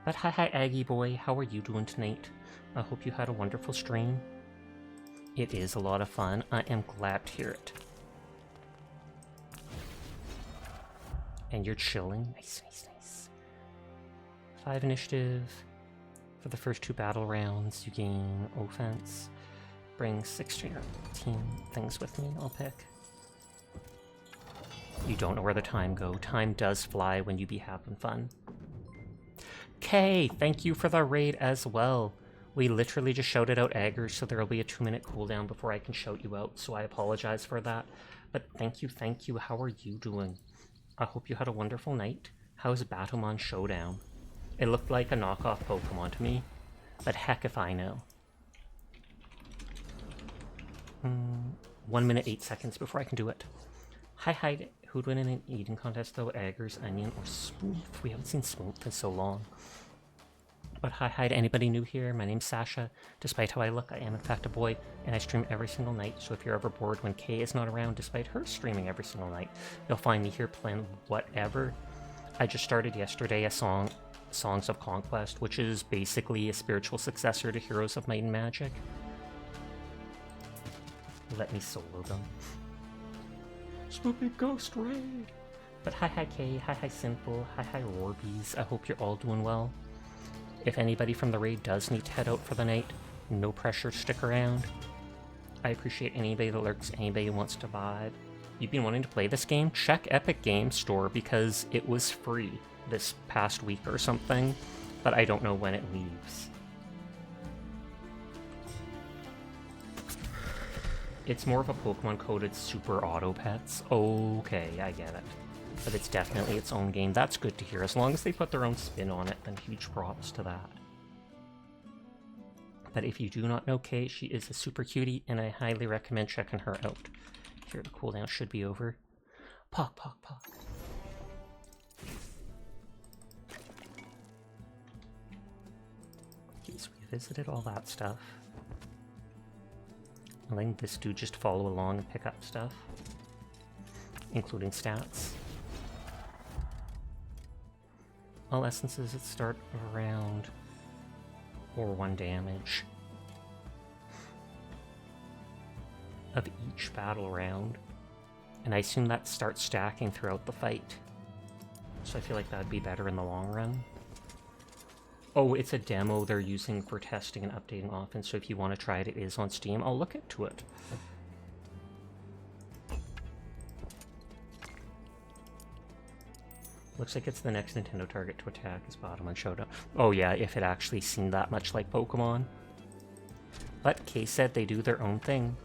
But hi Aggie boy, how are you doing tonight? I hope you had a wonderful stream. It is a lot of fun. I am glad to hear it. And you're chilling. Nice, nice, nice. 5 initiative. For the first 2 battle rounds, you gain offense. Bring 6 to your team things with me, I'll pick. You don't know where the time go. Time does fly when you be having fun. Kay, thank you for the raid as well. We literally just shouted out Aggers, so there will be a 2-minute cooldown before I can shout you out, so I apologize for that. But thank you, thank you. How are you doing? I hope you had a wonderful night. How's Battlemon Showdown? It looked like a knockoff Pokemon to me, but heck if I know. 1 minute 8 seconds before I can do it. Hi, who'd win in an eating contest though? Aggers, Onion, or Smooth? We haven't seen Smooth in so long. But hi to anybody new here, my name's Sasha. Despite how I look, I am in fact a boy, and I stream every single night, so if you're ever bored when Kay is not around, despite her streaming every single night, you'll find me here playing whatever. I just started yesterday a Songs of Conquest, which is basically a spiritual successor to Heroes of Might and Magic. Let me solo them. Spooky Ghost Raid! But hi Kay, hi Simple, hi Rorbies, I hope you're all doing well. If anybody from the raid does need to head out for the night, no pressure, stick around. I appreciate anybody that lurks, anybody who wants to vibe. You've been wanting to play this game? Check Epic Games Store because it was free this past week or something, but I don't know when it leaves. It's more of a Pokemon coded Super Auto Pets. Okay, I get it. But it's definitely its own game. That's good to hear. As long as they put their own spin on it, then huge props to that. But if you do not know Kay, she is a super cutie, and I highly recommend checking her out. Here, the cooldown should be over. Pock. Okay, so we visited all that stuff. I'm letting this dude just follow along and pick up stuff, including stats. All essences that start around or 1 damage of each battle round, and I assume that starts stacking throughout the fight. So I feel like that'd be better in the long run. Oh, it's a demo they're using for testing and updating often, so if you want to try it, it is on Steam. I'll look into it. Looks like it's the next Nintendo target to attack is bottom on Showdown. Oh yeah, if it actually seemed that much like Pokemon. But Kay said they do their own thing.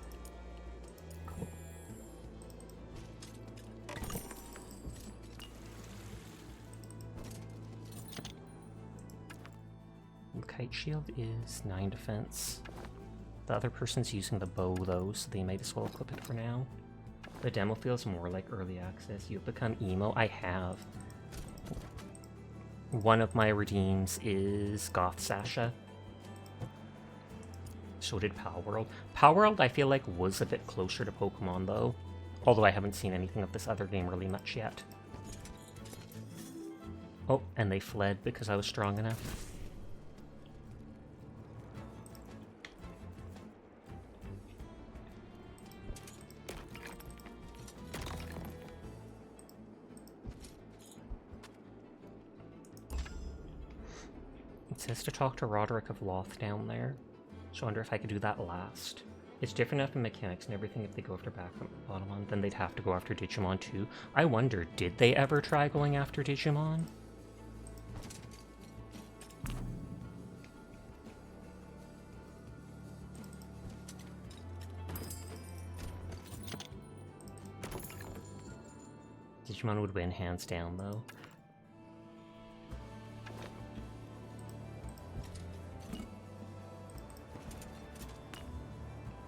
Kite Shield is 9 defense. The other person's using the bow though, so they might as well equip it for now. The demo feels more like early access. You've become emo. I have. One of my redeems is Goth Sasha. So did Palworld. Palworld I feel like was a bit closer to Pokemon though. Although I haven't seen anything of this other game really much yet. Oh, and they fled because I was strong enough. It says to talk to Roderick of Loth down there, so I wonder if I could do that last. It's different enough in mechanics and everything if they go after bottom one, then they'd have to go after Digimon too. I wonder, did they ever try going after Digimon? Digimon would win hands down though.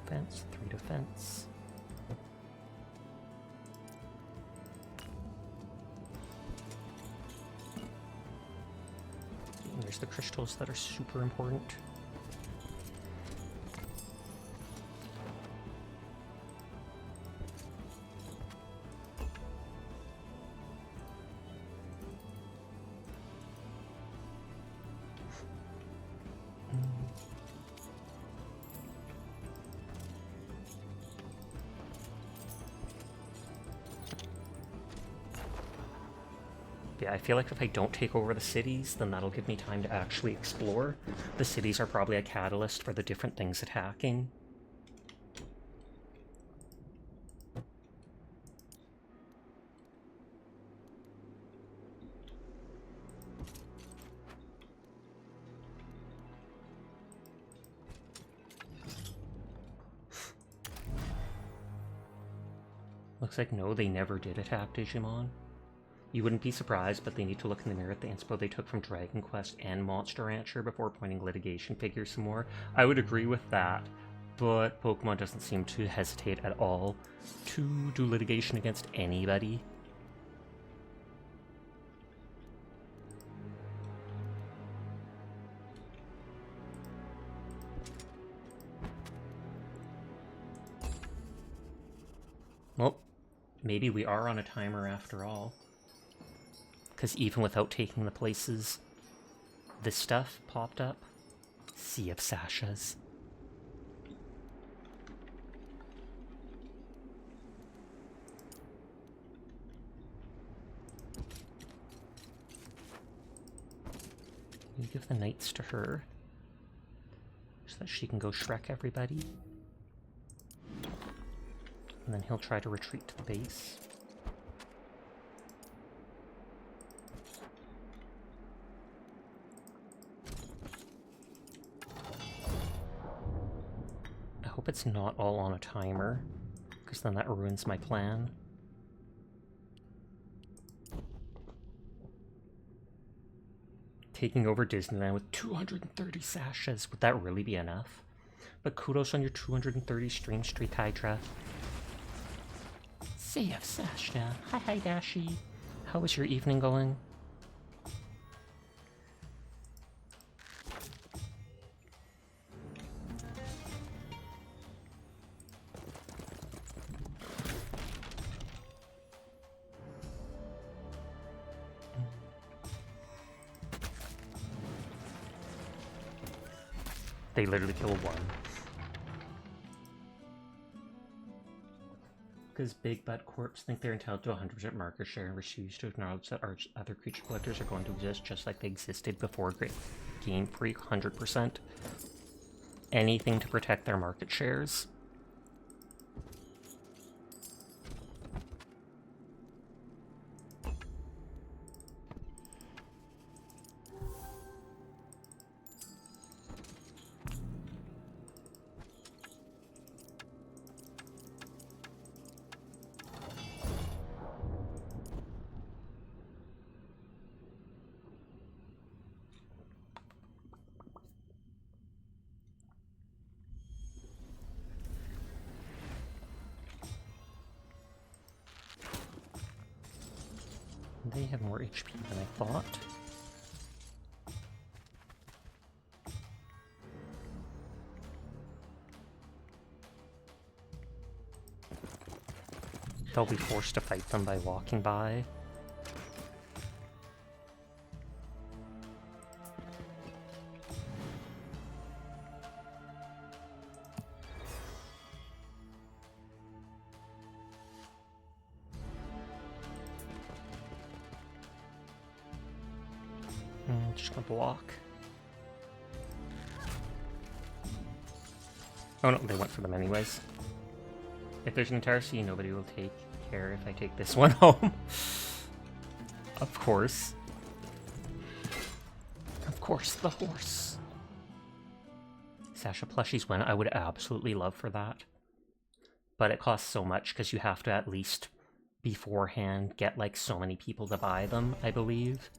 Defense, 3 defense. And there's the crystals that are super important. Yeah, I feel like if I don't take over the cities, then that'll give me time to actually explore. The cities are probably a catalyst for the different things attacking. Looks like no, they never did attack Digimon. You wouldn't be surprised, but they need to look in the mirror at the inspo they took from Dragon Quest and Monster Rancher before pointing litigation figures some more. I would agree with that, but Pokemon doesn't seem to hesitate at all to do litigation against anybody. Well, maybe we are on a timer after all. Because even without taking the places, this stuff popped up. Sea of Sashas. You give the knights to her, so that she can go Shrek everybody. And then he'll try to retreat to the base. I hope it's not all on a timer, because then that ruins my plan. Taking over Disneyland with 230 sashes, would that really be enough? But kudos on your 230 stream streak, Hydra. Sea of Sasha. Hi Dashi. How was your evening going? They literally kill one. because Big Bad Corps think they're entitled to 100% market share and refuse to acknowledge that other creature collectors are going to exist just like they existed before Game Freak 100%. Anything to protect their market shares. They have more HP than I thought. They'll be forced to fight them by walking by. Just gonna block. Oh no, they went for them anyways. If there's an entire sea, nobody will take care if I take this one home. Of course. Of course, the horse. Sasha plushies win. I would absolutely love for that. But it costs so much because you have to at least beforehand get like so many people to buy them, I believe.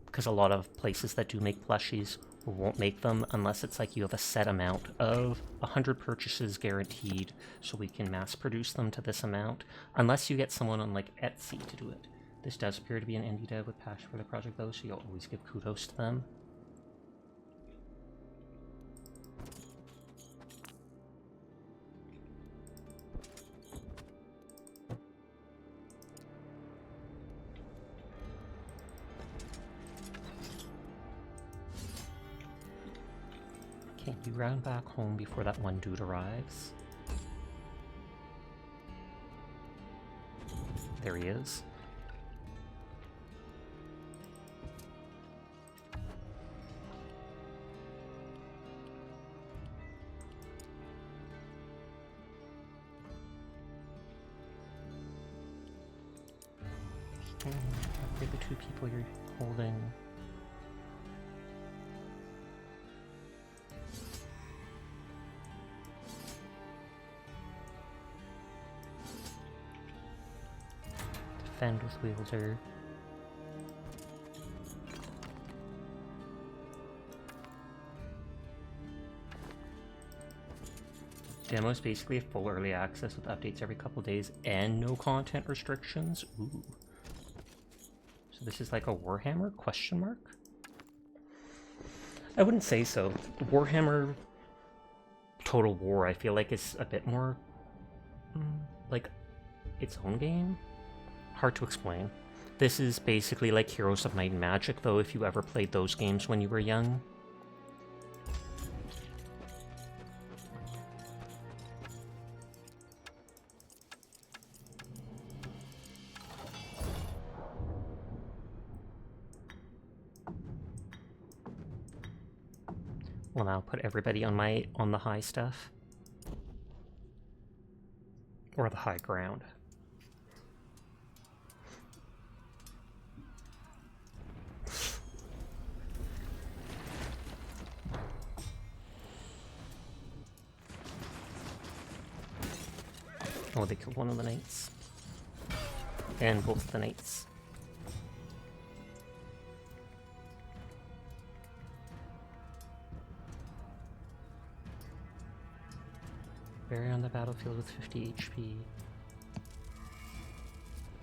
Because a lot of places that do make plushies won't make them unless it's like you have a set amount of 100 purchases guaranteed, so we can mass produce them to this amount, unless you get someone on like Etsy to do it. This does appear to be an indie dev with passion for the project though, so you'll always give kudos to them. Okay, you round back home before that one dude arrives. There he is. Upgrade the two people you're holding. Defend with wielder. Demo is basically a full early access with updates every couple days and no content restrictions. Ooh. So this is like a Warhammer question mark? I wouldn't say so. Warhammer Total War I feel like is a bit more like its own game. Hard to explain. This is basically like Heroes of Might and Magic, though, if you ever played those games when you were young. Well, now put everybody on the high stuff. Or the high ground. Oh, they killed one of the knights. And both the knights. Bury on the battlefield with 50 HP.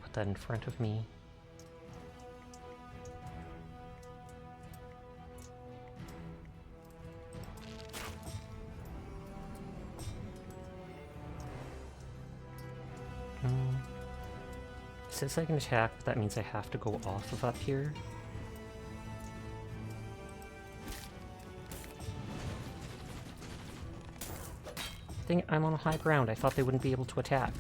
Put that in front of me. It says I can attack, but that means I have to go off of up here. Dang it, I'm on high ground. I thought they wouldn't be able to attack.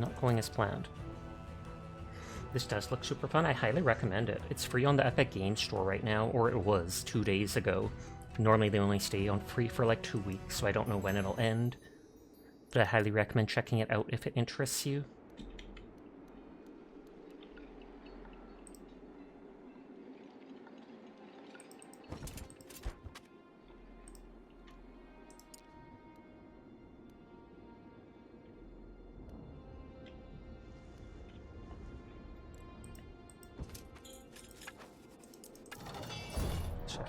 not going as planned. This does look super fun. I highly recommend it. It's free on the Epic Games Store right now, or it was 2 days ago. Normally they only stay on free for like 2 weeks, so I don't know when it'll end. But I highly recommend checking it out if it interests you.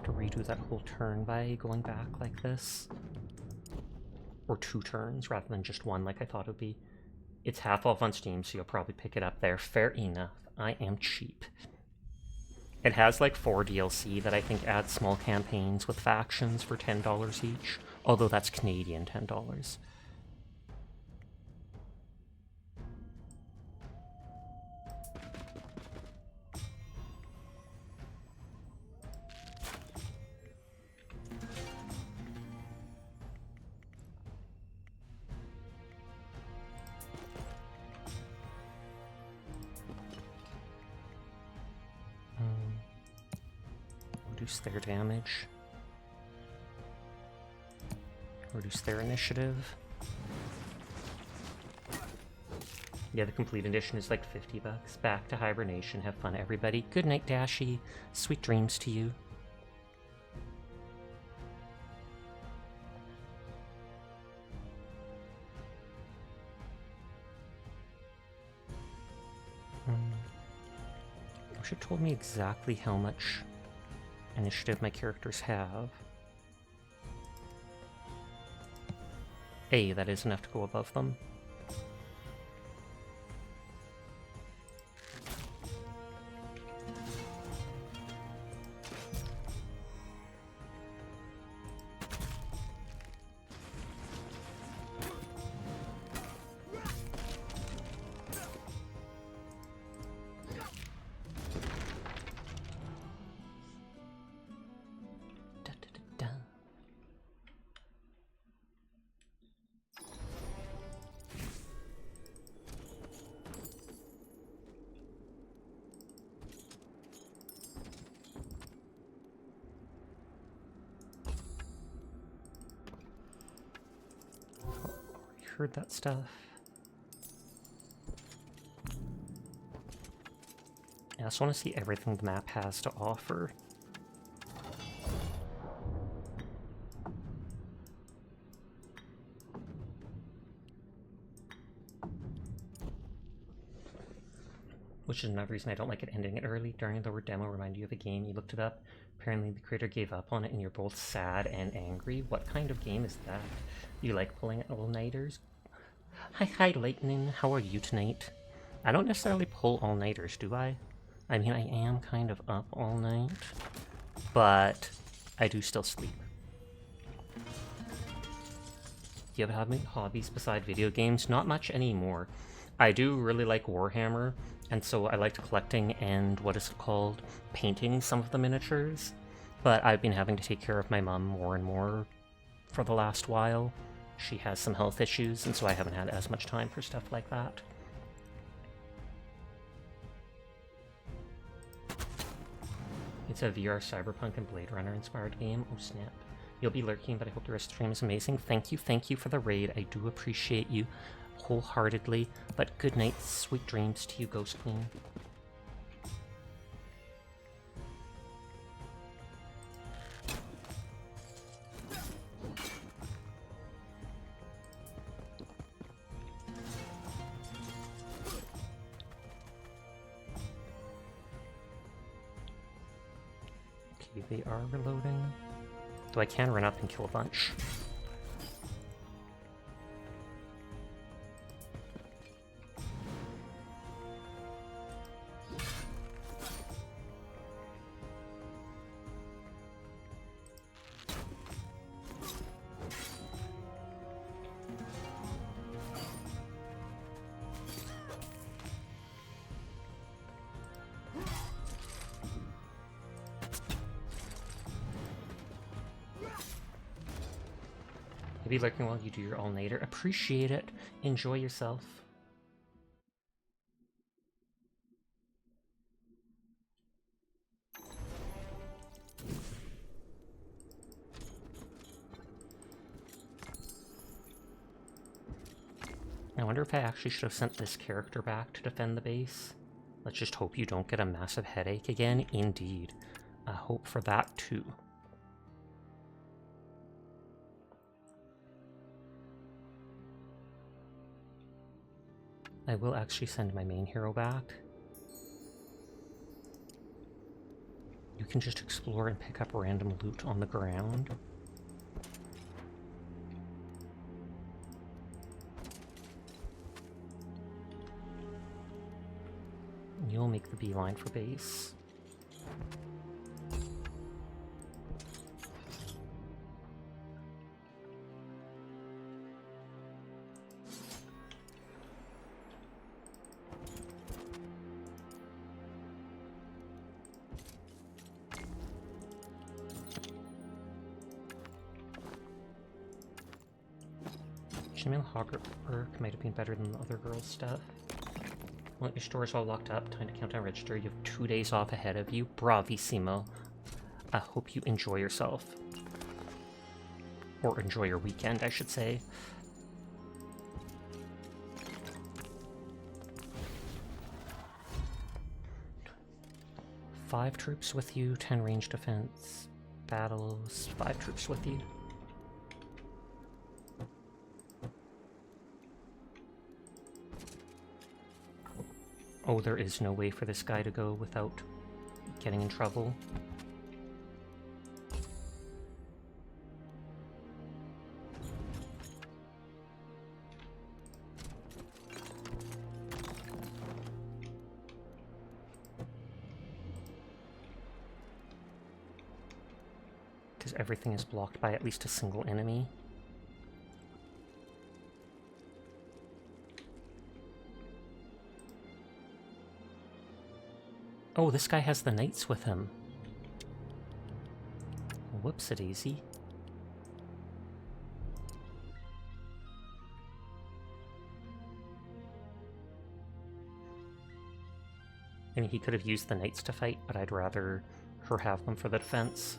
To redo that whole turn by going back like this. Or 2 turns rather than just 1 like I thought it would be. It's half off on Steam, so you'll probably pick it up there. Fair enough. I am cheap. It has like 4 DLC that I think adds small campaigns with factions for $10 each. Although that's Canadian $10. Reduce their damage. Reduce their initiative. Yeah, the complete edition is like $50. Back to hibernation. Have fun, everybody. Good night, Dashi. Sweet dreams to you. I wish it told me exactly how much initiative my characters have. That is enough to go above them. Heard that stuff. I also want to see everything the map has to offer. Which is another reason I don't like it ending it early. During the demo remind you of a game, you looked it up. Apparently the creator gave up on it and you're both sad and angry. What kind of game is that? You like pulling at all-nighters? Hi, Lightning. How are you tonight? I don't necessarily pull all-nighters, do I? I mean, I am kind of up all night, but I do still sleep. Do you have any hobbies beside video games? Not much anymore. I do really like Warhammer, and so I liked collecting and, what is it called, painting some of the miniatures. But I've been having to take care of my mom more and more for the last while. She has some health issues, and so I haven't had as much time for stuff like that. It's a VR Cyberpunk and Blade Runner inspired game. Oh snap. You'll be lurking, but I hope the rest of the stream is amazing. Thank you for the raid. I do appreciate you wholeheartedly, but good night, sweet dreams to you, Ghost Queen. Okay, they are reloading. Though I can run up and kill a bunch. Maybe lurking while you do your all-nighter. Appreciate it. Enjoy yourself. I wonder if I actually should have sent this character back to defend the base. Let's just hope you don't get a massive headache again. Indeed. I hope for that too. I will actually send my main hero back. You can just explore and pick up random loot on the ground. You'll make the beeline for base. Shemale Hogwarts work might have been better than the other girls' stuff. Well, your store's all locked up. Time to count down register. You have 2 days off ahead of you. Bravissimo. I hope you enjoy yourself. Or enjoy your weekend, I should say. Five troops with you, 10 range defense. Battles, 5 troops with you. Oh, there is no way for this guy to go without getting in trouble. Because everything is blocked by at least a single enemy. Oh, this guy has the knights with him. Whoops-a-daisy. I mean, he could have used the knights to fight, but I'd rather her have them for the defense.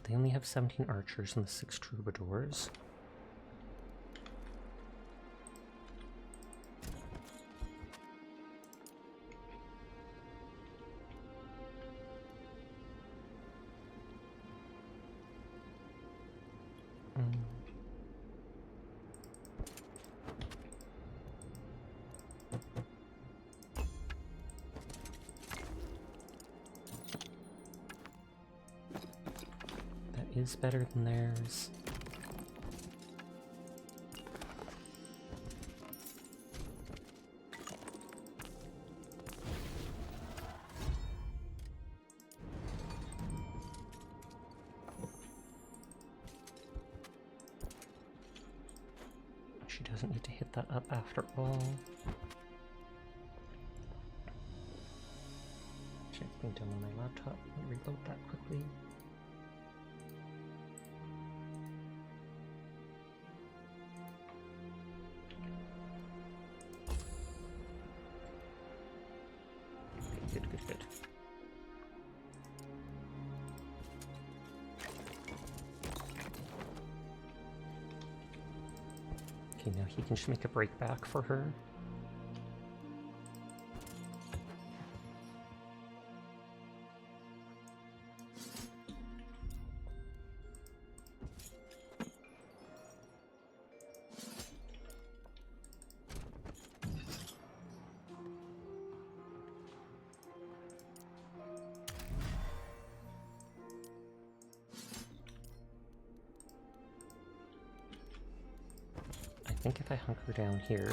They only have 17 archers and the 6 troubadours. Is better than theirs. She doesn't need to hit that up after all. Actually, it's being done on my laptop. I'll reload that quickly. Good. Okay, now he can just make a break back for her. I think if I hunker down here...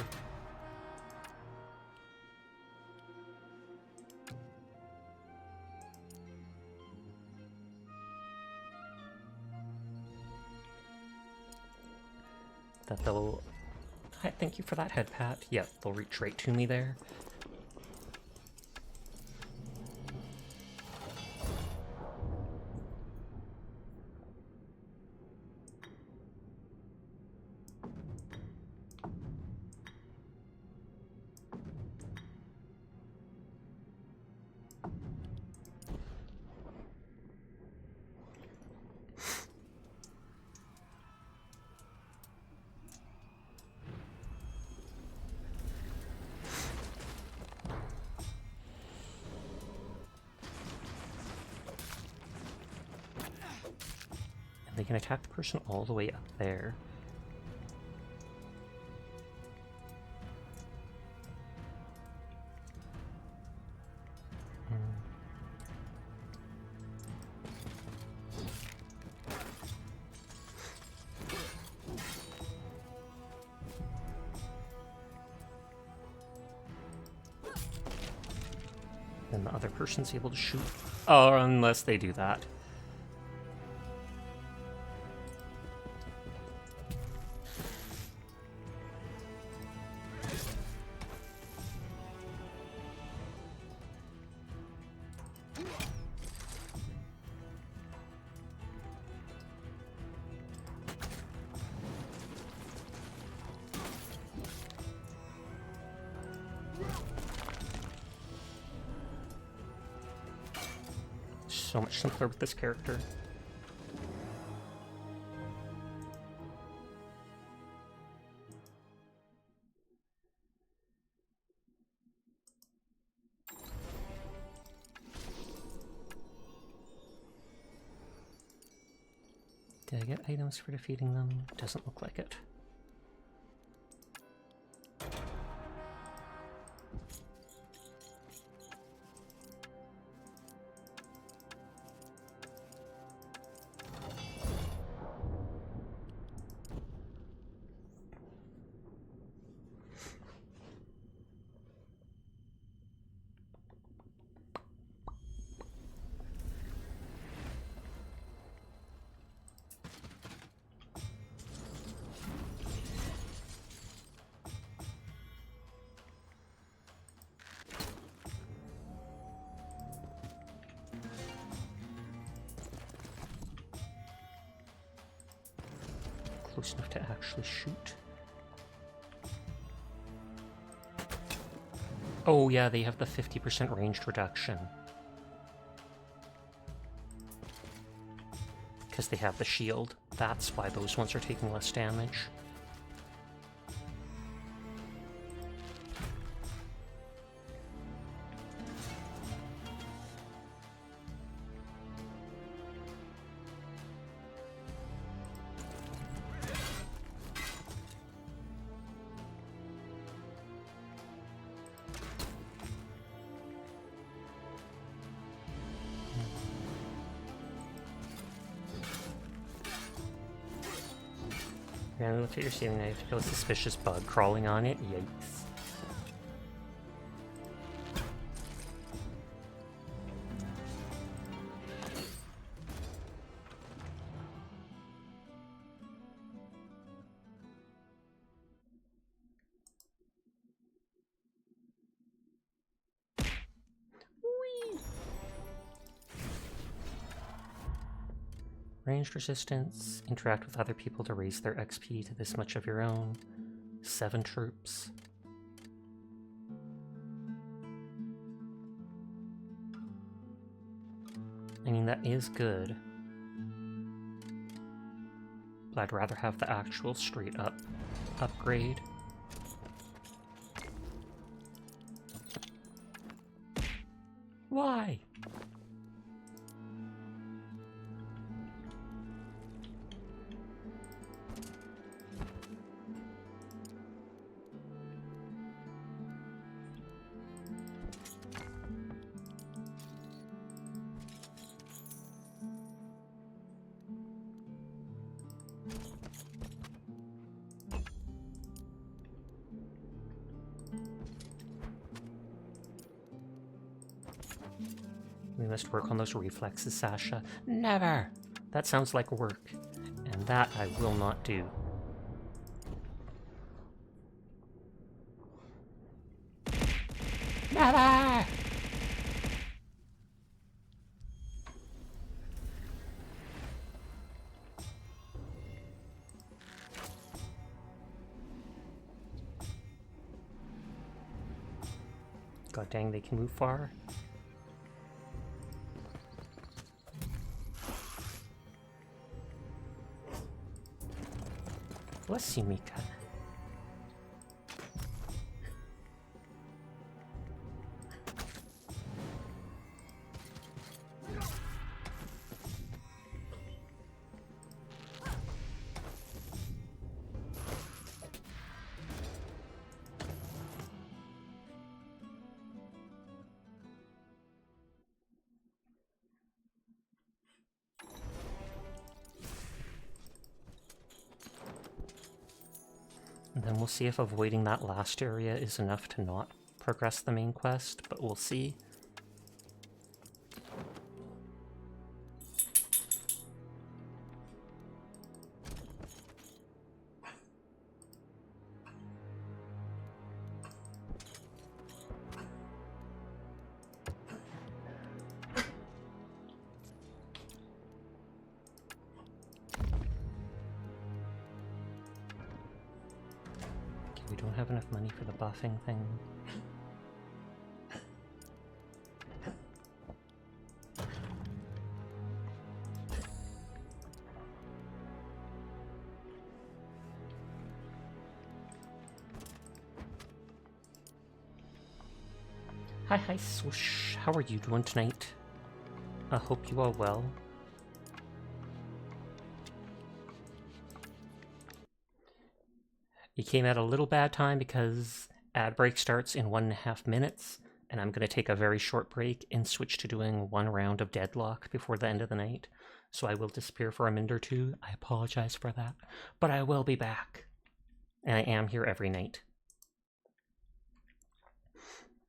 that they'll... Hi, thank you for that head pat. Yeah, they'll reach right to me there. They can attack the person all the way up there. Then the other person's able to shoot. Oh, unless they do that. So much simpler with this character. Did I get items for defeating them? Doesn't look like it. Close enough to actually shoot. Oh yeah, they have the 50% ranged reduction. Because they have the shield. That's why those ones are taking less damage. And look at your ceiling knife. Feel a suspicious bug crawling on it. Yikes. Ranged resistance. Interact with other people to raise their XP to this much of your own. 7 troops. I mean, that is good. But I'd rather have the actual straight up upgrade. Why? We must work on those reflexes, Sasha. Never! That sounds like work, and that I will not do. Never! God dang, they can move far. Bless you, Mika. And then we'll see if avoiding that last area is enough to not progress the main quest, but we'll see. We don't have enough money for the buffing thing. Hi, Swoosh. How are you doing tonight? I hope you are well. You came at a little bad time because ad break starts in 1.5 minutes, and I'm going to take a very short break and switch to doing one round of Deadlock before the end of the night. So I will disappear for a minute or two. I apologize for that, but I will be back. And I am here every night.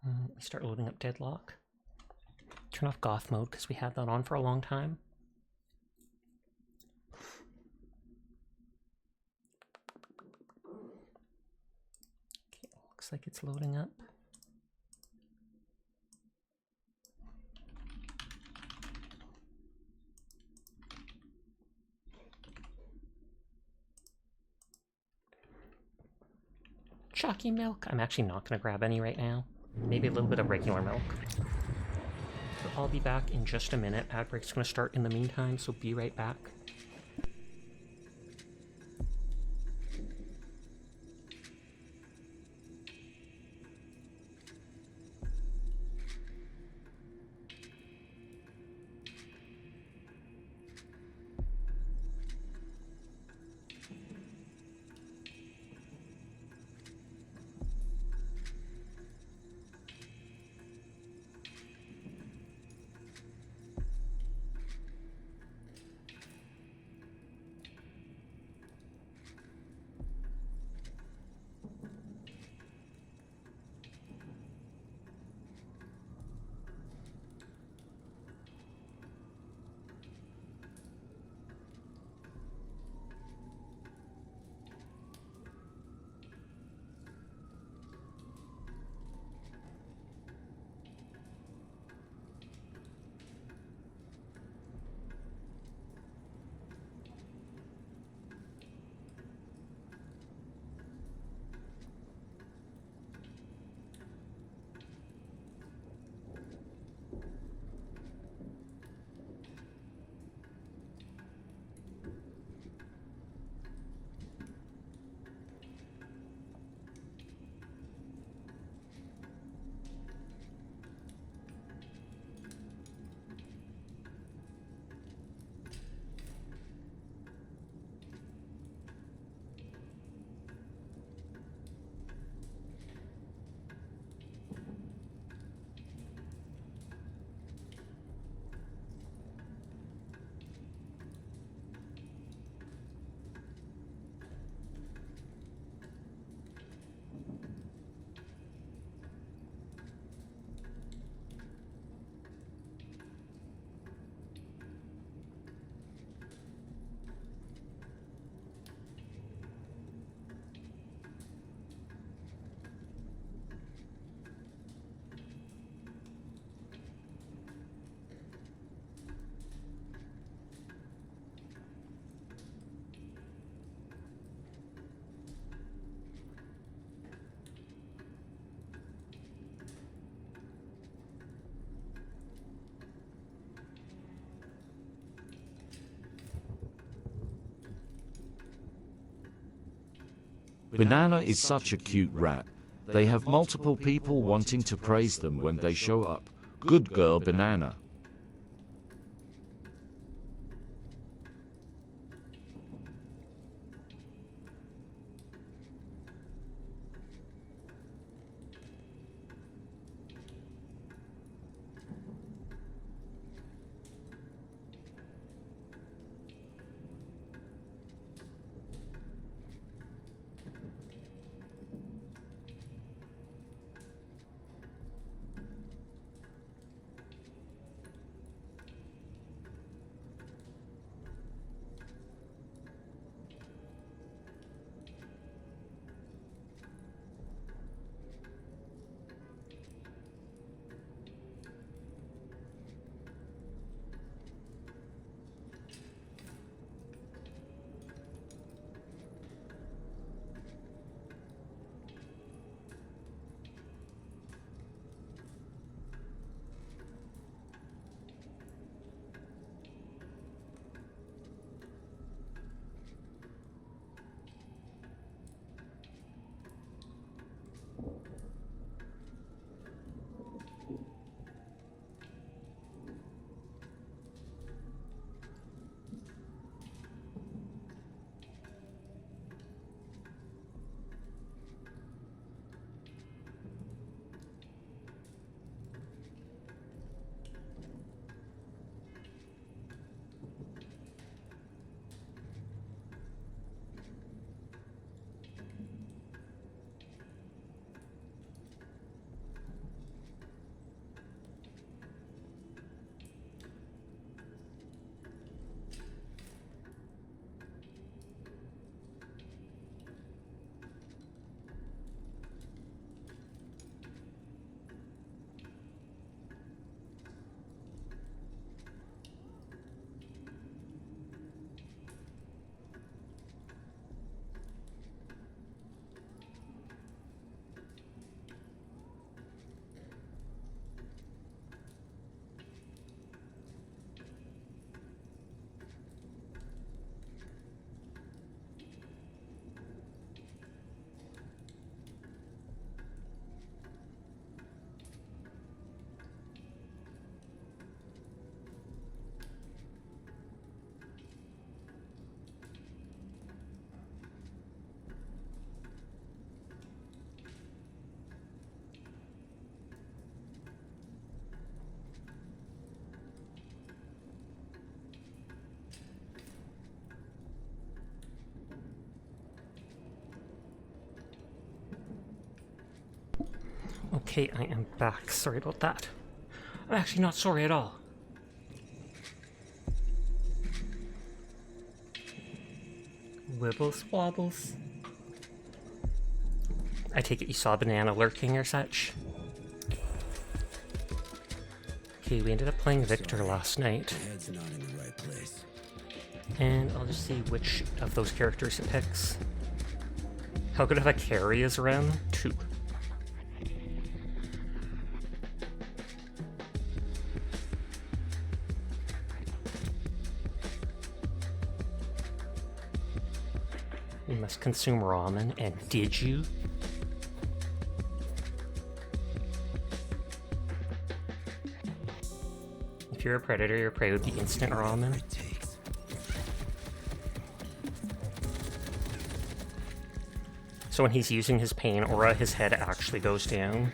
Let me start loading up Deadlock. Turn off Goth mode because we had that on for a long time. Okay, looks like it's loading up. Chalky milk. I'm actually not going to grab any right now. Maybe a little bit of regular milk. So I'll be back in just a minute. Ad break's going to start in the meantime, so be right back. Banana is such a cute rat. They have multiple people wanting to praise them when they show up. Good girl, Banana. Okay, I am back. Sorry about that. I'm actually not sorry at all. Wibbles wobbles. I take it you saw a banana lurking or such? Okay, we ended up playing Victor last night. And I'll just see which of those characters it picks. How good of a carry is around? 2. You must consume ramen, and did you? If you're a predator, your prey would be instant ramen. So when he's using his pain aura, his head actually goes down.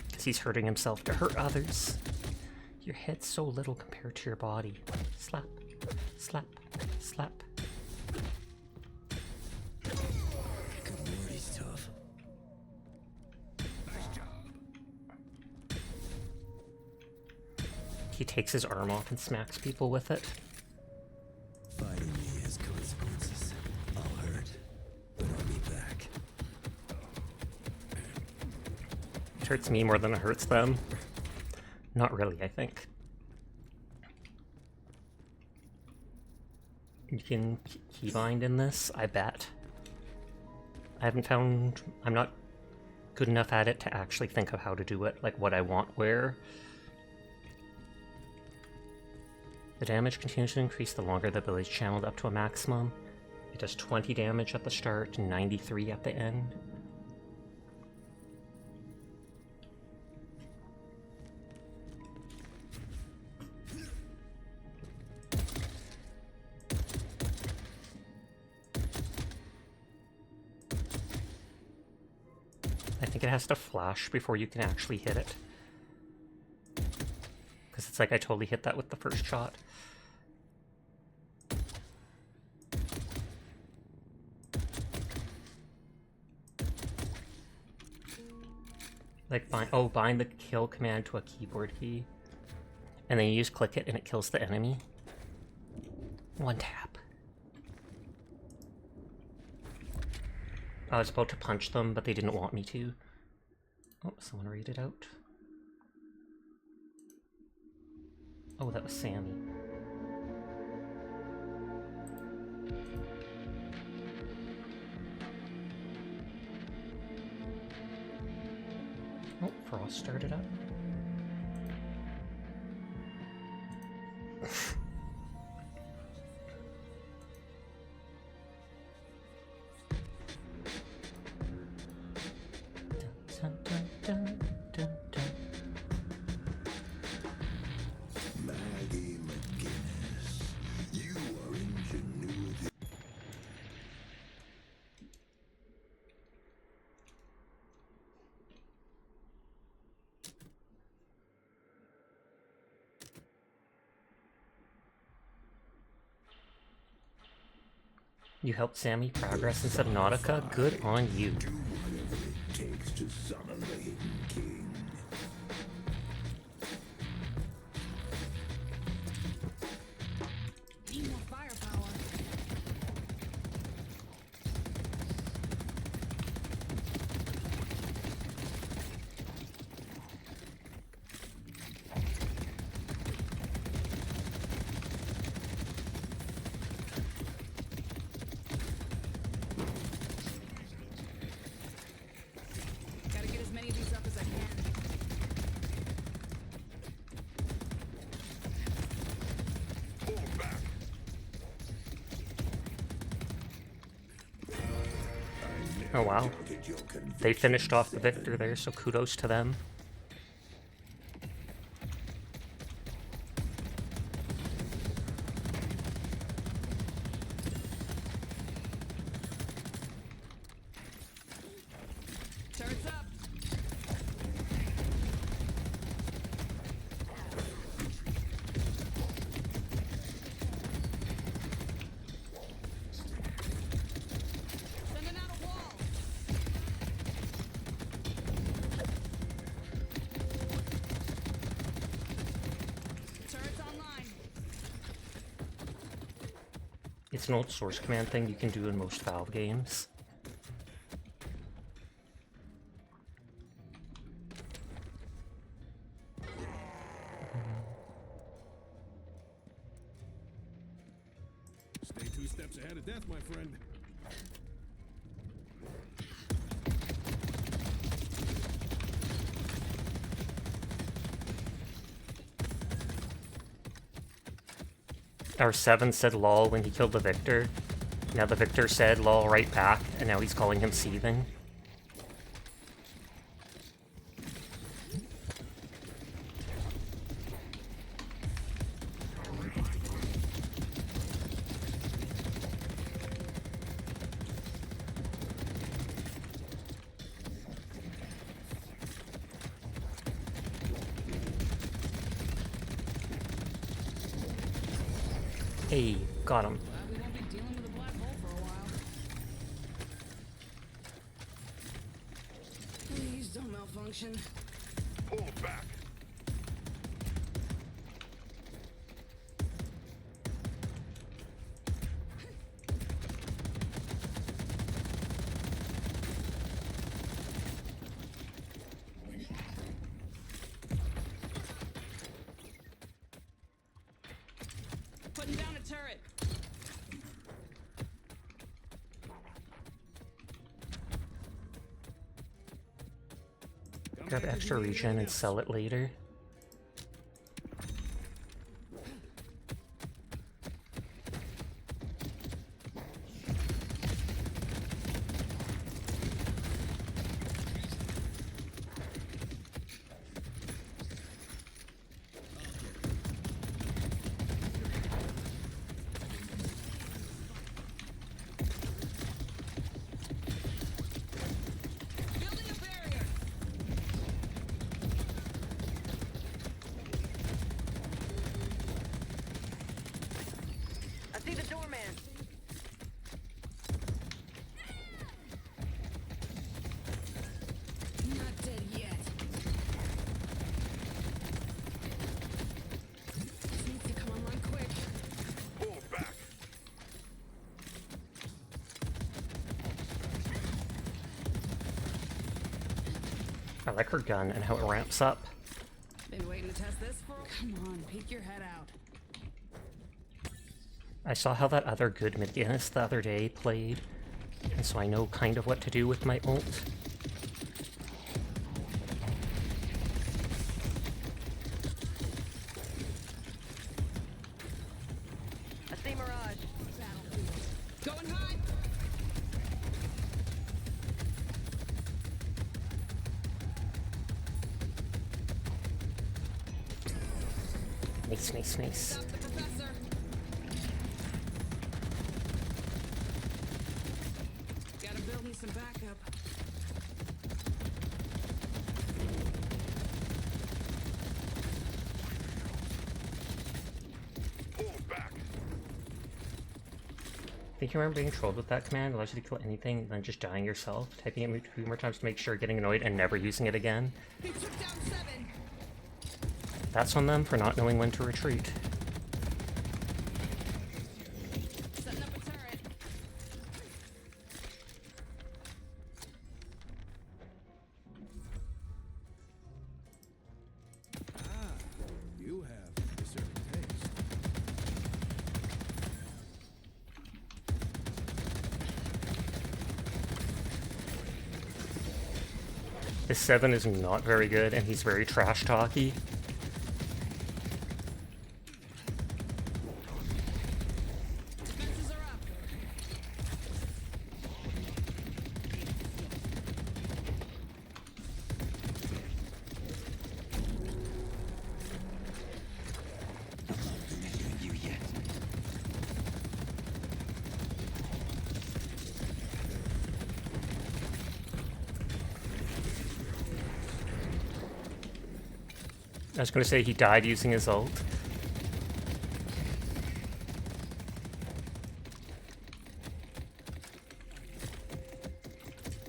Because he's hurting himself to hurt others. Your head's so little compared to your body. Slap, slap, slap. Good lord, he's tough. Nice job. He takes his arm off and smacks people with it. Fighting me has consequences. I'll hurt, but I'll be back. It hurts me more than it hurts them. Not really, I think. You can keybind in this, I bet. I haven't found... I'm not good enough at it to actually think of how to do it, like what I want where. The damage continues to increase the longer the ability is channeled up to a maximum. It does 20 damage at the start, 93 at the end. I think it has to flash before you can actually hit it. Because it's like I totally hit that with the first shot. Like, bind the kill command to a keyboard key. And then you just click it and it kills the enemy. One tap. I was about to punch them, but they didn't want me to. Oh, someone read it out. Oh, that was Sammy. Oh, Frost started up. Dun, dun, dun, dun, dun. Maggie McGinnis, you are ingenuity. You helped Sammy progress in Subnautica? Good on you. Do whatever it takes to summon the Hidden King. Need more firepower. Gotta get as many of these up as I can. Pull back. Oh wow. Get your conviction. They finished off the victor there, so kudos to them. Turrets up. Sending out a wall. It's an old source command thing you can do in most Valve games. Stay 2 steps ahead of death, my friend. Our 7 said lol when he killed the Victor. Now the Victor said lol right back, and now he's calling him seething. Hey, got him. Glad we won't be dealing with a black hole for a while. Please don't malfunction. Pull back. Putting down a turret. Grab extra regen and sell it later. Building a barrier. I see the doorman. Not dead yet. This needs to come online quick. Pull back. I like her gun and how it ramps up. Been waiting to test this for. Come on, peek your head out. I saw how that other good Midganis the other day played, and so I know kind of what to do with my ult. I see Mirage. Going high. Nice, nice, nice. Stop the professor. Gotta build me some backup. Pull back. Think you remember being trolled with that command? It allows you to kill anything and then just dying yourself, typing it a few more times to make sure, getting annoyed, and never using it again. He took down 7. That's on them for not knowing when to retreat. Setting up a turret. You have a certain taste. This 7 is not very good, and he's very trash-talky. Defenses are up. You yet. I was gonna say he died using his ult.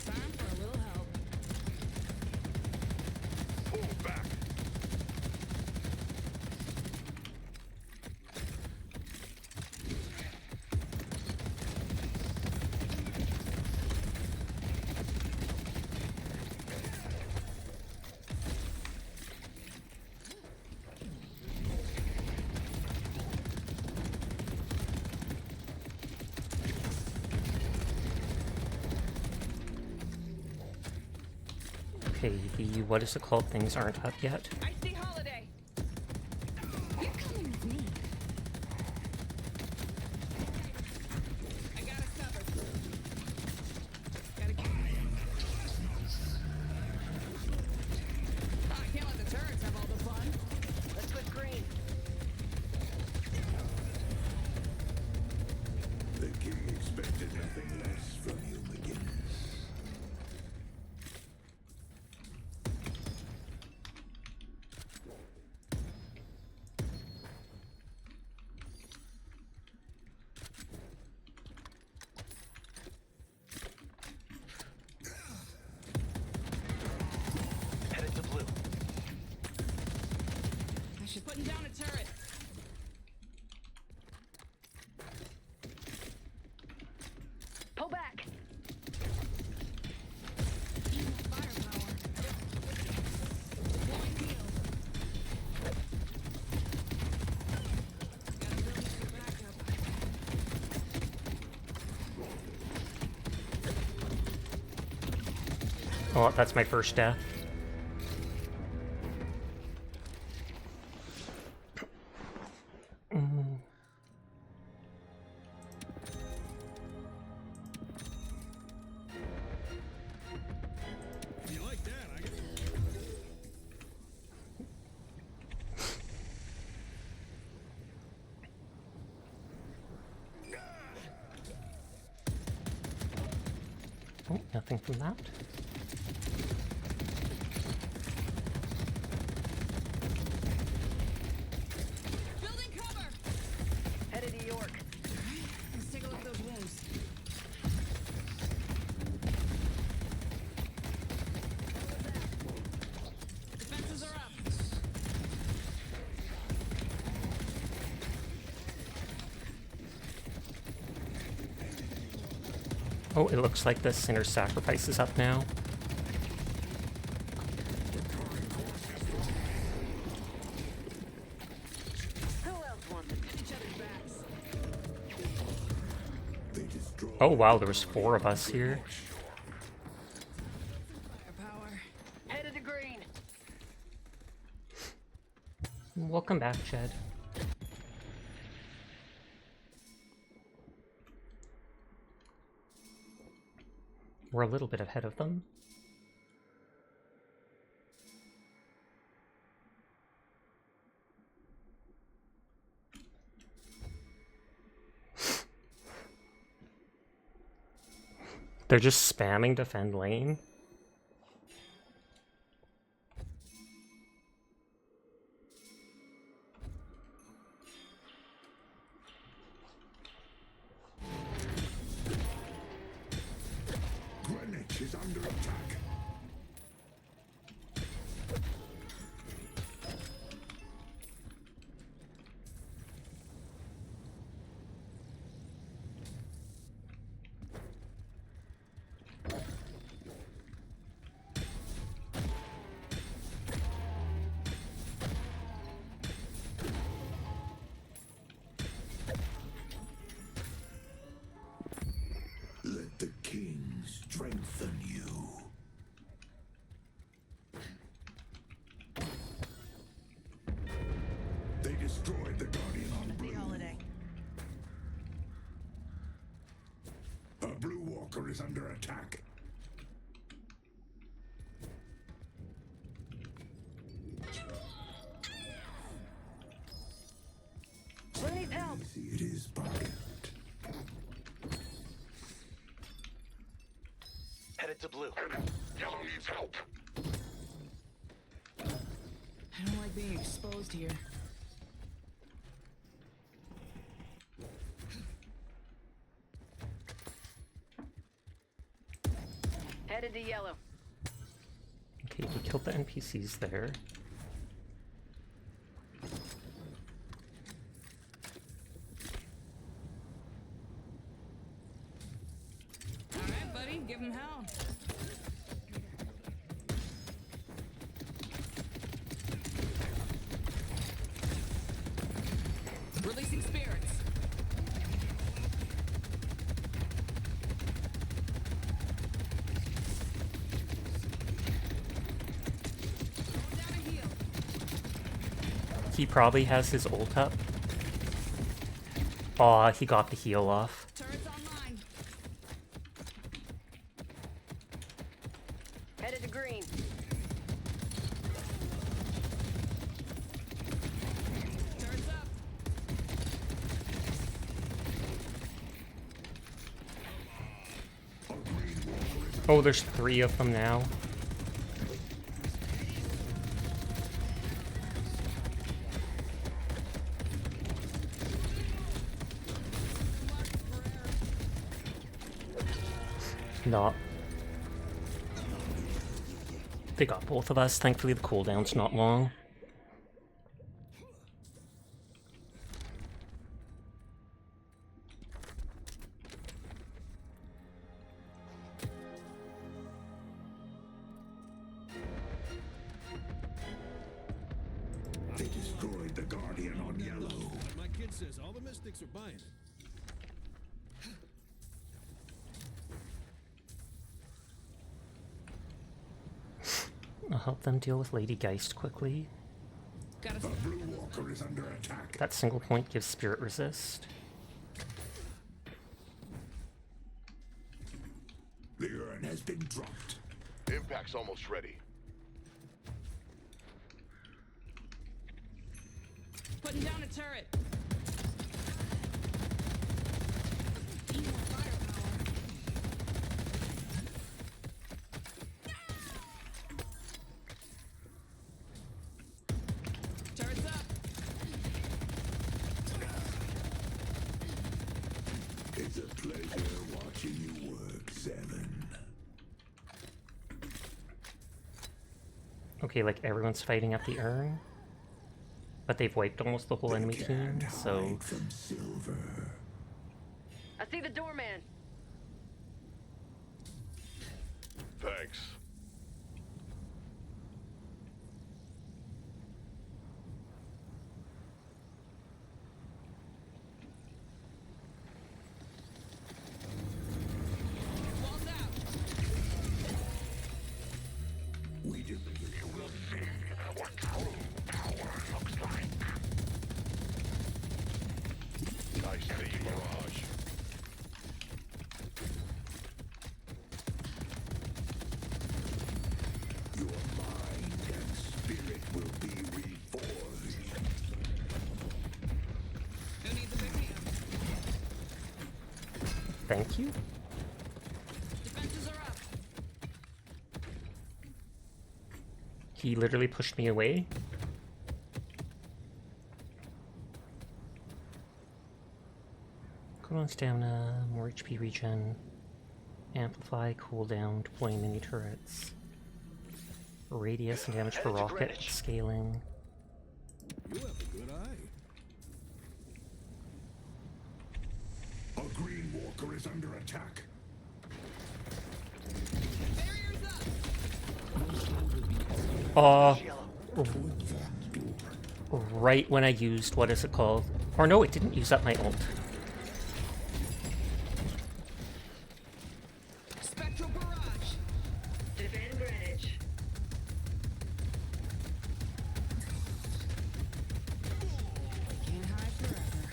Time for a little help. Pull back. Okay, the what is it called? Things aren't up yet. I see Holiday. You're coming with me. I got us covered. Gotta keep. Oh, I can't let the turrets have all the fun. Let's switch green. The king expected nothing less from you, McGinnis. Headed to blue. I should putting down a turret. Pull back. Even firepower. Blowing field. Gotta build some backup. Oh, that's my first death. You like that, I guess. Oh, nothing from that. Building cover. Headed to York. Let's take a look at those wounds. Defenses are up. Oh, it looks like the Sinner's Sacrifice is up now. Who else wants it? Each other's backs. They destroyed Oh wow, there was 4 of us here. Firepower. Headed to green. Welcome back, Jed. We're a little bit ahead of them. They're just spamming defend lane. Greenwich is under attack. Let the king strengthen you. They destroyed the Guardian on The Blue. Holiday. A Blue Walker is under attack. Blue needs help. Easy it is, Pocket. Headed to blue. Yellow needs help. I don't like being exposed here. Headed to yellow. Okay, we killed the NPCs there. All right, buddy, give him hell. Releasing spirits. He probably has his ult up. Aw, he got the heal off. Turret's online. Headed to green. Turret's up. Oh, there's 3 of them now. Not. They got both of us. Thankfully, the cooldown's not long. They destroyed the Guardian on yellow. My kid says all the mystics are buying it. I'll help them deal with Lady Geist quickly. Got The a Blue Walker is under attack. That single point gives Spirit Resist. The urn has been dropped. Impact's almost ready. putting down a turret. Need more firepower. Turret's up. It's a pleasure watching you work, Seven. Okay, like everyone's fighting at the urn, but they've wiped almost the whole enemy team, so Hide from silver. I see the doorman. Thanks. Walls out. We just Nice theme, Mirage. your mind and spirit will be reforged. Who needs a big hand? thank you. Defenses are up. He literally pushed me away. Cooldown stamina, more HP regen, amplify, cooldown, deploying mini turrets, radius and damage per Headed to rocket, Greenwich. scaling. You have a good eye. A Green Walker is under attack. Barriers up. Yellow. Right when I used, what is it called? Or no, it didn't use up my ult. Spectral barrage. Defend Greenwich. Can't hide forever.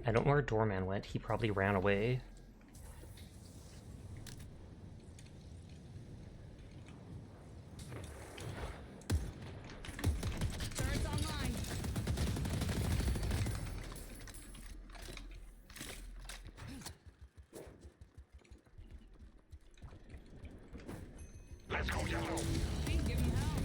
I don't know where Doorman went. He probably ran away. Turret's online. Let's go, Yellow. Ain't giving help.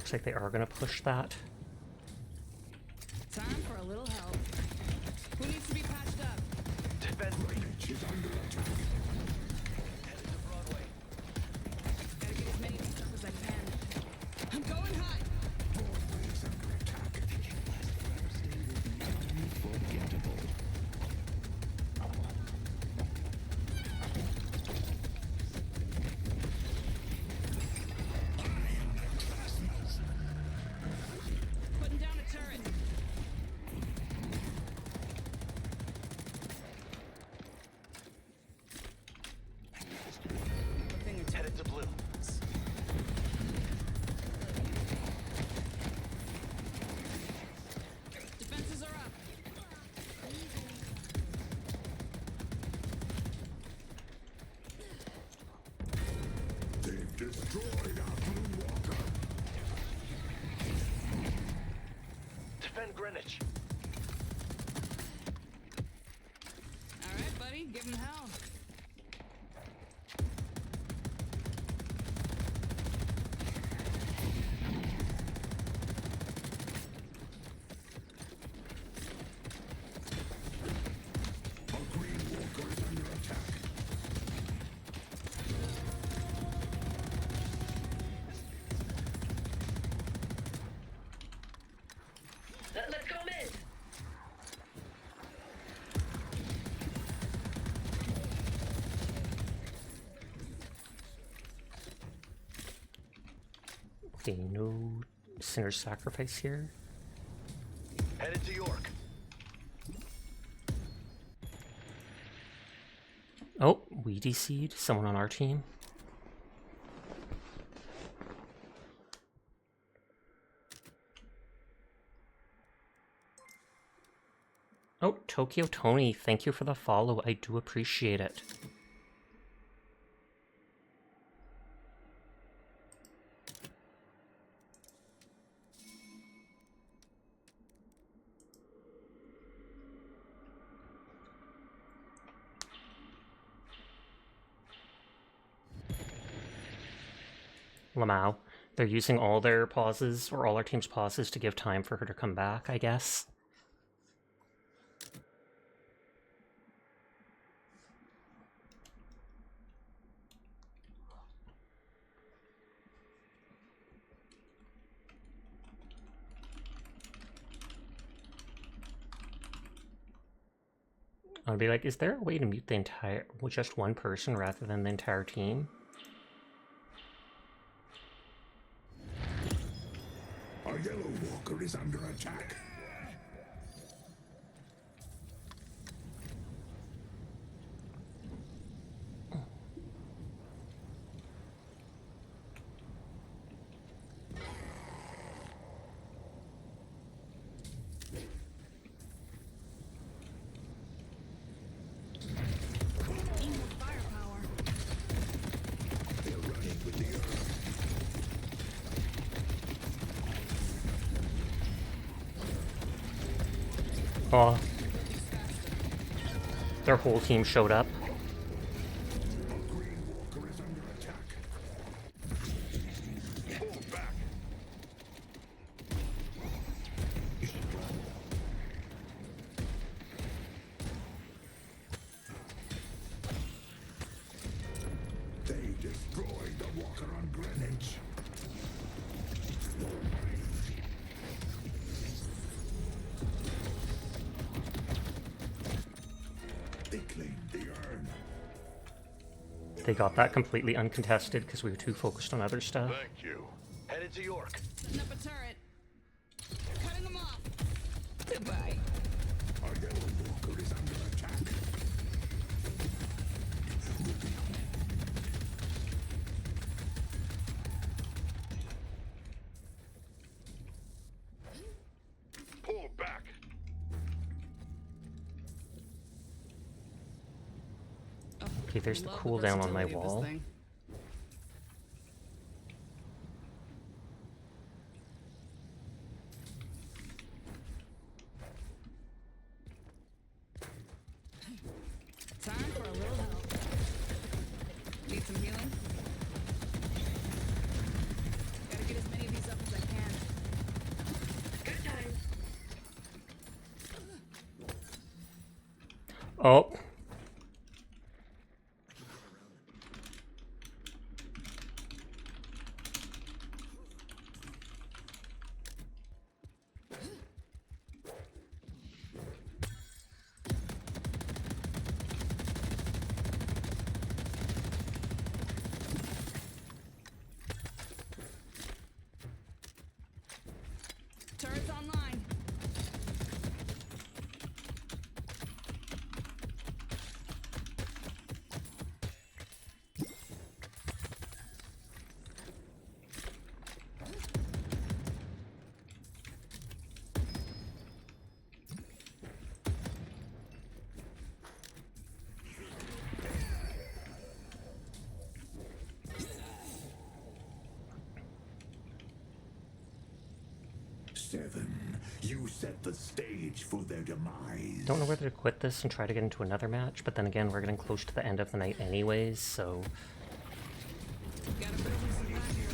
Looks like they are gonna push that. Time for a little help. Who needs to be patched up? Gotta get as many stuff as I can. I'm going high. Putting down a turret. Headed to blue. Defenses are up. They've destroyed our Blue Walker. Defend Greenwich. All right, buddy, give him hell. Our Green Walker is under attack. Let's go in. Okay, no Sinner's Sacrifice here. Headed to York. Oh, we DC'd someone on our team. Oh, Tokyo Tony, thank you for the follow. I do appreciate it. Lamau. They're using all their pauses, or all our team's pauses, to give time for her to come back, I guess. I'd be like, is there a way to mute the entire, well, just one person rather than the entire team? Our Yellow Walker is under attack. Firepower. They're running with the earth. Oh. Their whole team showed up. Our Green Walker is under attack. Pull back. They destroyed the Walker on Greenwich. They claimed the urn. They got that completely uncontested because we were too focused on other stuff. Thank you. Headed to York. Setting up a turret. Cutting them off. Goodbye. Our Yellow Walker is under attack. Pull back. Okay, there's the Love cooldown on my versatility of this wall. thing. Time for a little help. Need some healing? Gotta get as many of these up as I can. Oh. Turret's online. Seven, you set the stage for their demise. Don't know whether to quit this and try to get into another match, but then again, we're getting close to the end of the night anyways, so... Gotta build some back here.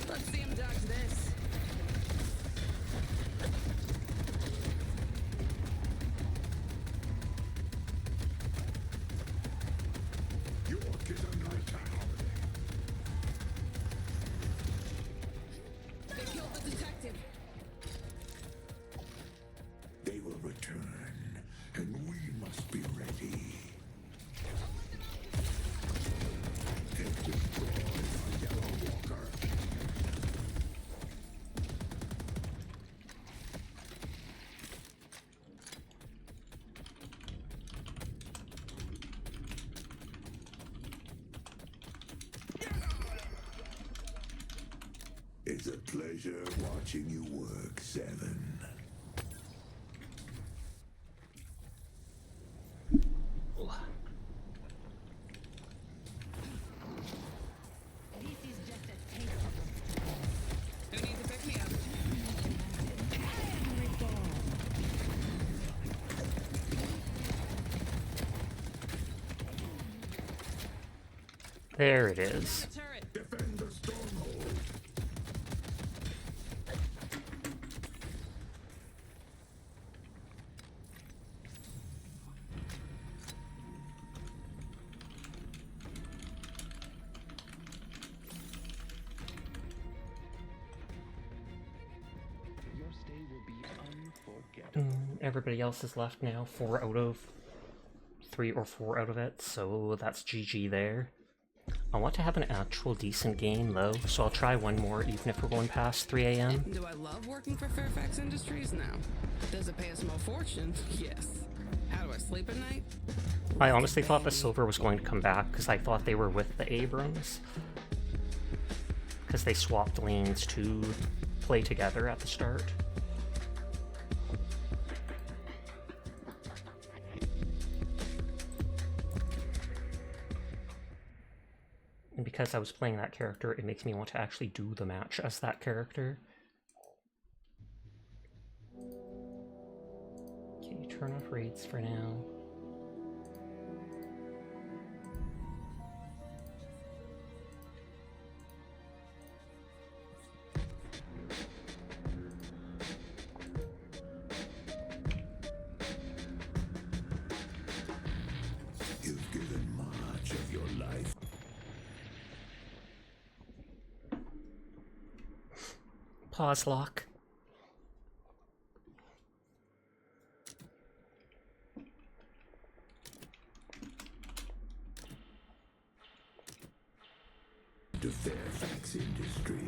Let's see him dodge this. York is a night town. They killed the detective. They will return, and we must be ready. They've destroyed our Yellow Walker. It's a pleasure watching you work, Seven. Who needs to pick me up? There it is. Turret. Defend the stronghold. Your stay will be unforgettable. Everybody else is left now. 4 out of 3 or 4 out of it, so that's GG there. I want to have an actual decent game though, so I'll try one more even if we're going past 3 AM. Do I love working for Fairfax Industries? No. Does it pay a small fortune? Yes. How do I sleep at night? I honestly thought the silver was going to come back because I thought they were with the Abrams. Because they swapped lanes to play together at the start. And because I was playing that character, it makes me want to actually do the match as that character. Okay, turn off raids for now. You've given much of your life. Pause lock. To Fairfax Industries.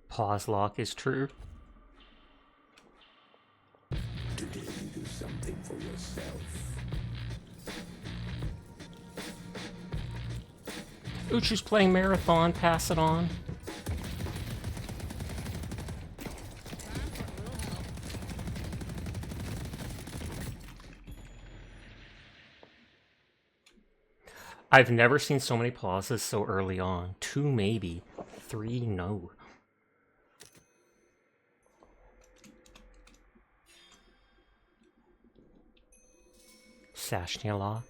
Pause lock is true. Today you do something for yourself. Uchu's playing Marathon, pass it on. I've never seen so many pauses so early on. 2 maybe. 3 no. Sashnialok.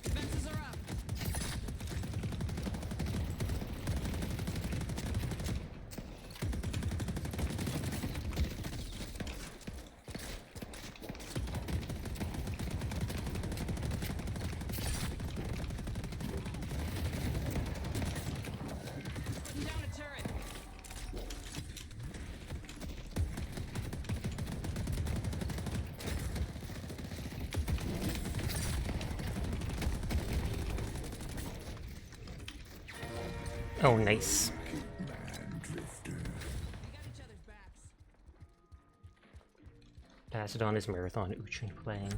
Defenses are up. Putting down a turret. Oh, nice. We got each other's backs. Pass it on his marathon Uchin playing.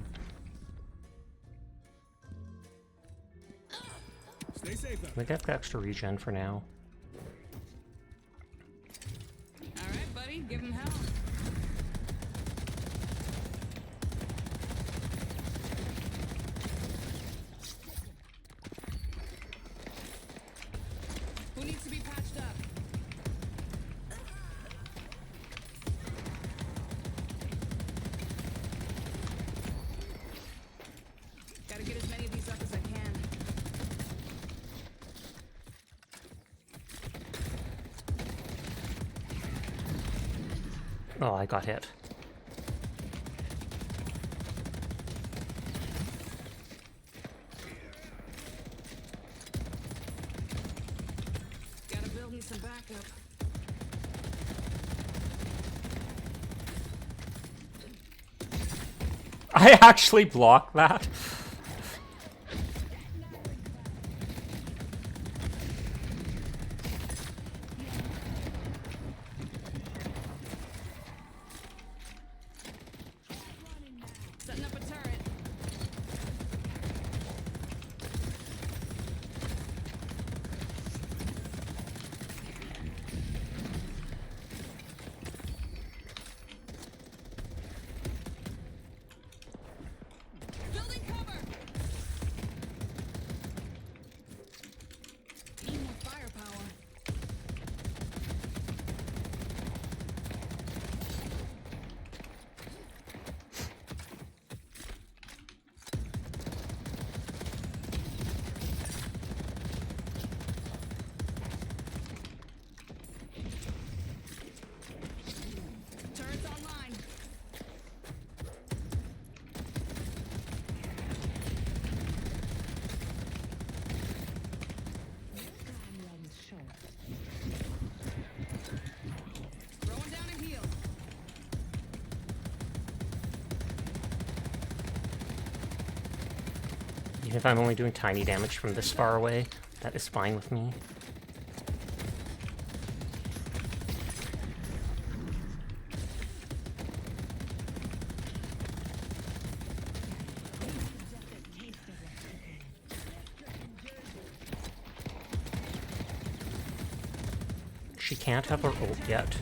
Stay safe out We got extra regen for now. All right, buddy, give him hell. Who needs to be patched up? Gotta get as many of these up as I can. Oh, I got hit. Gotta build me some backup. I actually blocked that. Setting up a turret. Building cover. Need more firepower. Turrets online. Throwing down a heel. Even if I'm only doing tiny damage from this far away, that is fine with me. She can't have her ult yet.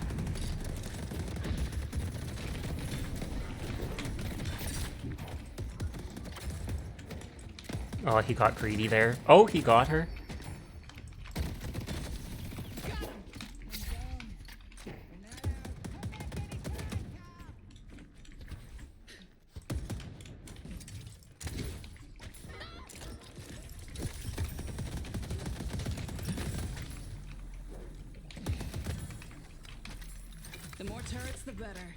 Oh, he got greedy there. Oh, he got her. The more turrets, the better.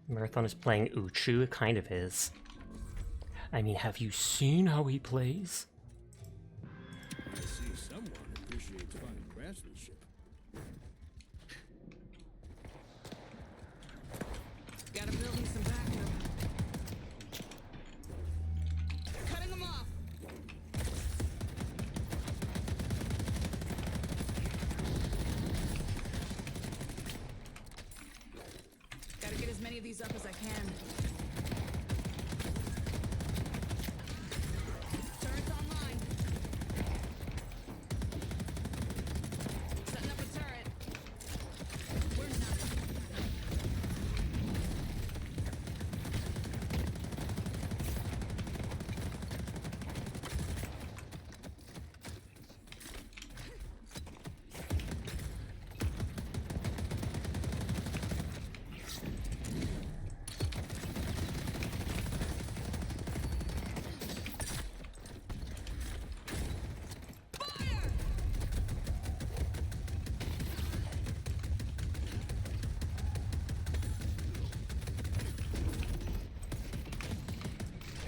Marathon is playing Uchu. It kind of is. I mean, have you seen how he plays? I see someone appreciates fine craftsmanship. Gotta build me some backup. Cutting them off. these up as I can. Turret's online. Setting up a turret. We're not.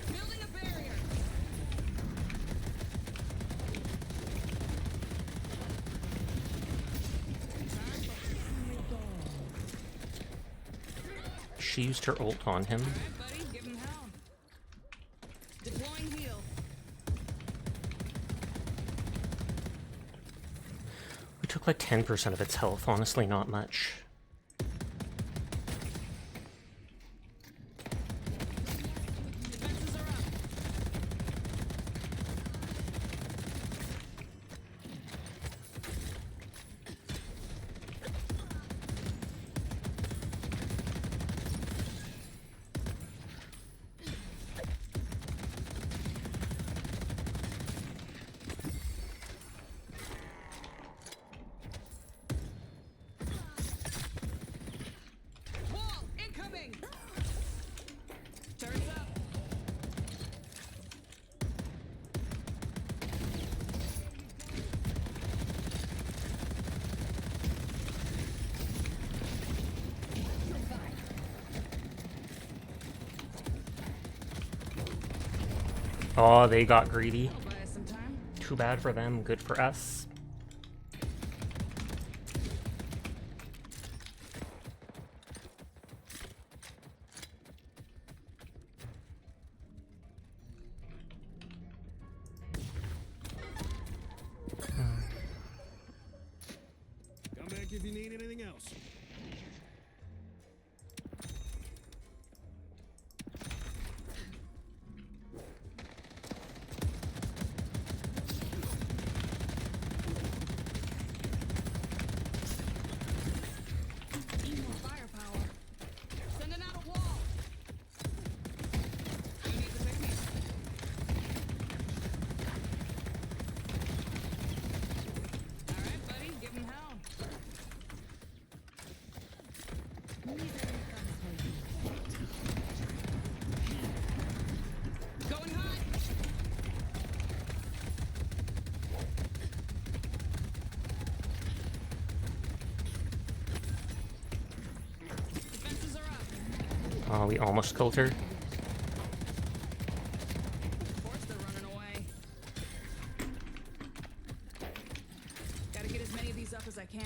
Building a barrier. She used her ult on him. Alright, buddy, give him hell. Deploying heal. We took like 10% of its health, honestly not much. Defenses are up. Wall incoming. Turns up. Oh, they got greedy. I'll buy us some time. Too bad for them, good for us. Come back if you need anything else. Need more firepower. Sending out a wall. Who needs a picnic? Alright, buddy, give him hell. Going hot. Defenses are up. Oh, we almost killed her. Of course they're running away. Gotta get as many of these up as I can.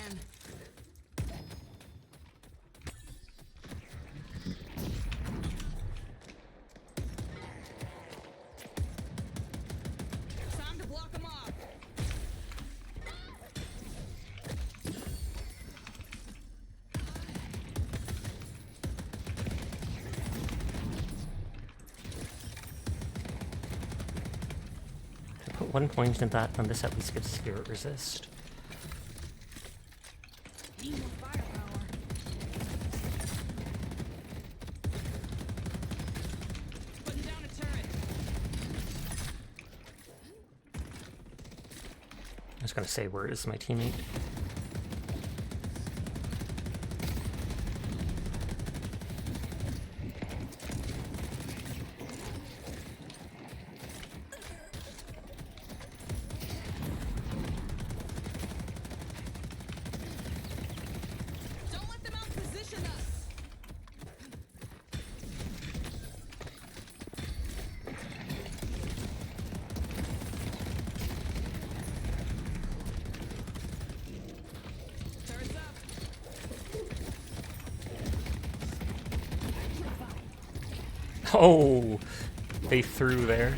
Time to block them off. Put 1 point in that, and this at least gives spirit resist. Need more firepower. Putting down a turret. I was gonna say, where is my teammate? Don't let them outposition us. Turret's up. Oh, they threw there.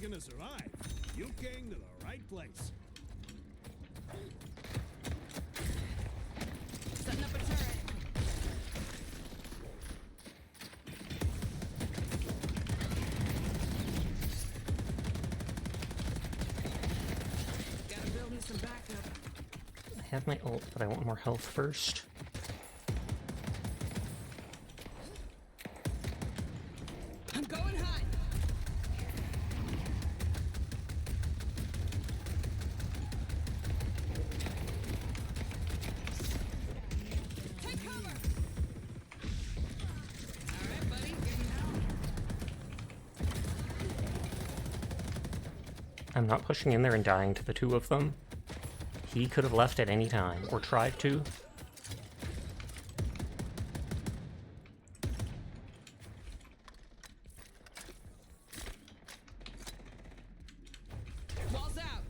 gonna survive. You came to the right place. Setting up a turret. Gotta build me some backup. I have my ult, but I want more health first. I'm going hot. Take cover. All right, buddy, getting out. I'm not pushing in there and dying to the two of them. He could have left at any time, or tried to. Walls out.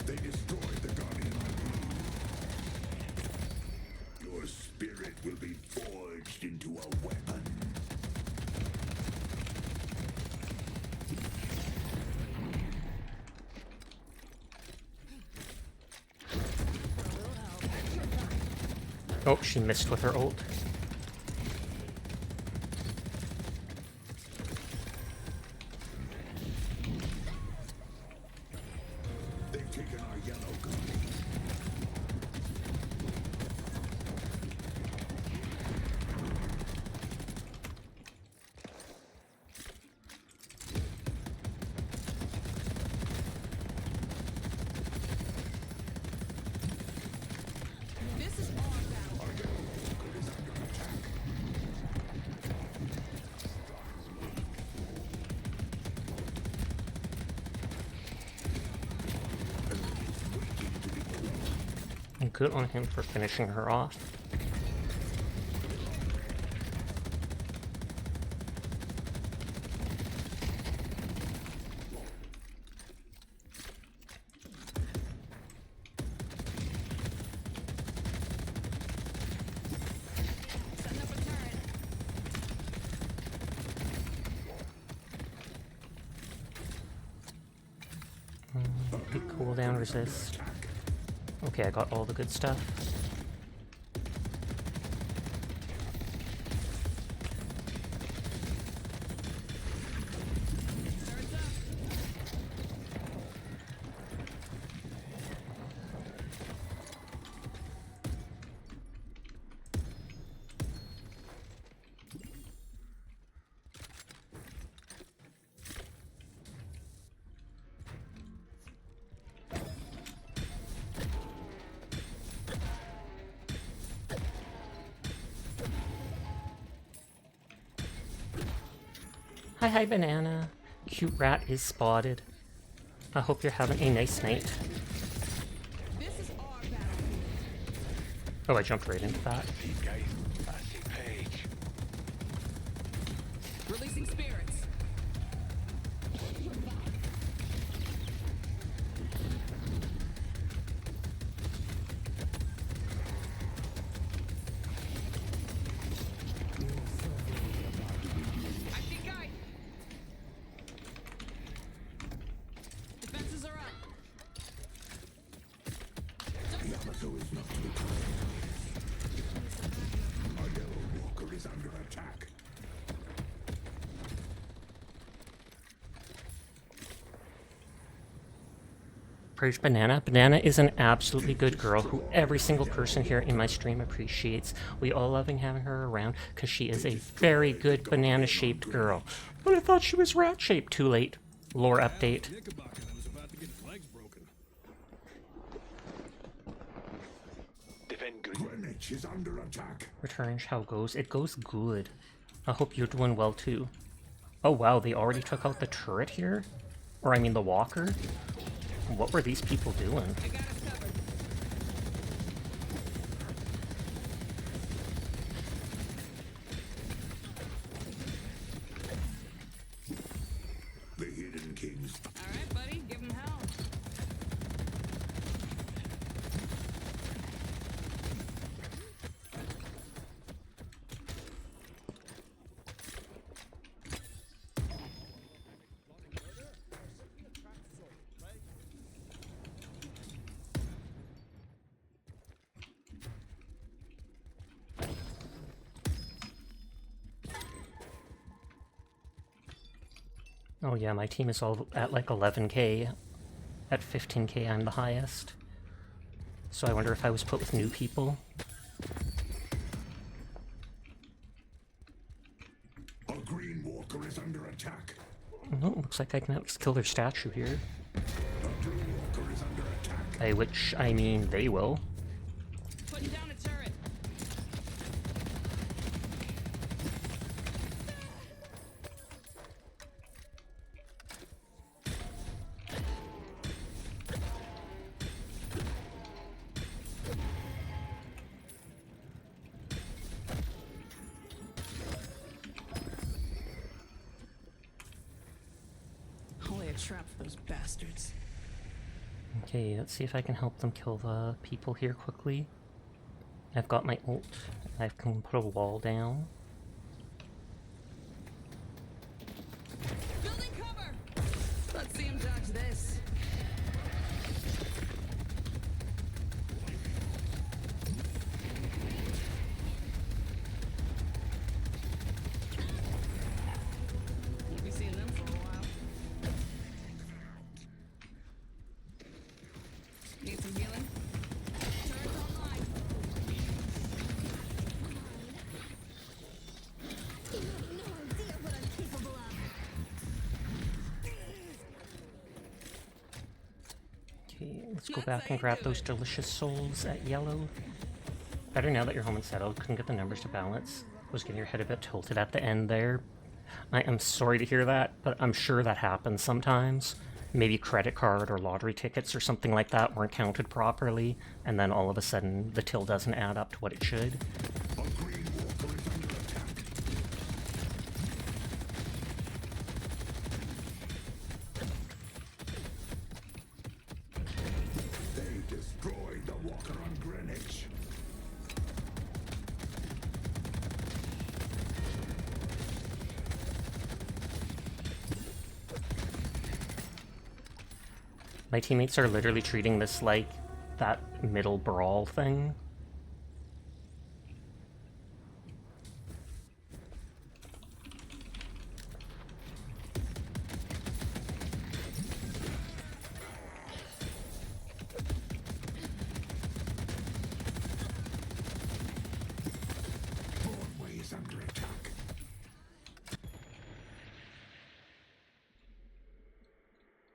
They destroyed the Guardian. Your spirit will be forged into a weapon. Oh, she missed with her ult. They've taken our yellow Guardian. This is our battle. And good on him for finishing her off. Setting up a turret. Big cooldown resist. Okay, I got all the good stuff. Turret's up. Hi, banana. Cute rat is spotted. I hope you're having a nice night. This is our battle. Oh, I jumped right into that. Guys, I see Paige. Releasing spirits. I think I. Defenses are up. Yamato is not to be tired. Our yellow walker is under attack. Praise Banana. Banana is an absolutely good girl who every single person here in my stream appreciates. We all loving having her around because she is a very good banana-shaped girl. But I thought she was rat-shaped. Too late. Lore update. Knickerbocker that was about to get his legs broken. Defend Greenwich is under attack. Returning how goes. It goes good. I hope you're doing well too. Oh wow, they already took out the turret here? Or I mean the walker? What were these people doing? I got us covered. The Hidden Kings. All right, buddy, give him hell. Oh yeah, my team is all at like 11k. At 15k I'm the highest. So I wonder if I was put with new people. A green walker is under attack. Oh, looks like I can at least kill their statue here. A blue walker is under attack. By which I mean they will. Putting down a turret. Only a trap for those bastards. Okay, let's see if I can help them kill the people here quickly. I've got my ult. I can put a wall down. Building cover! Let's see him dodge this. Won't be seeing them for a while. Need some healing? Turret online. You have no idea what I'm capable of. Okay, let's go back and grab those delicious souls at yellow. Better now that you're home and settled. Couldn't get the numbers to balance. Was getting your head a bit tilted at the end there. I am sorry to hear that, but I'm sure that happens sometimes. Maybe credit card or lottery tickets or something like that weren't counted properly, and then all of a sudden the till doesn't add up to what it should. A green walker is under attack. They destroyed the walker on Greenwich. My teammates are literally treating this like that middle brawl thing. Broadway is under attack.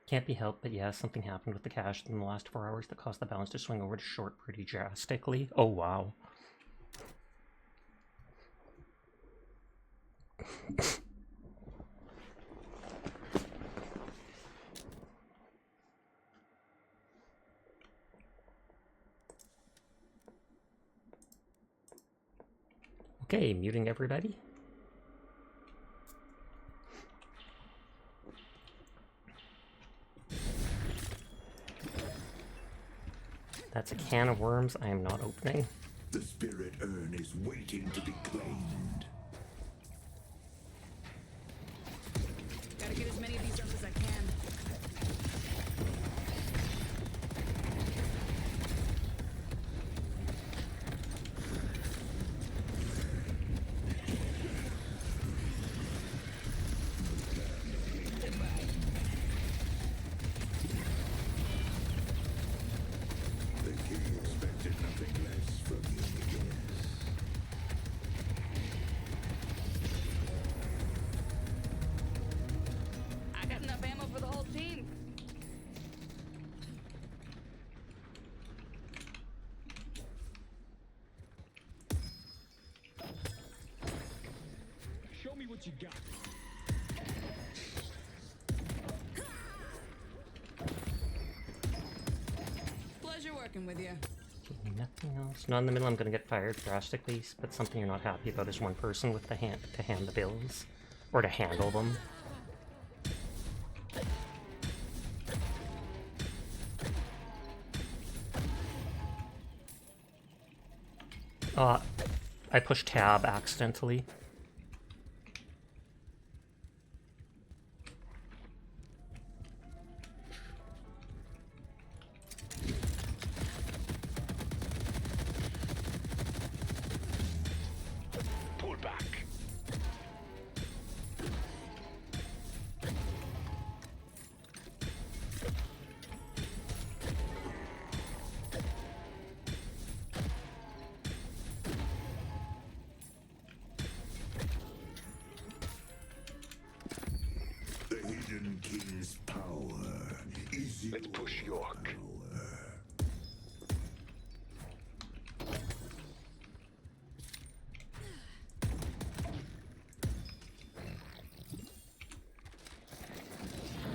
Can't be helped, but yeah, something happened with the cache in the last 4 hours that caused the balance to swing over to short pretty drastically. Oh wow. Okay, muting everybody. That's a can of worms I am not opening. The spirit urn is waiting to be claimed. Gotta get as many of these urns as I can. The king expected nothing less from you, yes. I got enough ammo for the whole team. Show me what you got. Pleasure working with you. Okay, nothing else. Not in the middle. I'm gonna get fired drastically, but something you're not happy about is one person with the hand to hand the bills. Or to handle them. I pushed tab accidentally. Pull back. push York.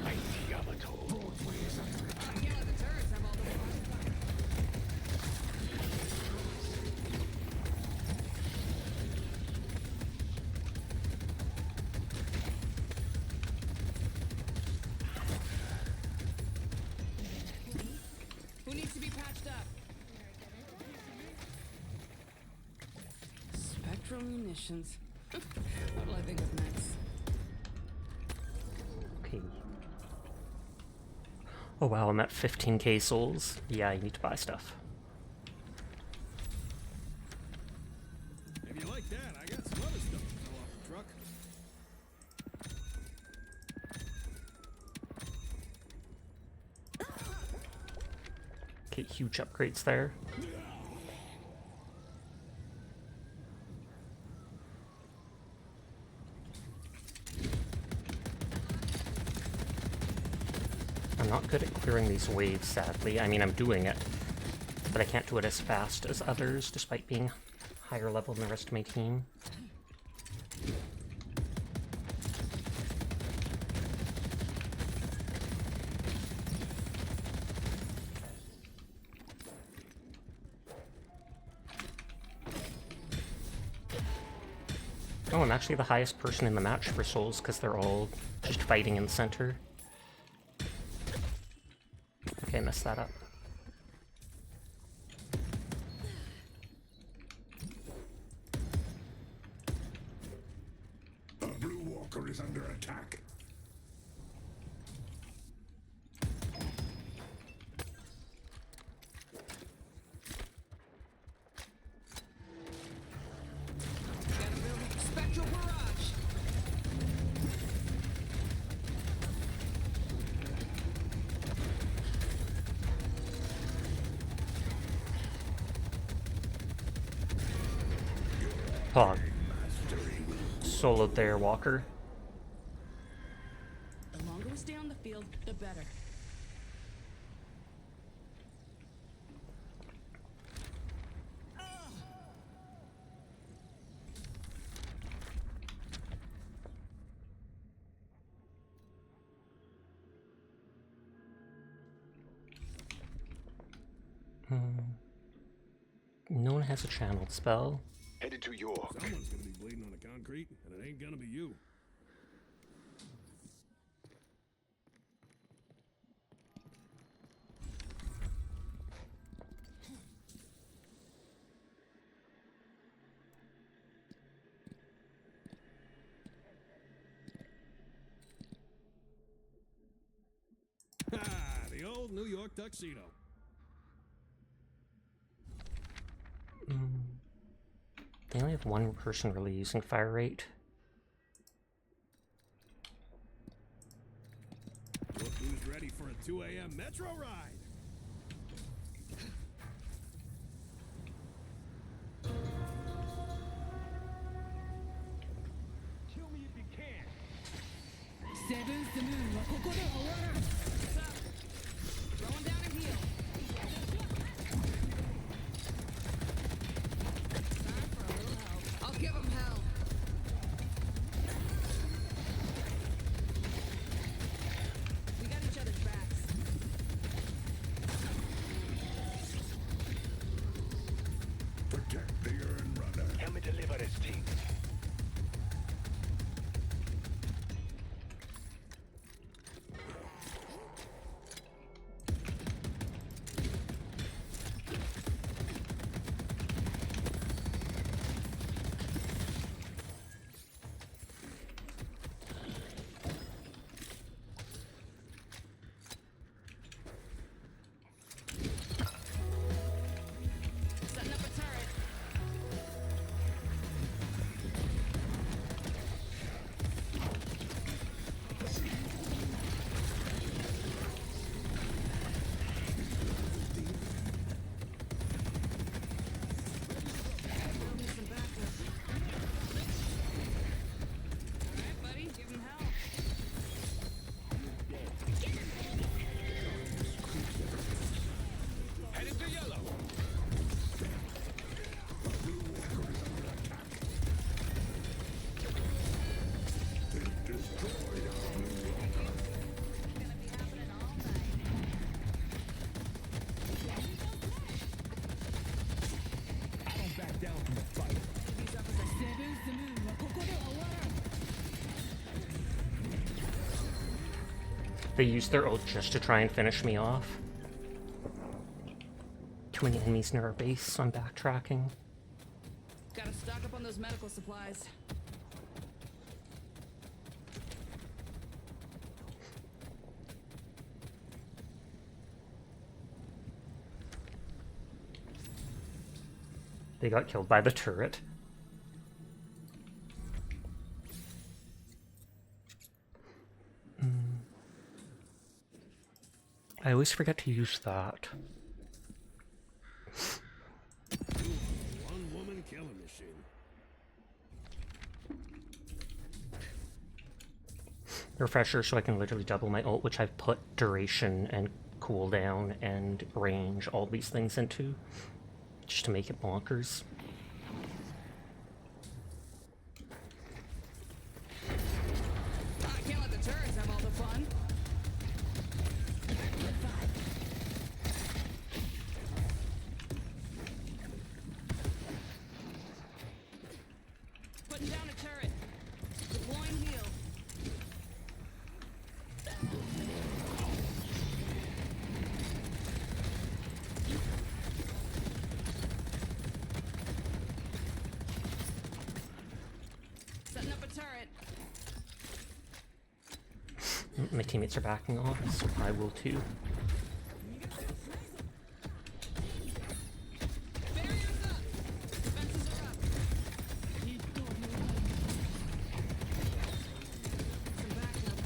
Mighty Yamato. Yeah, the turrets have all the Who needs to be patched up? Spectral munitions. What'll I think of next? Okay. Oh wow, I'm at 15k souls. Yeah, I need to buy stuff. If you like that, I got some other stuff to throw off the truck. Okay, huge upgrades there. I'm not good at clearing these waves, sadly. I mean, I'm doing it, but I can't do it as fast as others, despite being higher level than the rest of my team. Oh, I'm actually the highest person in the match for souls, because they're all just fighting in the center. Okay, I messed that up. A blue walker is under attack. Gotta build a spectral barrage. Oh, soloed there, Walker. The longer we stay on the field, the better. No one has a channeled spell. Headed to York. Someone's gonna be bleeding on the concrete, and it ain't gonna be you. Ha! The old New York tuxedo. They only have one person really using fire rate. Look who's ready for a 2 a.m. metro ride. Kill me if you can. Throwing down a heel. Time for a little help. I'll give him hell. We got each other's backs. Protect the urn runner. Help me deliver this team. They used their ult just to try and finish me off. Too many enemies near our base, so I'm backtracking. Gotta stock up on those medical supplies. They got killed by the turret. I always forget to use that. One-woman killing machine. Refresher so I can literally double my ult, which I've put duration and cooldown and range, all these things into, just to make it bonkers. I can't let the turrets have all the fun. Putting down a turret. Deploying heal. Setting up a turret. My teammates are backing off, so I will too. Barriers up. Defenses are up. Some backup.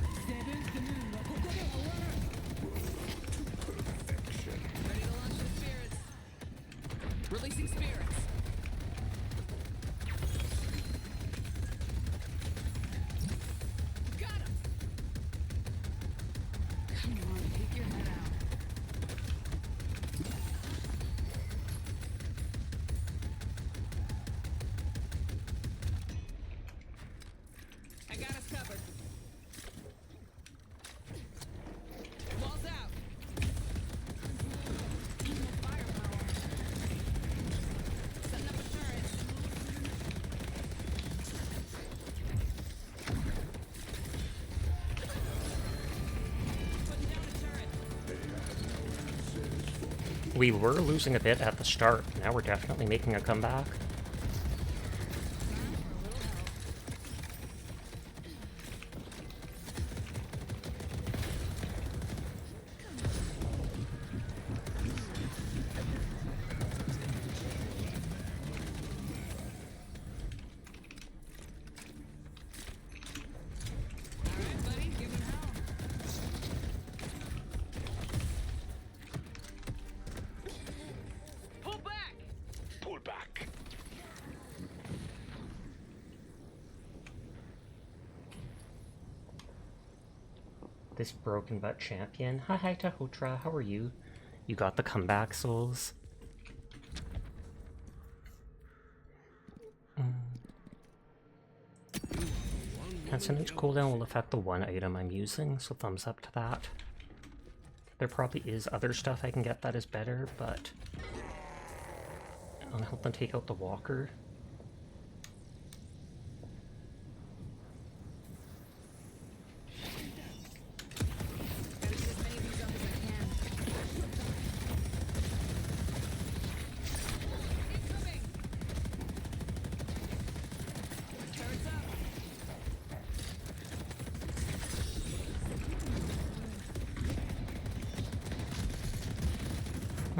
Ready to launch the spirits. Releasing spirits. Got him. Come on, peek your head out. I got us covered. Walls out. Firepower. Setting up a turret. Putting down a turret. We were losing a bit at the start, now we're definitely making a comeback. Alright, buddy, give him hell. Pull back! Pull back. This broken butt champion. Hi Tahotra, how are you? You got the comeback souls. Consonant cooldown will affect the one item I'm using, so thumbs up to that. There probably is other stuff I can get that is better, but I'll help them take out the walker. Gotta get as many of these up as I can. Incoming! Turrets up.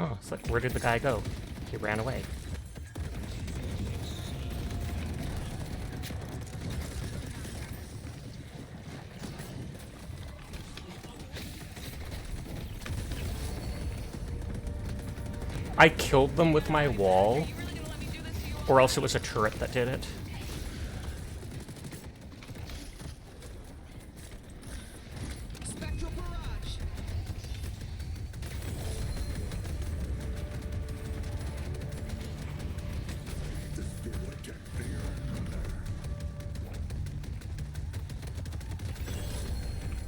Oh, it's like, where did the guy go? He ran away. I killed them with my wall, or else it was a turret that did it. Spectral barrage. The spirit get bigger and better.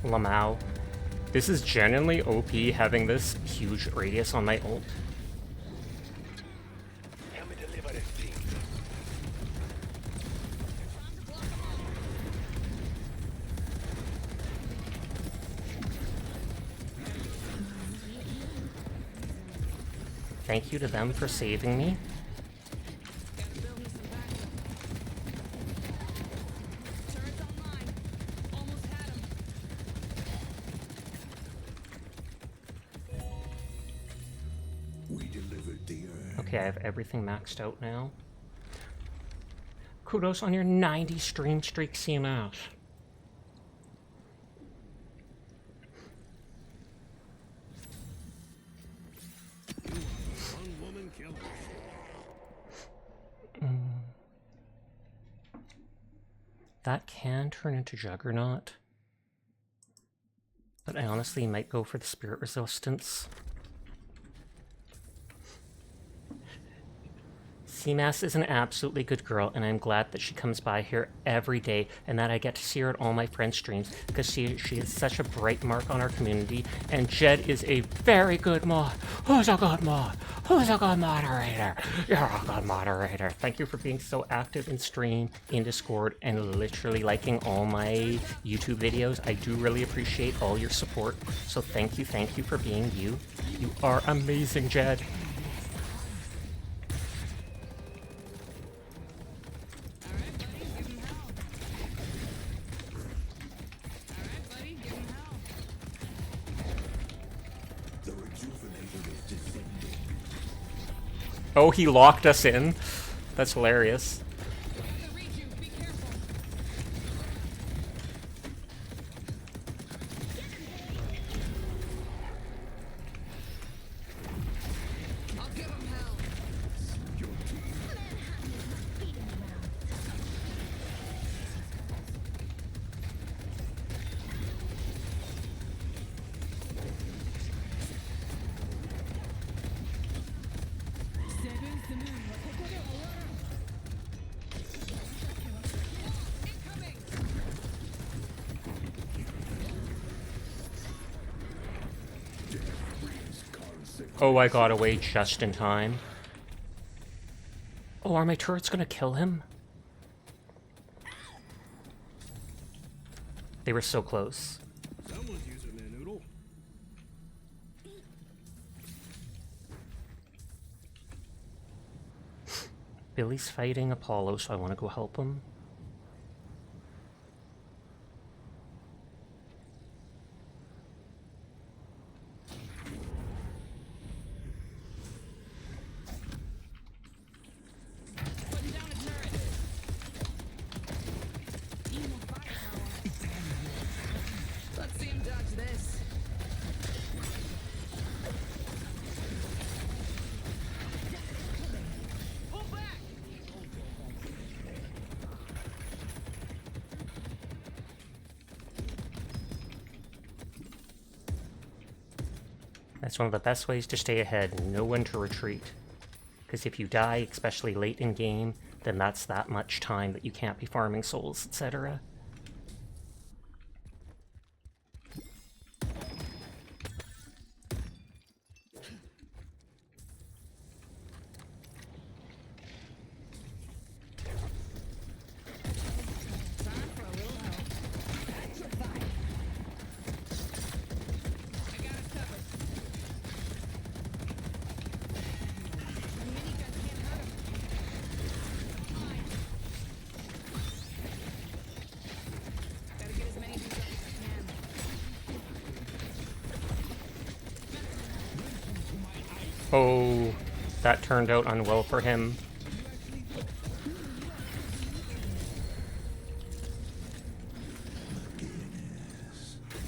Lamau. This is genuinely OP having this huge radius on my ult. Help me deliver this team. thank you to them for saving me. Gotta build me some backup. Turret's online. Almost had him. We delivered the urn. Okay, I have everything maxed out now. Kudos on your 90 stream streak, CMS. One woman killer. That can turn into Juggernaut. But I honestly might go for the Spirit Resistance. CMAS is an absolutely good girl, and I'm glad that she comes by here every day and that I get to see her at all my friends' streams because she is such a bright mark on our community. And Jed is a very good mod. Who's a good mod? Who's a good moderator? You're a good moderator. Thank you for being so active in stream, in Discord, and literally liking all my YouTube videos. I do really appreciate all your support. So thank you for being you. You are amazing, Jed. Alright, buddy, give him hell. Alright, buddy, give him hell. The rejuvenator is descending. Oh, he locked us in. That's hilarious. The rejuve, be careful. I'll give him hell. Incoming. Oh, I got away just in time. Oh, are my turrets gonna kill him? They were so close. Someone's using their noodle. Billy's fighting Apollo, so I want to go help him. Putting down a turret. Let's see him dodge this. Pull back. That's one of the best ways to stay ahead, know when to retreat. Because if you die, especially late in game, then that's that much time that you can't be farming souls, etc. Time for a little help. I got us covered. The miniguns can't hurt him. Fine. Gotta get as many of these up as I can. Oh, that turned out unwell for him.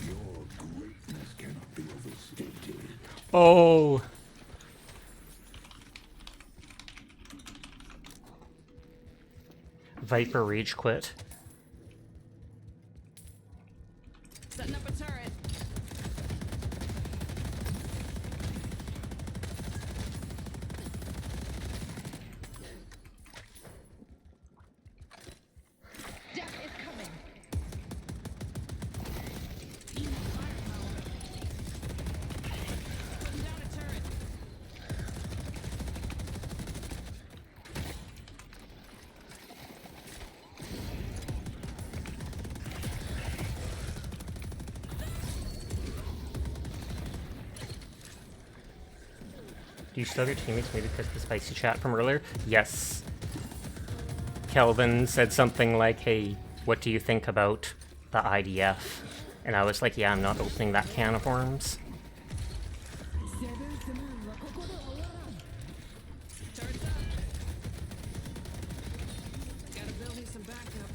Your greatness cannot be overstated. Oh! Viper rage quit. Setting up a turret. Death is coming. Putting down a turret. Do you still have your teammates maybe because of the spicy chat from earlier? Yes. Kelvin said something like, hey, what do you think about the IDF? And I was like, yeah, I'm not opening that can of worms. Gotta build me some backup.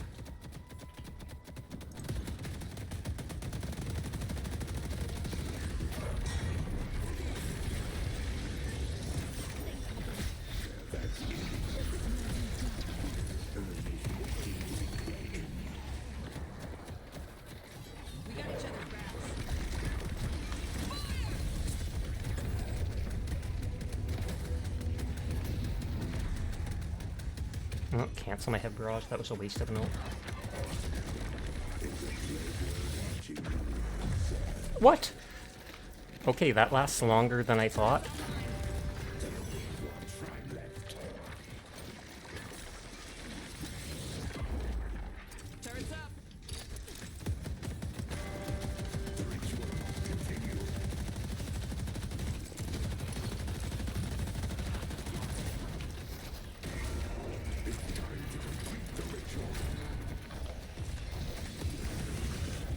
We got each other's backs. Oh, cancel my head barrage. That was a waste of an ult. What? Okay, that lasts longer than I thought. Turns up.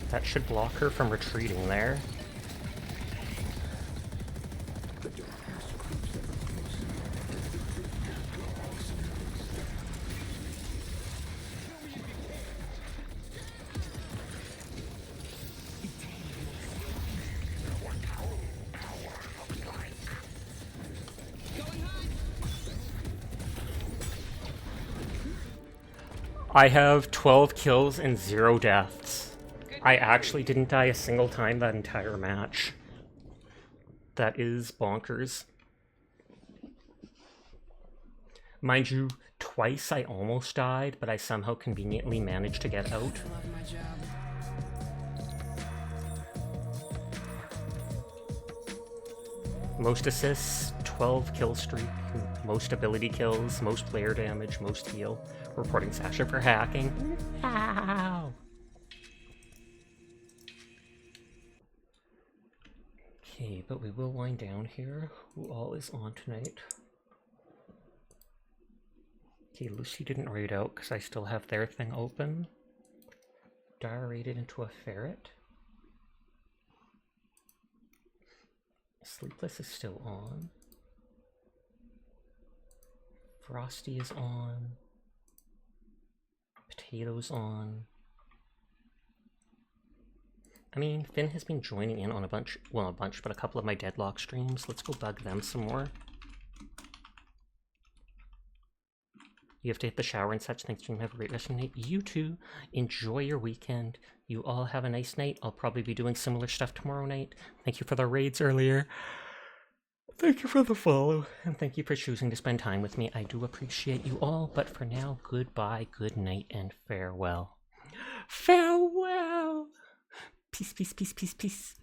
That should block her from retreating there. I have 12 kills and 0 deaths. I actually didn't die a single time that entire match. That is bonkers. Mind you, twice I almost died, but I somehow conveniently managed to get out. I love my job. Most assists, 12 kill streak, most ability kills, most player damage, most heal. Reporting Sasha for hacking. Ow! Okay, but we will wind down here. Who all is on tonight? Okay, Lucy didn't raid out because I still have their thing open. Dara raided into a ferret. Sleepless is still on. Frosty is on. Potato's on. I mean, Finn has been joining in on a bunch, well, a bunch, but a couple of my Deadlock streams. Let's go bug them some more. You have to hit the shower and such. Thanks, stream. Have a great rest of the night. You too. Enjoy your weekend. You all have a nice night. I'll probably be doing similar stuff tomorrow night. Thank you for the raids earlier. Thank you for the follow. And thank you for choosing to spend time with me. I do appreciate you all. But for now, goodbye, good night, and farewell. Farewell! Peace, peace, peace, peace, peace.